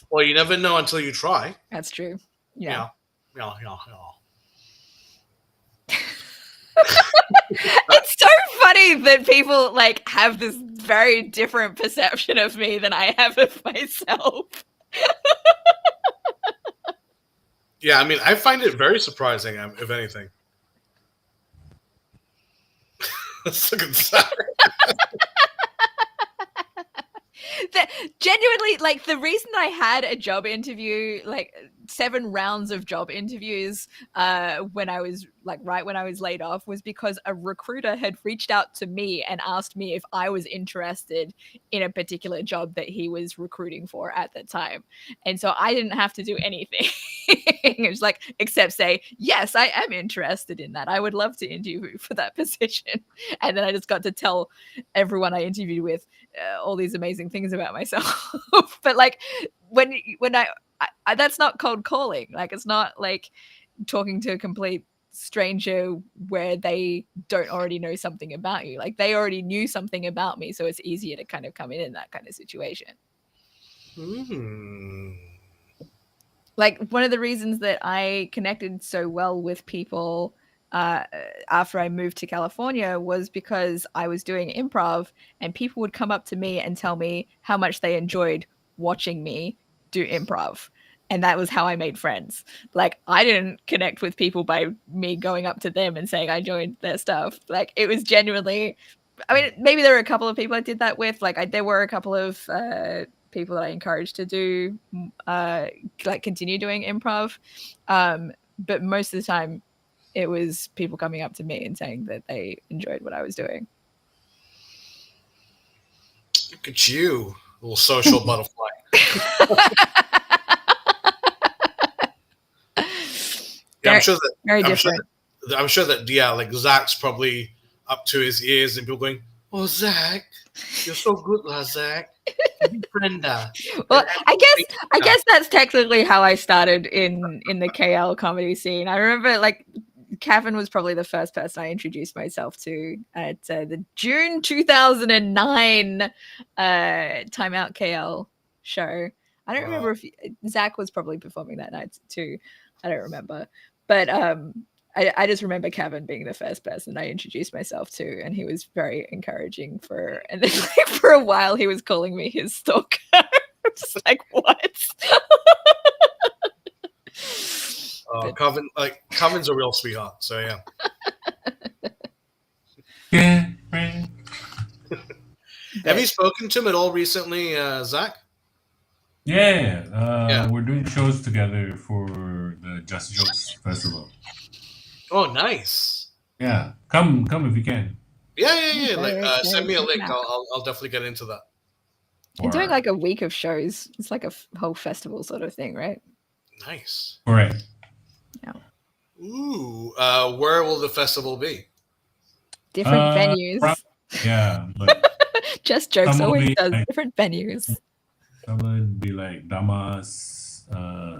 Well, you never know until you try. That's true. Yeah. Yeah. It's so funny that people like have this very different perception of me than I have of myself. Yeah, I mean, I find it very surprising, if anything. That's looking sad. Genuinely, like the reason I had a job interview, like 7 rounds of job interviews when I was like right when I was laid off, was because a recruiter had reached out to me and asked me if I was interested in a particular job that he was recruiting for at the time. And so I didn't have to do anything. It was like, except say, yes, I am interested in that. I would love to interview for that position. And then I just got to tell everyone I interviewed with all these amazing things about myself. But like when I that's not cold calling. Like it's not like talking to a complete stranger where they don't already know something about you. Like they already knew something about me, so it's easier to kind of come in that kind of situation. Like one of the reasons that I connected so well with people after I moved to California was because I was doing improv and people would come up to me and tell me how much they enjoyed watching me do improv. And that was how I made friends. Like I didn't connect with people by me going up to them and saying I joined their stuff. Like it was genuinely, I mean, maybe there were a couple of people I did that with. Like there were a couple of people that I encouraged to do like continue doing improv. But most of the time it was people coming up to me and saying that they enjoyed what I was doing. Look at you, little social butterfly. Yeah, I'm sure that very different. I'm sure that yeah, like Zach's probably up to his ears and people going, "Oh, Zach, you're so good, Zach." Brenda. Well, I guess that's technically how I started in the KL comedy scene. I remember like Kevin was probably the first person I introduced myself to at the June 2009 Time Out KL show. I don't remember if Zach was probably performing that night too. I don't remember, but I just remember Kevin being the first person I introduced myself to, and he was very encouraging and then like, for a while he was calling me his stalker. I'm just like, what? Kevin's a real sweetheart, so yeah. Yeah. Have you spoken to him at all recently, Zach? Yeah. We're doing shows together for the Just Jokes Festival. Oh, nice. Yeah, come if you can. Yeah. Like, send me a link. I'll definitely get into that. You're doing like a week of shows. It's like a whole festival sort of thing, right? Nice. Correct. Yeah. Ooh, where will the festival be? Different venues. Yeah, but Just Jokes always does like, different venues. Some would be like Damas.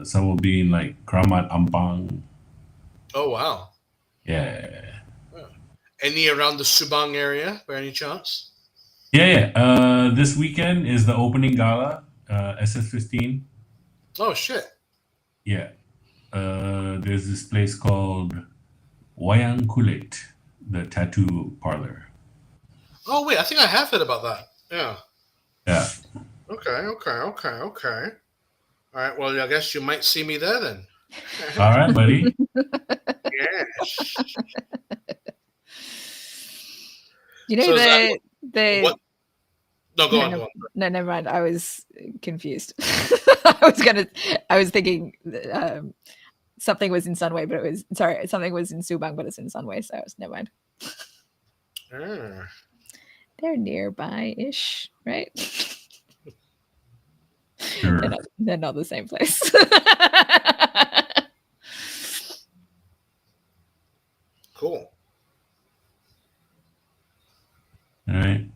Some will be in like Kramat Ampang. Oh wow. Yeah. Any around the Subang area, by any chance? Yeah. This weekend is the opening gala, SF15. Oh shit. Yeah. There's this place called Wayang Kulit, the tattoo parlor. Oh wait, I think I have heard about that. Yeah. Yeah. Okay. All right. Well, I guess you might see me there then. All right, buddy. Yes. You know So is that the what? No, go on, go on. no, never mind. I was confused. I was thinking something was in Sunway, but something was in Subang, but it's in Sunway, so I was never mind. They're nearby-ish, right? Sure. They're not the same place. Cool. All right.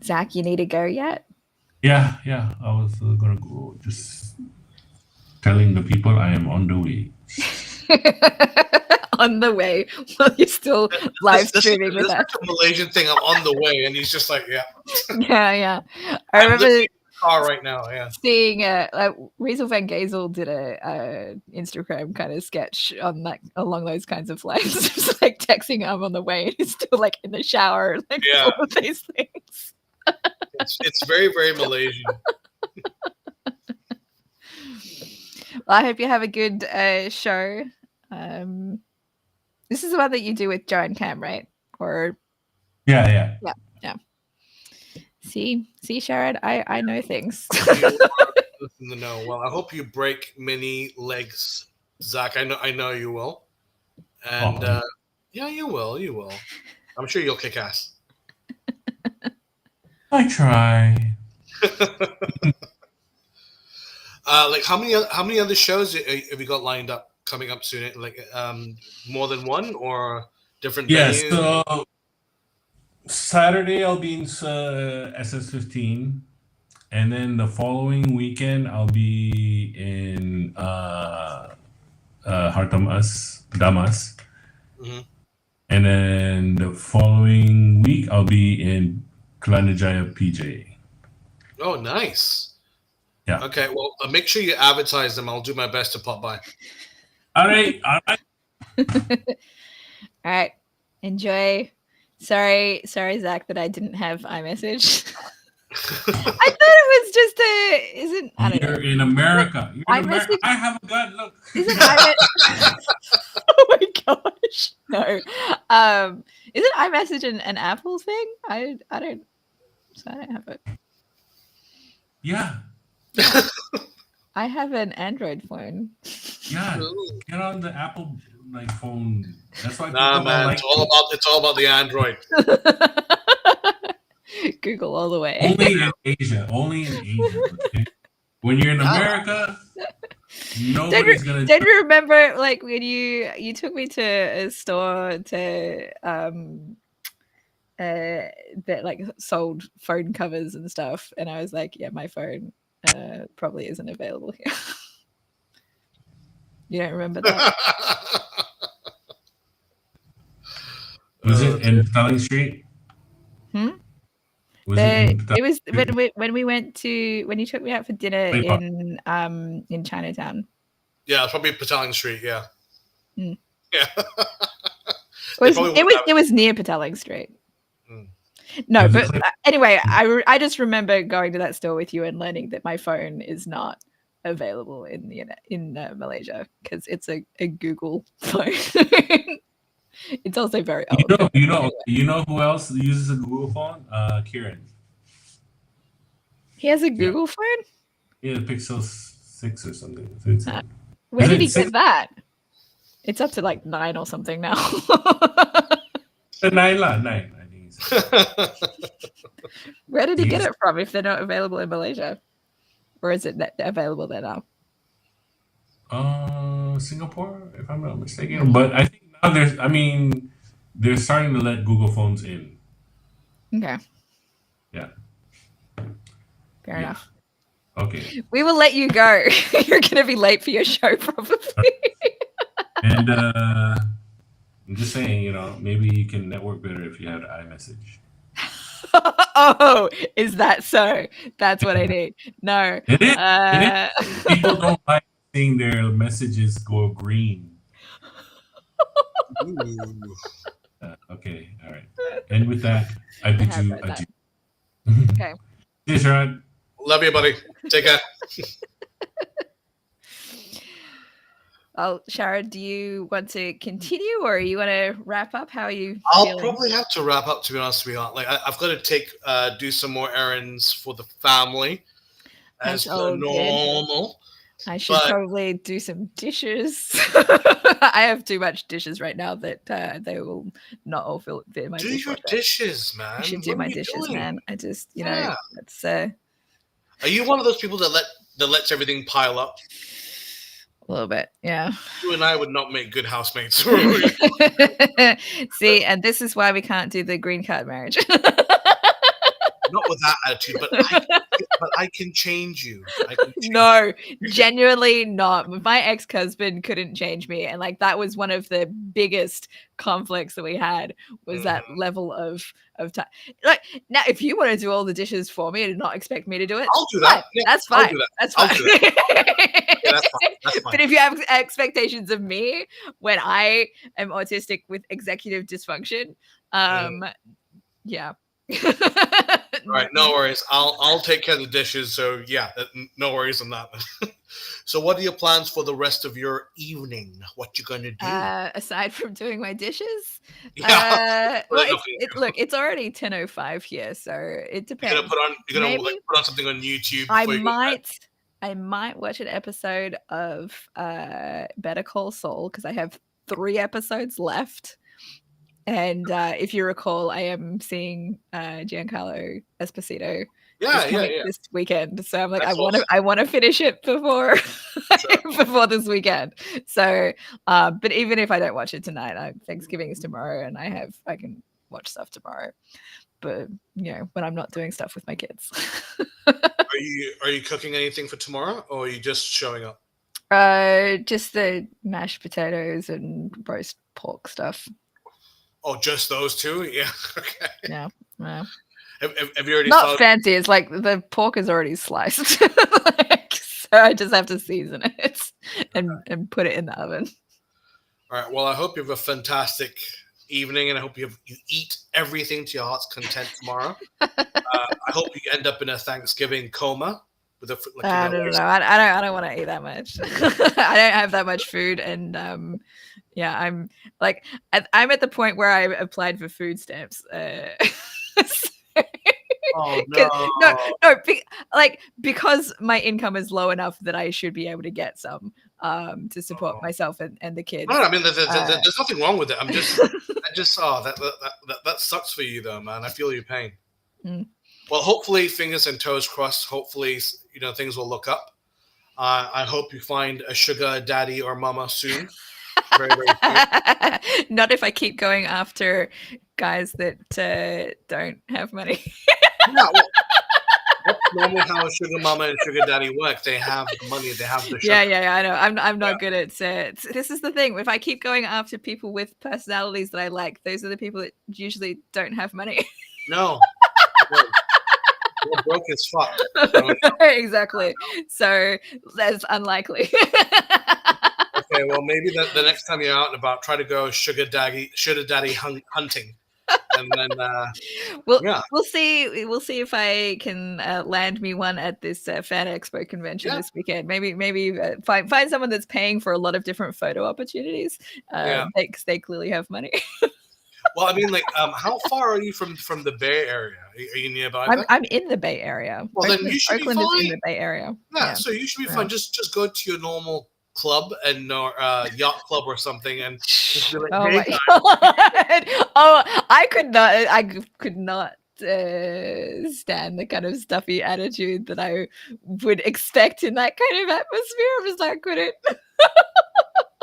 Zach, you need to go yet? Yeah. I was gonna go. Just telling the people I am on the way. On the way while you're still live streaming with us. This is a Malaysian thing. I'm on the way, and he's just like, yeah. Yeah. I remember in the car right now. Yeah. Seeing like Riesel van Gazel did a Instagram kind of sketch on like along those kinds of lines. It's like texting I'm on the way, and he's still like in the shower, like all of these things. It's very, very Malaysian. Well, I hope you have a good show. This is the one that you do with Joe and Cam, right? Or Yeah. See, Sharad, I know things. No, well, I hope you break many legs, Zach. I know you will, and yeah, you will. I'm sure you'll kick ass. I try. Like how many other shows have you got lined up coming up soon? Like more than one or different Yes. venues? So Saturday I'll be in SS15, and then the following weekend I'll be in Hartamas Damas, and then the following week I'll be in Kelanajaya PJ. Oh, nice. Yeah. Okay. Well, make sure you advertise them. I'll do my best to pop by. All right. All right. Enjoy. Sorry, Zach, that I didn't have iMessage. I thought it was just I don't know. You're in America. I have a gun. Look. Isn't iMessage? Oh my gosh. No. Isn't iMessage an Apple thing? I don't have it. Yeah. I have an Android phone. Yeah. Get on the Apple phone. That's why nah, man. It's all about the Android. Google all the way. Only in Asia. Okay? When you're in America, nobody's gonna. Don't you remember like when you took me to a store to that like sold phone covers and stuff, and I was like, yeah, my phone probably isn't available here. You don't remember that? Was it in Petaling Street? It was when we went to when you took me out for dinner in Chinatown. Yeah, probably Petaling Street. Yeah. Yeah. It was near Petaling Street. No, but anyway, I just remember going to that store with you and learning that my phone is not available in Malaysia because it's a Google phone. It's also very old. You know who else uses a Google phone? Kieran. He has a Google phone? Yeah, Pixel 6 or something. Where did he get that? It's up to like 9 or something now. 9 I think. Where did he get it from if they're not available in Malaysia? Or is it available there now? Singapore, if I'm not mistaken. But I think now they're starting to let Google phones in. Okay. Yeah. Fair enough. Okay. We will let you go. You're going to be late for your show, probably. And I'm just saying, maybe you can network better if you had iMessage. Oh, is that so? That's what I need. No. It is. People don't like seeing their messages go green. Okay, all right. And with that, I bid you adieu. Okay. See you, Sharad. Love you, buddy. Take care. Sharad, do you want to continue or you want to wrap up? How are you I'll feeling? probably have to wrap up, to be honest with you. Like I've got to do some more errands for the family as That's per all good. normal. I should But probably do some dishes. I have too much dishes right now that they will not all fit in my do your dishwasher. dishes, man. I should do What are my you dishes, doing? man. I just, Yeah. it's Are you one of those people that lets everything pile up? a little bit, yeah. You and I would not make good housemates. See, and this is why we can't do the green card marriage. Not with that attitude, but I can change you. No, genuinely not. My ex-husband couldn't change me, and like that was one of the biggest conflicts that we had was that level of time. Like now, if you want to do all the dishes for me and not expect me to do it, I'll do that. Yeah, that's fine. I'll do that. That's fine. I'll do that. Yeah, that's fine. That's fine. But if you have expectations of me when I am autistic with executive dysfunction, yeah. All right, no worries. I'll take care of the dishes. So yeah, no worries on that. So what are your plans for the rest of your evening? What you gonna do? Aside from doing my dishes, Yeah. well, look, it's already 10:05 here, so it depends. You're gonna put on something on YouTube. I might watch an episode of Better Call Saul because I have 3 episodes left. And if you recall, I am seeing Giancarlo Esposito this weekend. So I'm like, I want to finish it before before this weekend. So, but even if I don't watch it tonight, Thanksgiving is tomorrow, and I can watch stuff tomorrow. But when I'm not doing stuff with my kids. Are you cooking anything for tomorrow, or are you just showing up? Just the mashed potatoes and roast pork stuff. Oh, just those two? Yeah. Okay. Yeah. Have you already not fancy? It's like the pork is already sliced, so I just have to season it and put it in the oven. All right. Well, I hope you have a fantastic evening, and I hope you eat everything to your heart's content tomorrow. I hope you end up in a Thanksgiving coma. No. I don't want to eat that much. I don't have that much food, and I'm like I'm at the point where I applied for food stamps. Oh no! Because my income is low enough that I should be able to get some to support myself and the kids. No, I mean there's nothing wrong with it. I just saw that sucks for you though, man. I feel your pain. Well, hopefully, fingers and toes crossed. Hopefully, things will look up. I hope you find a sugar daddy or mama soon. Very, very soon. Not if I keep going after guys that don't have money. Yeah, well, that's normally how a sugar mama and sugar daddy work. They have the money. They have the sugar. Yeah. I know. I'm not good at it. This is the thing. If I keep going after people with personalities that I like, those are the people that usually don't have money. No. We're broke as fuck. Exactly. So that's unlikely. Okay, well, maybe the next time you're out and about, try to go sugar daddy hunting, and then we'll see. We'll see if I can land me one at this Fan Expo convention this weekend. Maybe find someone that's paying for a lot of different photo opportunities. Because they clearly have money. Well, I mean, how far are you from the Bay Area? Are you nearby? I'm in the Bay Area. Well, then you should Oakland be fine. is in the Bay Area. Yeah, so you should be fine. Just go to your normal club and yacht club or something, and just be like, oh hey, my God. Oh, I could not stand the kind of stuffy attitude that I would expect in that kind of atmosphere. I just couldn't.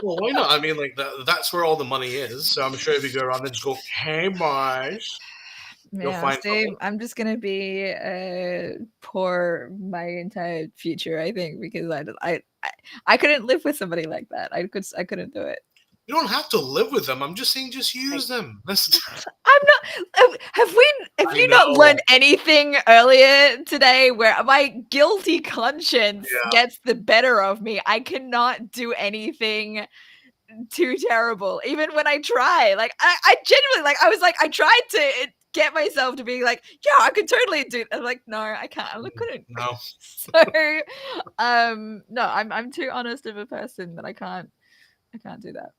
Well, why not? I mean, that's where all the money is. So I'm sure if you go around and just go, "Hey, boys," you'll find something. I'm just gonna be poor my entire future. I think because I couldn't live with somebody like that. I couldn't do it. You don't have to live with them. I'm just saying, just use them. I'm not. Have you not learned anything earlier today where my guilty conscience gets the better of me? I cannot do anything too terrible, even when I try. I genuinely I tried to get myself to be like, yeah, I could totally do it. I'm like, no, I can't. I couldn't. No. So, no, I'm too honest of a person that I can't can't do that.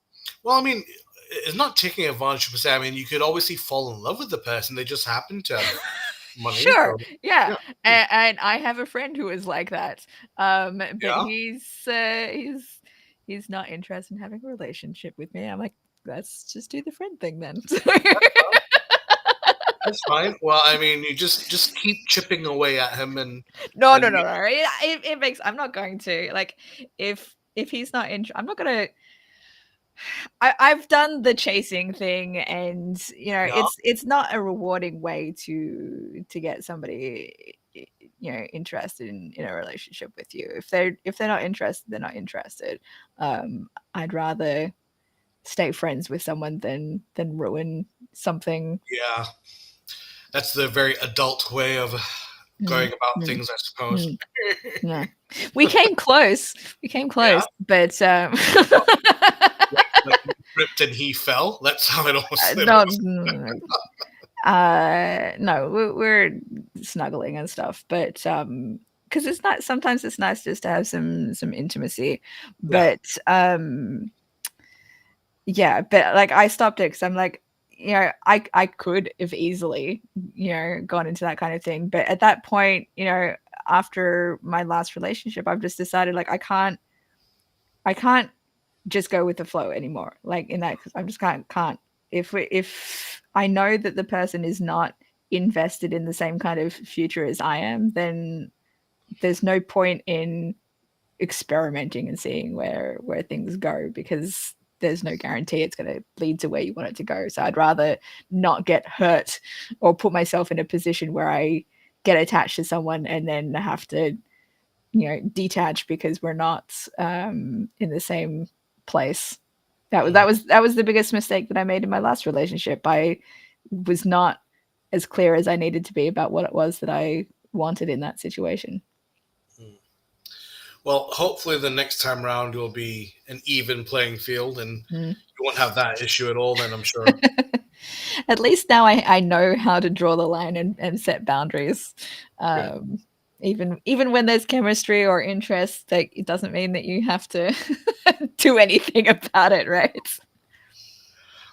Well, I mean, it's not taking advantage per se. I mean, you could obviously fall in love with the person. They just happen to have money. Sure, So, yeah. And I have a friend who is like that. But Yeah. he's not interested in having a relationship with me. I'm like, let's just do the friend thing then. That's fine. Well, I mean, you just keep chipping away at him, and No. and It makes. I'm not going to, like, if he's not I'm not gonna. I've done the chasing thing, and Yeah. it's not a rewarding way to get somebody interested in a relationship with you. If they're not interested, they're not interested. I'd rather stay friends with someone than ruin something. Yeah, that's the very adult way of going about things, I suppose. Yeah, we came close. But Like he tripped and he fell. That's how it almost. no, we're snuggling and stuff, but because it's not. Sometimes it's nice just to have some intimacy, but yeah, but like I stopped it because I'm like, I could have easily gone into that kind of thing, but at that point, after my last relationship, I've just decided like I can't just go with the flow anymore. Like in that, I just can't. If I know that the person is not invested in the same kind of future as I am, then there's no point in experimenting and seeing where things go, because there's no guarantee it's going to lead to where you want it to go. So I'd rather not get hurt or put myself in a position where I get attached to someone and then have to detach because we're not in the same place. That was the biggest mistake that I made in my last relationship. I was not as clear as I needed to be about what it was that I wanted in that situation. Well, hopefully the next time around will be an even playing field, and you won't have that issue at all then, I'm sure. At least now I know how to draw the line and set boundaries. Even when there's chemistry or interest, like, it doesn't mean that you have to do anything about it, right?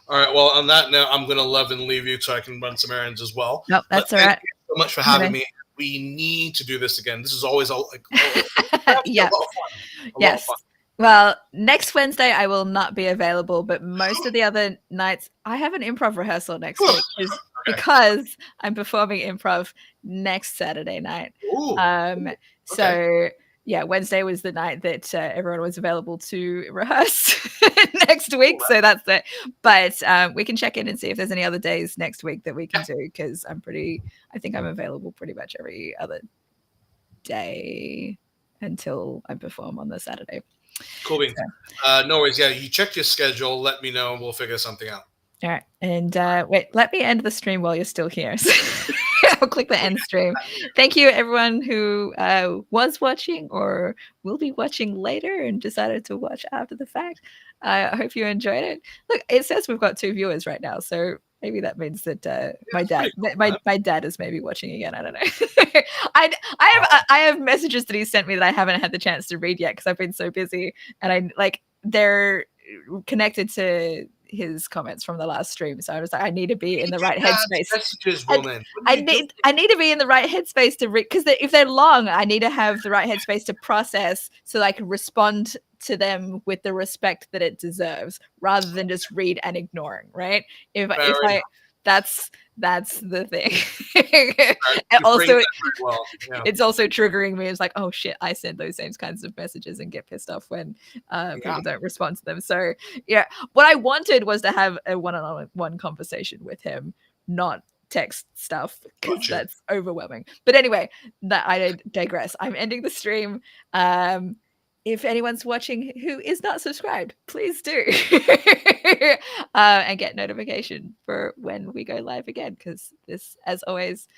All right. Well, on that note, I'm going to love and leave you so I can run some errands as well. Nope, that's all right. Thank you so much for having me. We need to do this again. This is always yeah. A lot of fun. Well, next Wednesday I will not be available, but most of the other nights I have an improv rehearsal next week because I'm performing improv next Saturday night. So yeah, Wednesday was the night that everyone was available to rehearse next week. So that's it. But we can check in and see if there's any other days next week that we can do, because I think I'm available pretty much every other day until I perform on the Saturday. Cool beans. No worries. Yeah, you check your schedule. Let me know and we'll figure something out. All right. And wait, let me end the stream while you're still here. I'll click the end stream. Thank you, everyone who was watching or will be watching later and decided to watch after the fact. I hope you enjoyed it. Look, it says we've got 2 viewers right now, so maybe that means that my dad is maybe watching again. I don't know. I have messages that he sent me that I haven't had the chance to read yet because I've been so busy, and they're connected to his comments from the last stream. So I was like, I need to be in the right headspace. Messages, I need to be in the right headspace to read, because if they're long, I need to have the right headspace to process so that I can respond to them with the respect that it deserves, rather than just read and ignoring. Right? That's the thing. And also, it's also triggering me. It's like, oh shit, I send those same kinds of messages and get pissed off when people don't respond to them. So yeah, what I wanted was to have a one-on-one conversation with him, not text stuff, because that's overwhelming. But anyway, I digress. I'm ending the stream. If anyone's watching who is not subscribed, please do. And get notification for when we go live again, because this, as always,